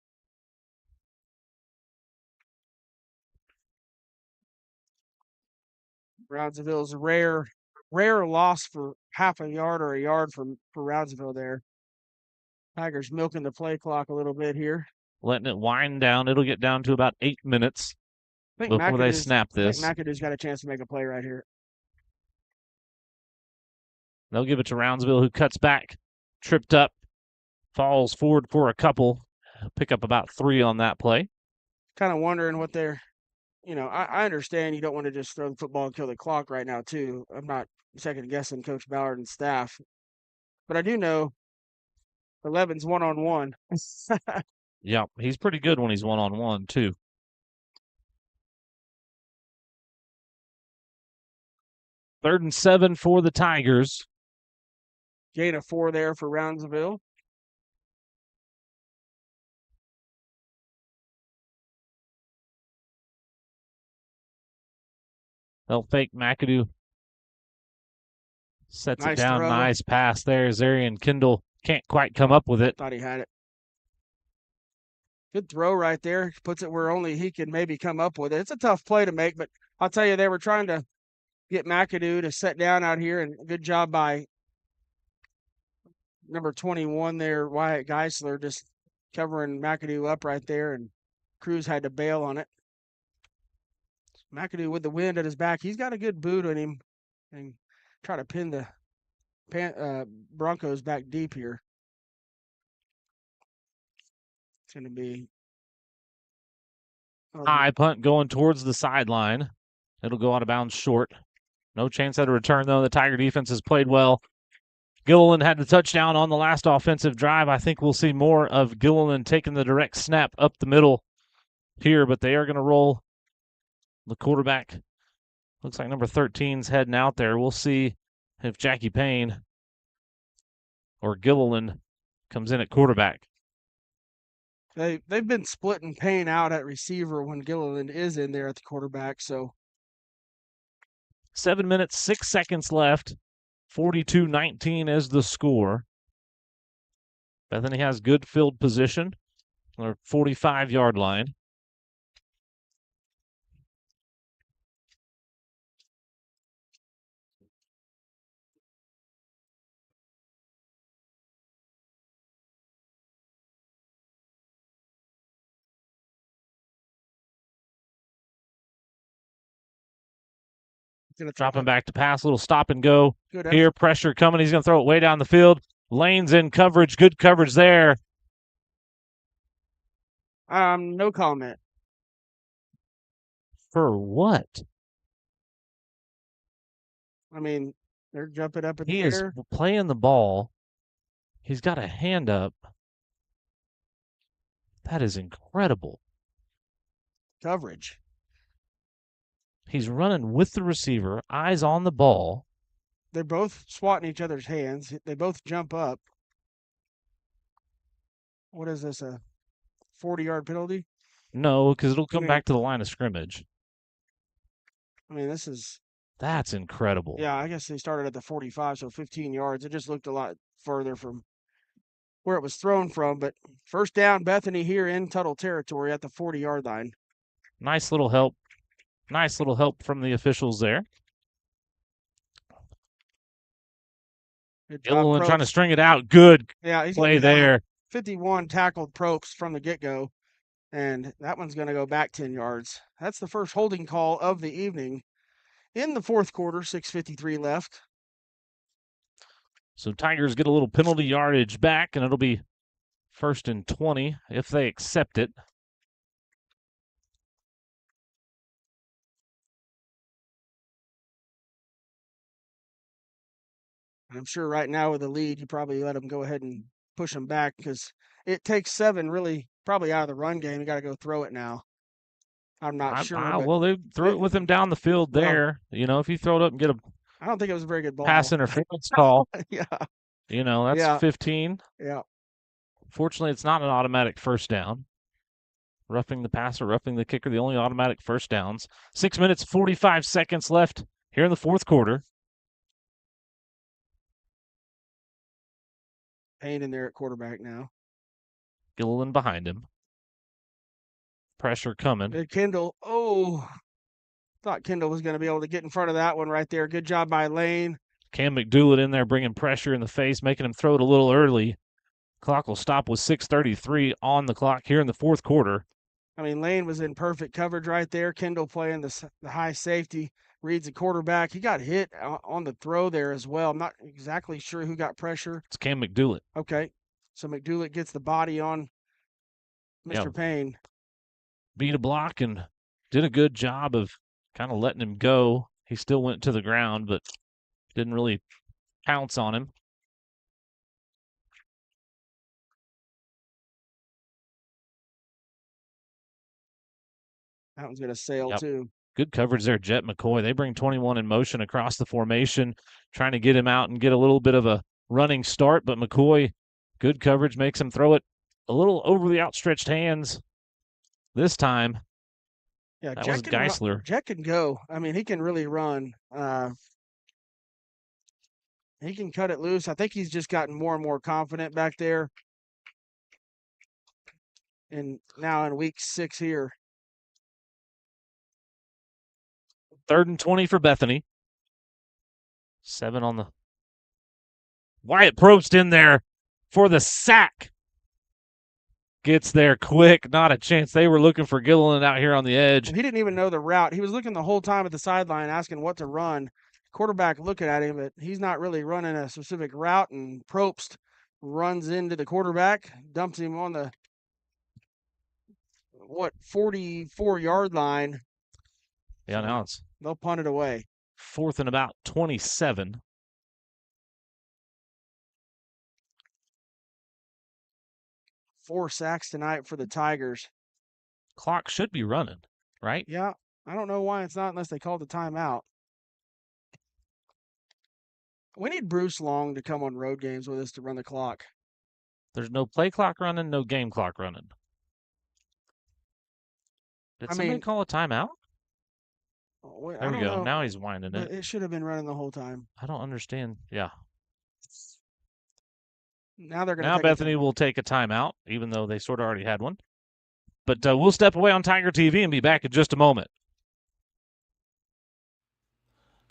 Roundsville's a rare loss for half a yard or a yard for Roundsville there. Tigers milking the play clock a little bit here. Letting it wind down. It'll get down to about 8 minutes. before they snap this. I think McAdoo's got a chance to make a play right here. They'll give it to Roundsville, who cuts back, tripped up, falls forward for a couple. Pick up about 3 on that play. Kind of wondering what they're, I understand you don't want to just throw the football and kill the clock right now, too. I'm not second-guessing Coach Ballard and staff. But I do know 11's one-on-one. Yeah, he's pretty good when he's one-on-one, too. Third and 7 for the Tigers. Gain of 4 there for Roundsville. They'll fake McAdoo. Sets Nice it down. throw. Nice pass there. Zarian Kendall can't quite come up with it. Thought he had it. Good throw right there. Puts it where only he can maybe come up with it. It's a tough play to make, but I'll tell you, they were trying to get McAdoo to set down out here, and good job by number 21 there, Wyatt Geisler, just covering McAdoo up right there, and Cruz had to bail on it. McAdoo with the wind at his back. He's got a good boot on him, and try to pin the Broncos back deep here. It's going to be high punt going towards the sideline. It'll go out of bounds short. No chance at a return, though. The Tiger defense has played well. Gilliland had the touchdown on the last offensive drive. I think we'll see more of Gilliland taking the direct snap up the middle here, but they are going to roll the quarterback. Looks like number 13's heading out there. We'll see if Jackie Payne or Gilliland comes in at quarterback. They've been splitting Payne out at receiver when Gilliland is in there at the quarterback. So 7 minutes, 6 seconds left. 42-19 is the score. Bethany has good field position. Their 45-yard line. Dropping back to pass, little stop and go. Here, pressure coming. He's going to throw it way down the field. Lane's in coverage. Good coverage there. No comment. For what? I mean, they're jumping up in the He air. is playing the ball. He's got a hand up. That is incredible. Coverage. He's running with the receiver, eyes on the ball. They're both swatting each other's hands. They both jump up. What is this, a 40-yard penalty? No, because it'll come back to the line of scrimmage. I mean, this is... That's incredible. Yeah, I guess they started at the 45, so 15 yards. It just looked a lot further from where it was thrown from. But first down, Bethany here in Tuttle territory at the 40-yard line. Nice little help. Nice little help from the officials there. Gilliland trying to string it out. Good play there. 51 tackled Probst from the get-go, and that one's going to go back 10 yards. That's the first holding call of the evening. In the fourth quarter, 6:53 left. So Tigers get a little penalty yardage back, and it'll be 1st and 20 if they accept it. I'm sure right now with the lead, you probably let them go ahead and push them back because it takes 7 really probably out of the run game. You got to go throw it now. I'm not sure. Well, they threw it with him down the field there. If you throw it up and get a I don't think it was a very good ball. Pass interference call. Yeah. That's 15. Yeah. Fortunately, it's not an automatic first down. Roughing the passer, roughing the kicker, the only automatic first downs. 6 minutes, 45 seconds left here in the fourth quarter. Payne in there at quarterback now. Gilliland behind him. Pressure coming. Kendall. Oh, thought Kendall was going to be able to get in front of that one right there. Good job by Lane. Cam McDougal in there bringing pressure in the face, making him throw it a little early. Clock will stop with 6:33 on the clock here in the fourth quarter. I mean, Lane was in perfect coverage right there. Kendall playing the high safety, reads the quarterback. He got hit on the throw there as well. I'm not exactly sure who got pressure. It's Cam McDoulet. Okay. So McDoulet gets the body on Mr. Payne. Beat a block and did a good job of kind of letting him go. He still went to the ground, but didn't really pounce on him. That one's going to sail too. Good coverage there, Jet McCoy. They bring 21 in motion across the formation, trying to get him out and get a little bit of a running start. But McCoy, good coverage, makes him throw it a little over the outstretched hands this time. Yeah, that was Geisler. Jet can go. I mean, he can really run. He can cut it loose. I think he's just gotten more and more confident back there. And now in week 6 here. 3rd and 20 for Bethany. 7 on the. Wyatt Probst in there for the sack. Gets there quick. Not a chance. They were looking for Gilliland out here on the edge. And he didn't even know the route. He was looking the whole time at the sideline asking what to run. Quarterback looking at him, but he's not really running a specific route. And Probst runs into the quarterback, dumps him on the 44-yard line. Yeah, now they'll punt it away. 4th and about 27. Four sacks tonight for the Tigers. Clock should be running, right? Yeah. I don't know why it's not unless they call the timeout. We need Bruce Long to come on road games with us to run the clock. There's no play clock running, no game clock running. Did somebody call a timeout? There we go. Now he's winding it. It should have been running the whole time. I don't understand. Yeah. Now they're going to. Now Bethany will take a timeout, even though they sort of already had one. But we'll step away on Tiger TV and be back in just a moment.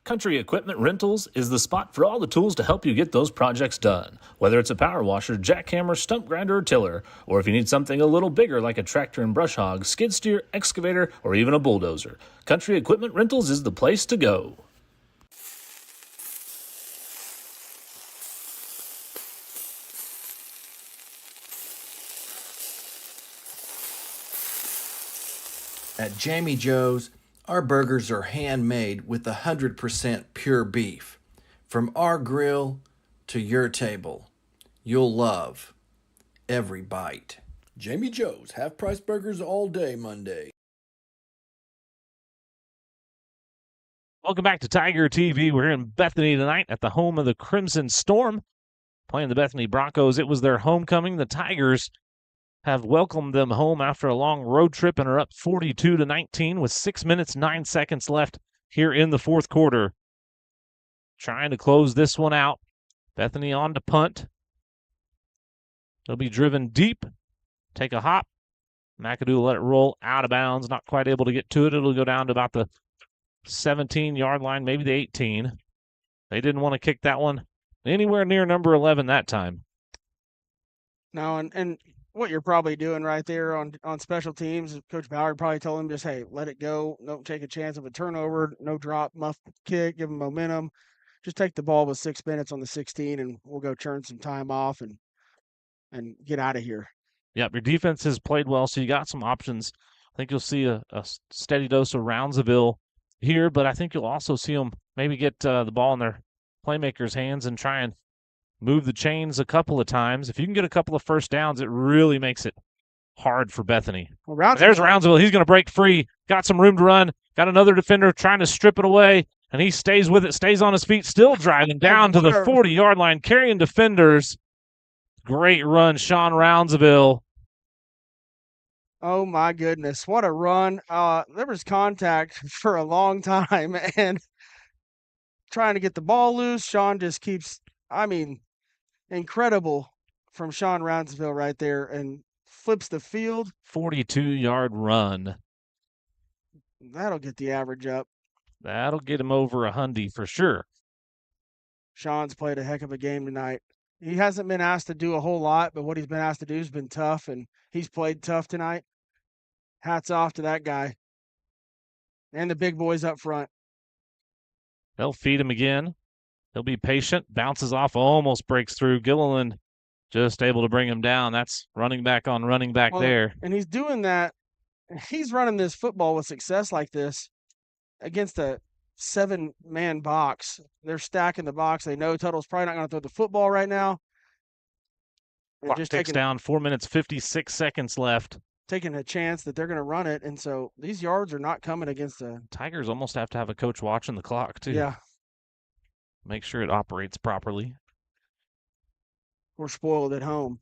Country Equipment Rentals is the spot for all the tools to help you get those projects done. Whether it's a power washer, jackhammer, stump grinder, or tiller, or if you need something a little bigger like a tractor and brush hog, skid steer, excavator, or even a bulldozer, Country Equipment Rentals is the place to go. At Jamie Joe's, our burgers are handmade with 100% pure beef. From our grill to your table, you'll love every bite. Jamie Joe's, half-price burgers all day Monday. Welcome back to Tiger TV. We're here in Bethany tonight at the home of the Crimson Storm, playing the Bethany Broncos. It was their homecoming. The Tigers have welcomed them home after a long road trip and are up 42-19 with 6 minutes, 9 seconds left here in the fourth quarter. Trying to close this one out. Bethany on to punt. It'll be driven deep. Take a hop. McAdoo will let it roll out of bounds. Not quite able to get to it. It'll go down to about the 17-yard line, maybe the 18. They didn't want to kick that one anywhere near number 11 that time. No, and what you're probably doing right there on special teams, Coach Ballard probably told him just, hey, let it go. Don't take a chance of a turnover. No drop, muff kick, give them momentum. Just take the ball with 6 minutes on the 16, and we'll go churn some time off and get out of here. Yep, your defense has played well, so you got some options. I think you'll see a steady dose of Roundsville here, but I think you'll also see them maybe get the ball in their playmakers' hands and try and move the chains a couple of times. If you can get a couple of first downs, it really makes it hard for Bethany. Well, there's Roundsville. He's going to break free. Got some room to run. Got another defender trying to strip it away, and he stays with it, stays on his feet, still driving down to the 40-yard line, carrying defenders. Great run, Sean Roundsville. Oh, my goodness. What a run. There was contact for a long time, and trying to get the ball loose. Sean just keeps, incredible from Sean Roundsville right there, and flips the field. 42-yard run. That'll get the average up. That'll get him over 100 for sure. Sean's played a heck of a game tonight. He hasn't been asked to do a whole lot, but what he's been asked to do has been tough, and he's played tough tonight. Hats off to that guy. And the big boys up front. They'll feed him again. He'll be patient. Bounces off, almost breaks through. Gilliland just able to bring him down. That's running back on running back there. And he's doing that. He's running this football with success like this against a 7-man box. They're stacking the box. They know Tuttle's probably not going to throw the football right now. Clock ticks down, 4 minutes, 56 seconds left. Taking a chance that they're going to run it, and so these yards are not coming against the Tigers almost have to have a coach watching the clock, too. Yeah. Make sure it operates properly. We're spoiled at home.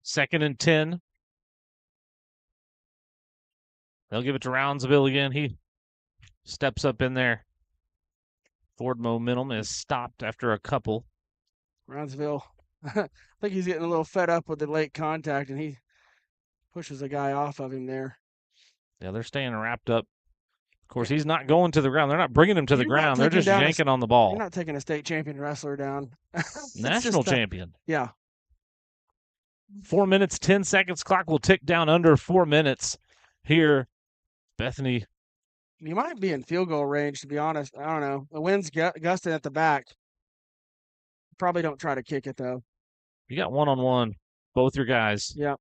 2nd and 10. They'll give it to Roundsville again. He steps up in there. Forward momentum is stopped after a couple. Roundsville, I think he's getting a little fed up with the late contact, and he pushes a guy off of him there. Yeah, they're staying wrapped up. Of course, he's not going to the ground. They're not bringing him to the ground. They're just yanking on the ball. You're not taking a state champion wrestler down. National champion. Yeah. 4 minutes, 10 seconds. Clock will tick down under 4 minutes here. Bethany. You might be in field goal range, to be honest. I don't know. The wind's gusting at the back. Probably don't try to kick it, though. You got one-on-one, both your guys. Yep.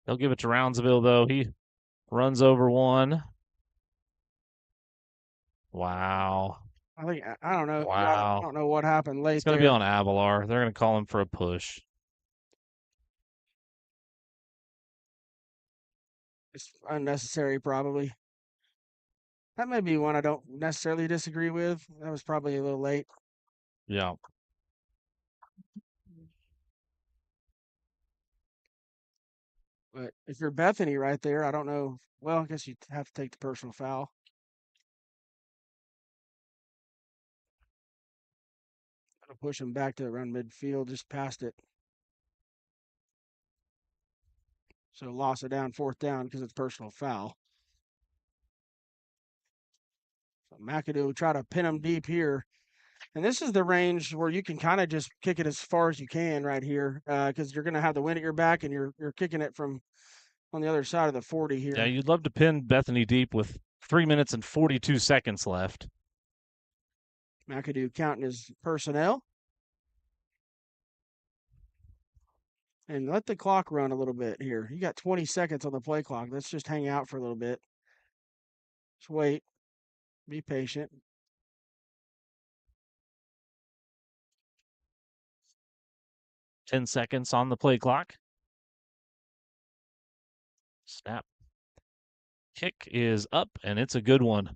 They'll give it to Roundsville, though. He runs over one. Wow. I don't know. Wow. I don't know what happened late. It's going to be on Avalar. They're going to call him for a push. It's unnecessary, probably. That may be one I don't necessarily disagree with. That was probably a little late. Yeah. But if you're Bethany right there, I don't know. Well, I guess you'd have to take the personal foul. I'll push him back to around midfield, just past it. So loss of down, 4th down, because it's personal foul. So McAdoo will try to pin him deep here. And this is the range where you can kind of just kick it as far as you can right here, because you're going to have the wind at your back, and you're kicking it from on the other side of the 40 here. Yeah, you'd love to pin Bethany deep with 3 minutes and 42 seconds left. McAdoo counting his personnel. And let the clock run a little bit here. You got 20 seconds on the play clock. Let's just hang out for a little bit. Just wait. Be patient. Ten seconds on the play clock. Snap. Kick is up, and it's a good one.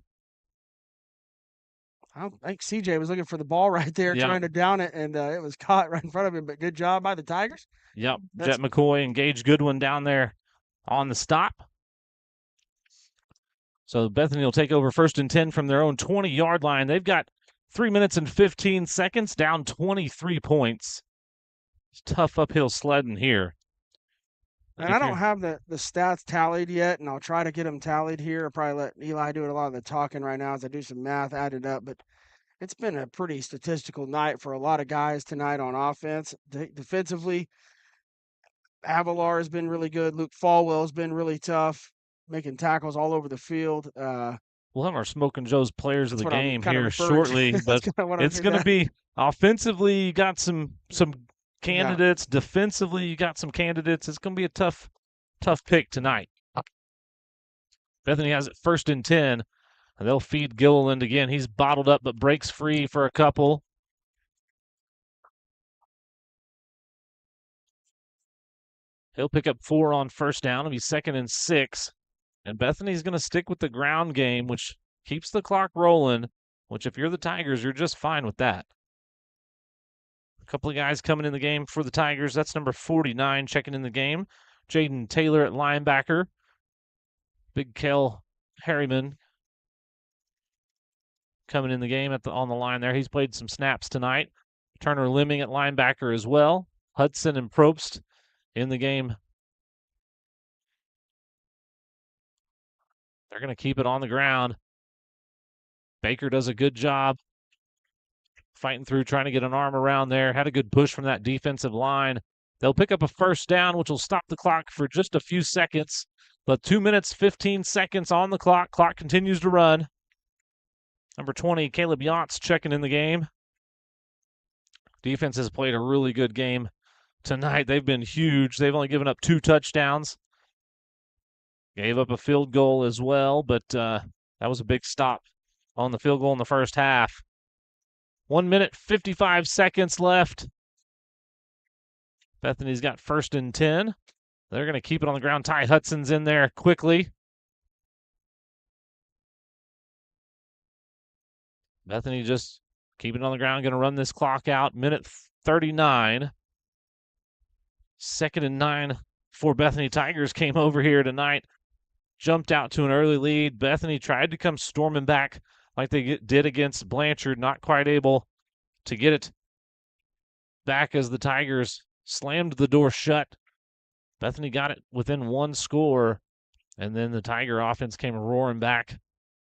I think CJ was looking for the ball right there, trying to down it, and it was caught right in front of him. But good job by the Tigers. Yep. Jet McCoy and Gage Goodwin down there on the stop. So Bethany will take over 1st and 10 from their own 20-yard line. They've got 3 minutes and 15 seconds, down 23 points. It's tough uphill sledding here. And I don't have the stats tallied yet, and I'll try to get them tallied here. I'll probably let Eli do a lot of the talking right now as I do some math, add it up. But it's been a pretty statistical night for a lot of guys tonight on offense. Defensively, Avalar has been really good. Luke Falwell has been really tough, making tackles all over the field. We'll have our Smoking Joe's players of the game here shortly, but it's going to be offensively, you got some candidates. Yeah. Defensively, you got some candidates. It's going to be a tough pick tonight. Bethany has it 1st and 10. And they'll feed Gilliland again. He's bottled up but breaks free for a couple. He'll pick up 4 on 1st down. It'll be 2nd and 6. And Bethany's going to stick with the ground game, which keeps the clock rolling, which if you're the Tigers, you're just fine with that. A couple of guys coming in the game for the Tigers. That's number 49 checking in the game. Jaden Taylor at linebacker. Big Kel Harriman coming in the game on the line there. He's played some snaps tonight. Turner Lemming at linebacker as well. Hudson and Probst in the game. They're going to keep it on the ground. Baker does a good job fighting through, trying to get an arm around there. Had a good push from that defensive line. They'll pick up a first down, which will stop the clock for just a few seconds. But 2 minutes, 15 seconds on the clock. Clock continues to run. Number 20, Caleb Yantz checking in the game. Defense has played a really good game tonight. They've been huge. They've only given up 2 touchdowns. Gave up a field goal as well, but that was a big stop on the field goal in the first half. 1 minute, 55 seconds left. Bethany's got 1st and 10. They're going to keep it on the ground. Ty Hudson's in there quickly. Bethany just keeping it on the ground, going to run this clock out. Minute 39. 2nd and 9 for Bethany. Tigers came over here tonight, jumped out to an early lead. Bethany tried to come storming back like they did against Blanchard, not quite able to get it back as the Tigers slammed the door shut. Bethany got it within 1 score, and then the Tiger offense came roaring back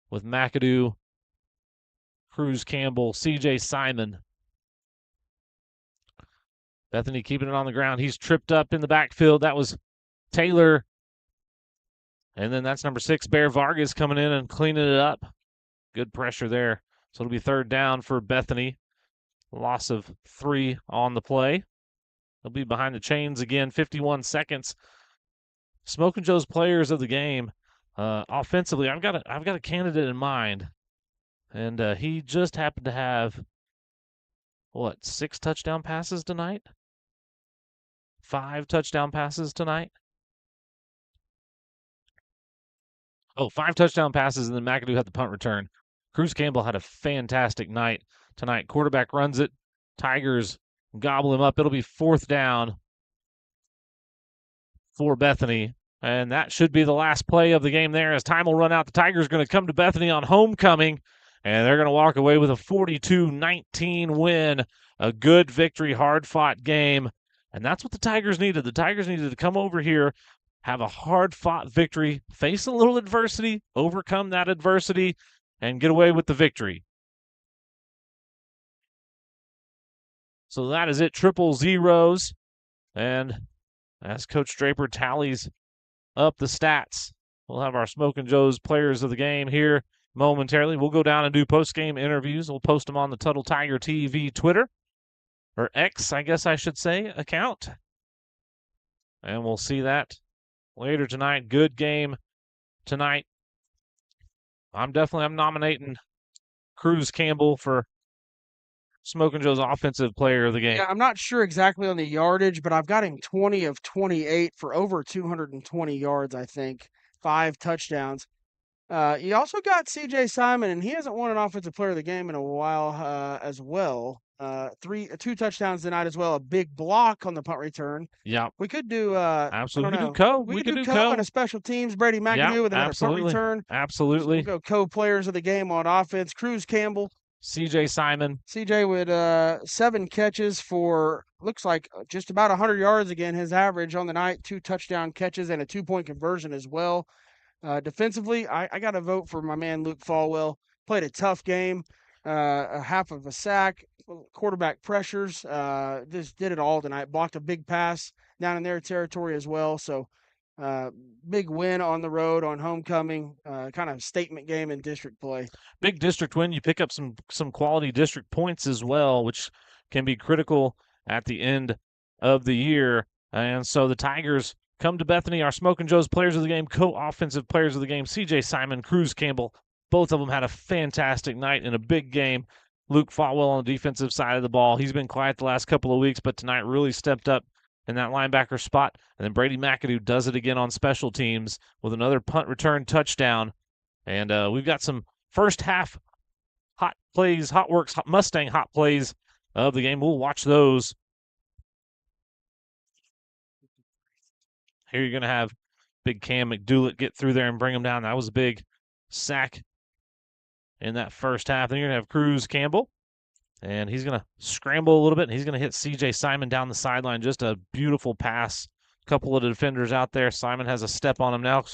with McAdoo, Cruz Campbell, C.J. Simon. Bethany keeping it on the ground. He's tripped up in the backfield. That was Taylor. And then that's number 6, Bear Vargas, coming in and cleaning it up. Good pressure there. So it'll be 3rd down for Bethany. Loss of 3 on the play. They'll be behind the chains again. 51 seconds. Smoking Joe's players of the game. Offensively, I've got a candidate in mind. And he just happened to have, 6 touchdown passes tonight? 5 touchdown passes tonight? 5 touchdown passes, and then McAdoo had the punt return. Cruz Campbell had a fantastic night tonight. Quarterback runs it. Tigers gobble him up. It'll be 4th down for Bethany. And that should be the last play of the game there. As time will run out, the Tigers are going to come to Bethany on homecoming, and they're going to walk away with a 42-19 win. A good victory, hard-fought game. And that's what the Tigers needed. The Tigers needed to come over here, have a hard-fought victory, face a little adversity, overcome that adversity, and get away with the victory. So that is it, 000. And as Coach Draper tallies up the stats, we'll have our Smokin' Joe's players of the game here momentarily. We'll go down and do post-game interviews. We'll post them on the Tuttle Tiger TV Twitter, or X, I guess I should say, account. And we'll see that later tonight. Good game tonight. I'm nominating Cruz Campbell for Smokin' Joe's offensive player of the game. Yeah, I'm not sure exactly on the yardage, but I've got him 20 of 28 for over 220 yards, I think. 5 touchdowns. You also got C.J. Simon, and he hasn't won an offensive player of the game in a while as well. 2 touchdowns tonight as well. A big block on the punt return. Yeah. We could do absolutely. We could do Co. And a special teams. Brady McAdoo with another punt return. Absolutely. So we'll go co-players of the game on offense. Cruz Campbell. C.J. Simon. C.J. with 7 catches for, looks like just about 100 yards again, his average on the night. 2 touchdown catches and a 2-point conversion as well. Defensively, I got to vote for my man Luke Falwell. Played a tough game, a half of a sack, quarterback pressures, just did it all tonight. Blocked a big pass down in their territory as well. So big win on the road on homecoming, kind of statement game in district play. Big district win. You pick up some quality district points as well, which can be critical at the end of the year. And so the Tigers come to Bethany, our Smokin' Joe's players of the game, co-offensive players of the game, C.J. Simon, Cruz Campbell. Both of them had a fantastic night in a big game. Luke Falwell on the defensive side of the ball. He's been quiet the last couple of weeks, but tonight really stepped up in that linebacker spot. And then Brady McAdoo does it again on special teams with another punt return touchdown. And we've got some first half hot plays, hot works, Mustang hot plays of the game. We'll watch those. Here you're going to have big Cam McDoulet get through there and bring him down. That was a big sack in that first half. Then you're going to have Cruz Campbell, and he's going to scramble a little bit, and he's going to hit C.J. Simon down the sideline. Just a beautiful pass. A couple of the defenders out there. Simon has a step on him now,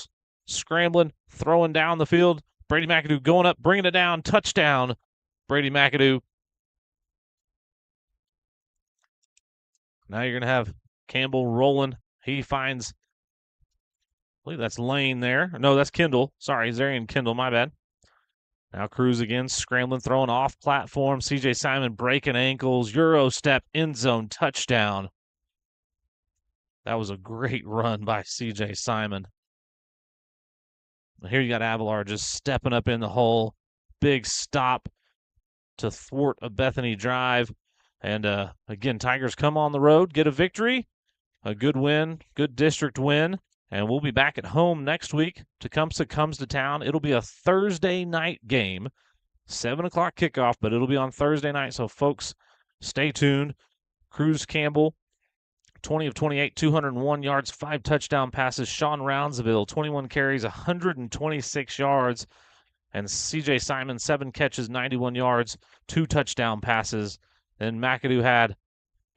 scrambling, throwing down the field. Brady McAdoo going up, bringing it down. Touchdown, Brady McAdoo. Now you're going to have Campbell rolling. He finds, I believe that's Lane there. No, that's Kendall. Sorry, Zarian Kendall, my bad. Now Cruz again, scrambling, throwing off platform. C.J. Simon breaking ankles. Euro step, end zone, touchdown. That was a great run by C.J. Simon. Here you got Avalar just stepping up in the hole. Big stop to thwart a Bethany drive. And again, Tigers come on the road, get a victory, a good win, good district win. And we'll be back at home next week. Tecumseh comes to town. It'll be a Thursday night game, 7 o'clock kickoff, but it'll be on Thursday night. So, folks, stay tuned. Cruz Campbell, 20 of 28, 201 yards, 5 touchdown passes. Sean Roundsville, 21 carries, 126 yards. And C.J. Simon, 7 catches, 91 yards, 2 touchdown passes. Then McAdoo had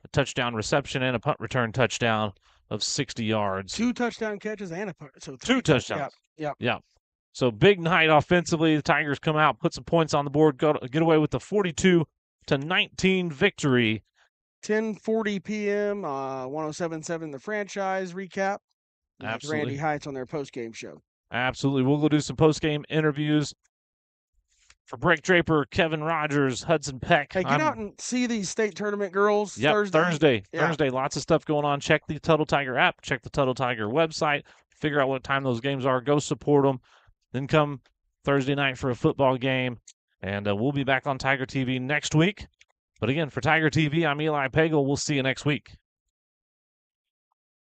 a touchdown reception and a punt return touchdown of 60 yards. 2 touchdown catches and a punt. So 2 touchdowns. Yep. Yeah. So big night offensively. The Tigers come out, put some points on the board, get away with the 42-19 victory. 10:40 p.m. 107.7 The Franchise recap. That's Absolutely. Randy Heights on their post-game show. Absolutely. We'll go do some post-game interviews. For Break Draper, Kevin Rogers, Hudson Peck. Hey, get out and see these state tournament girls Thursday. Yeah. Thursday. Lots of stuff going on. Check the Tuttle Tiger app. Check the Tuttle Tiger website. Figure out what time those games are. Go support them. Then come Thursday night for a football game. And we'll be back on Tiger TV next week. But again, for Tiger TV, I'm Eli Pagel. We'll see you next week.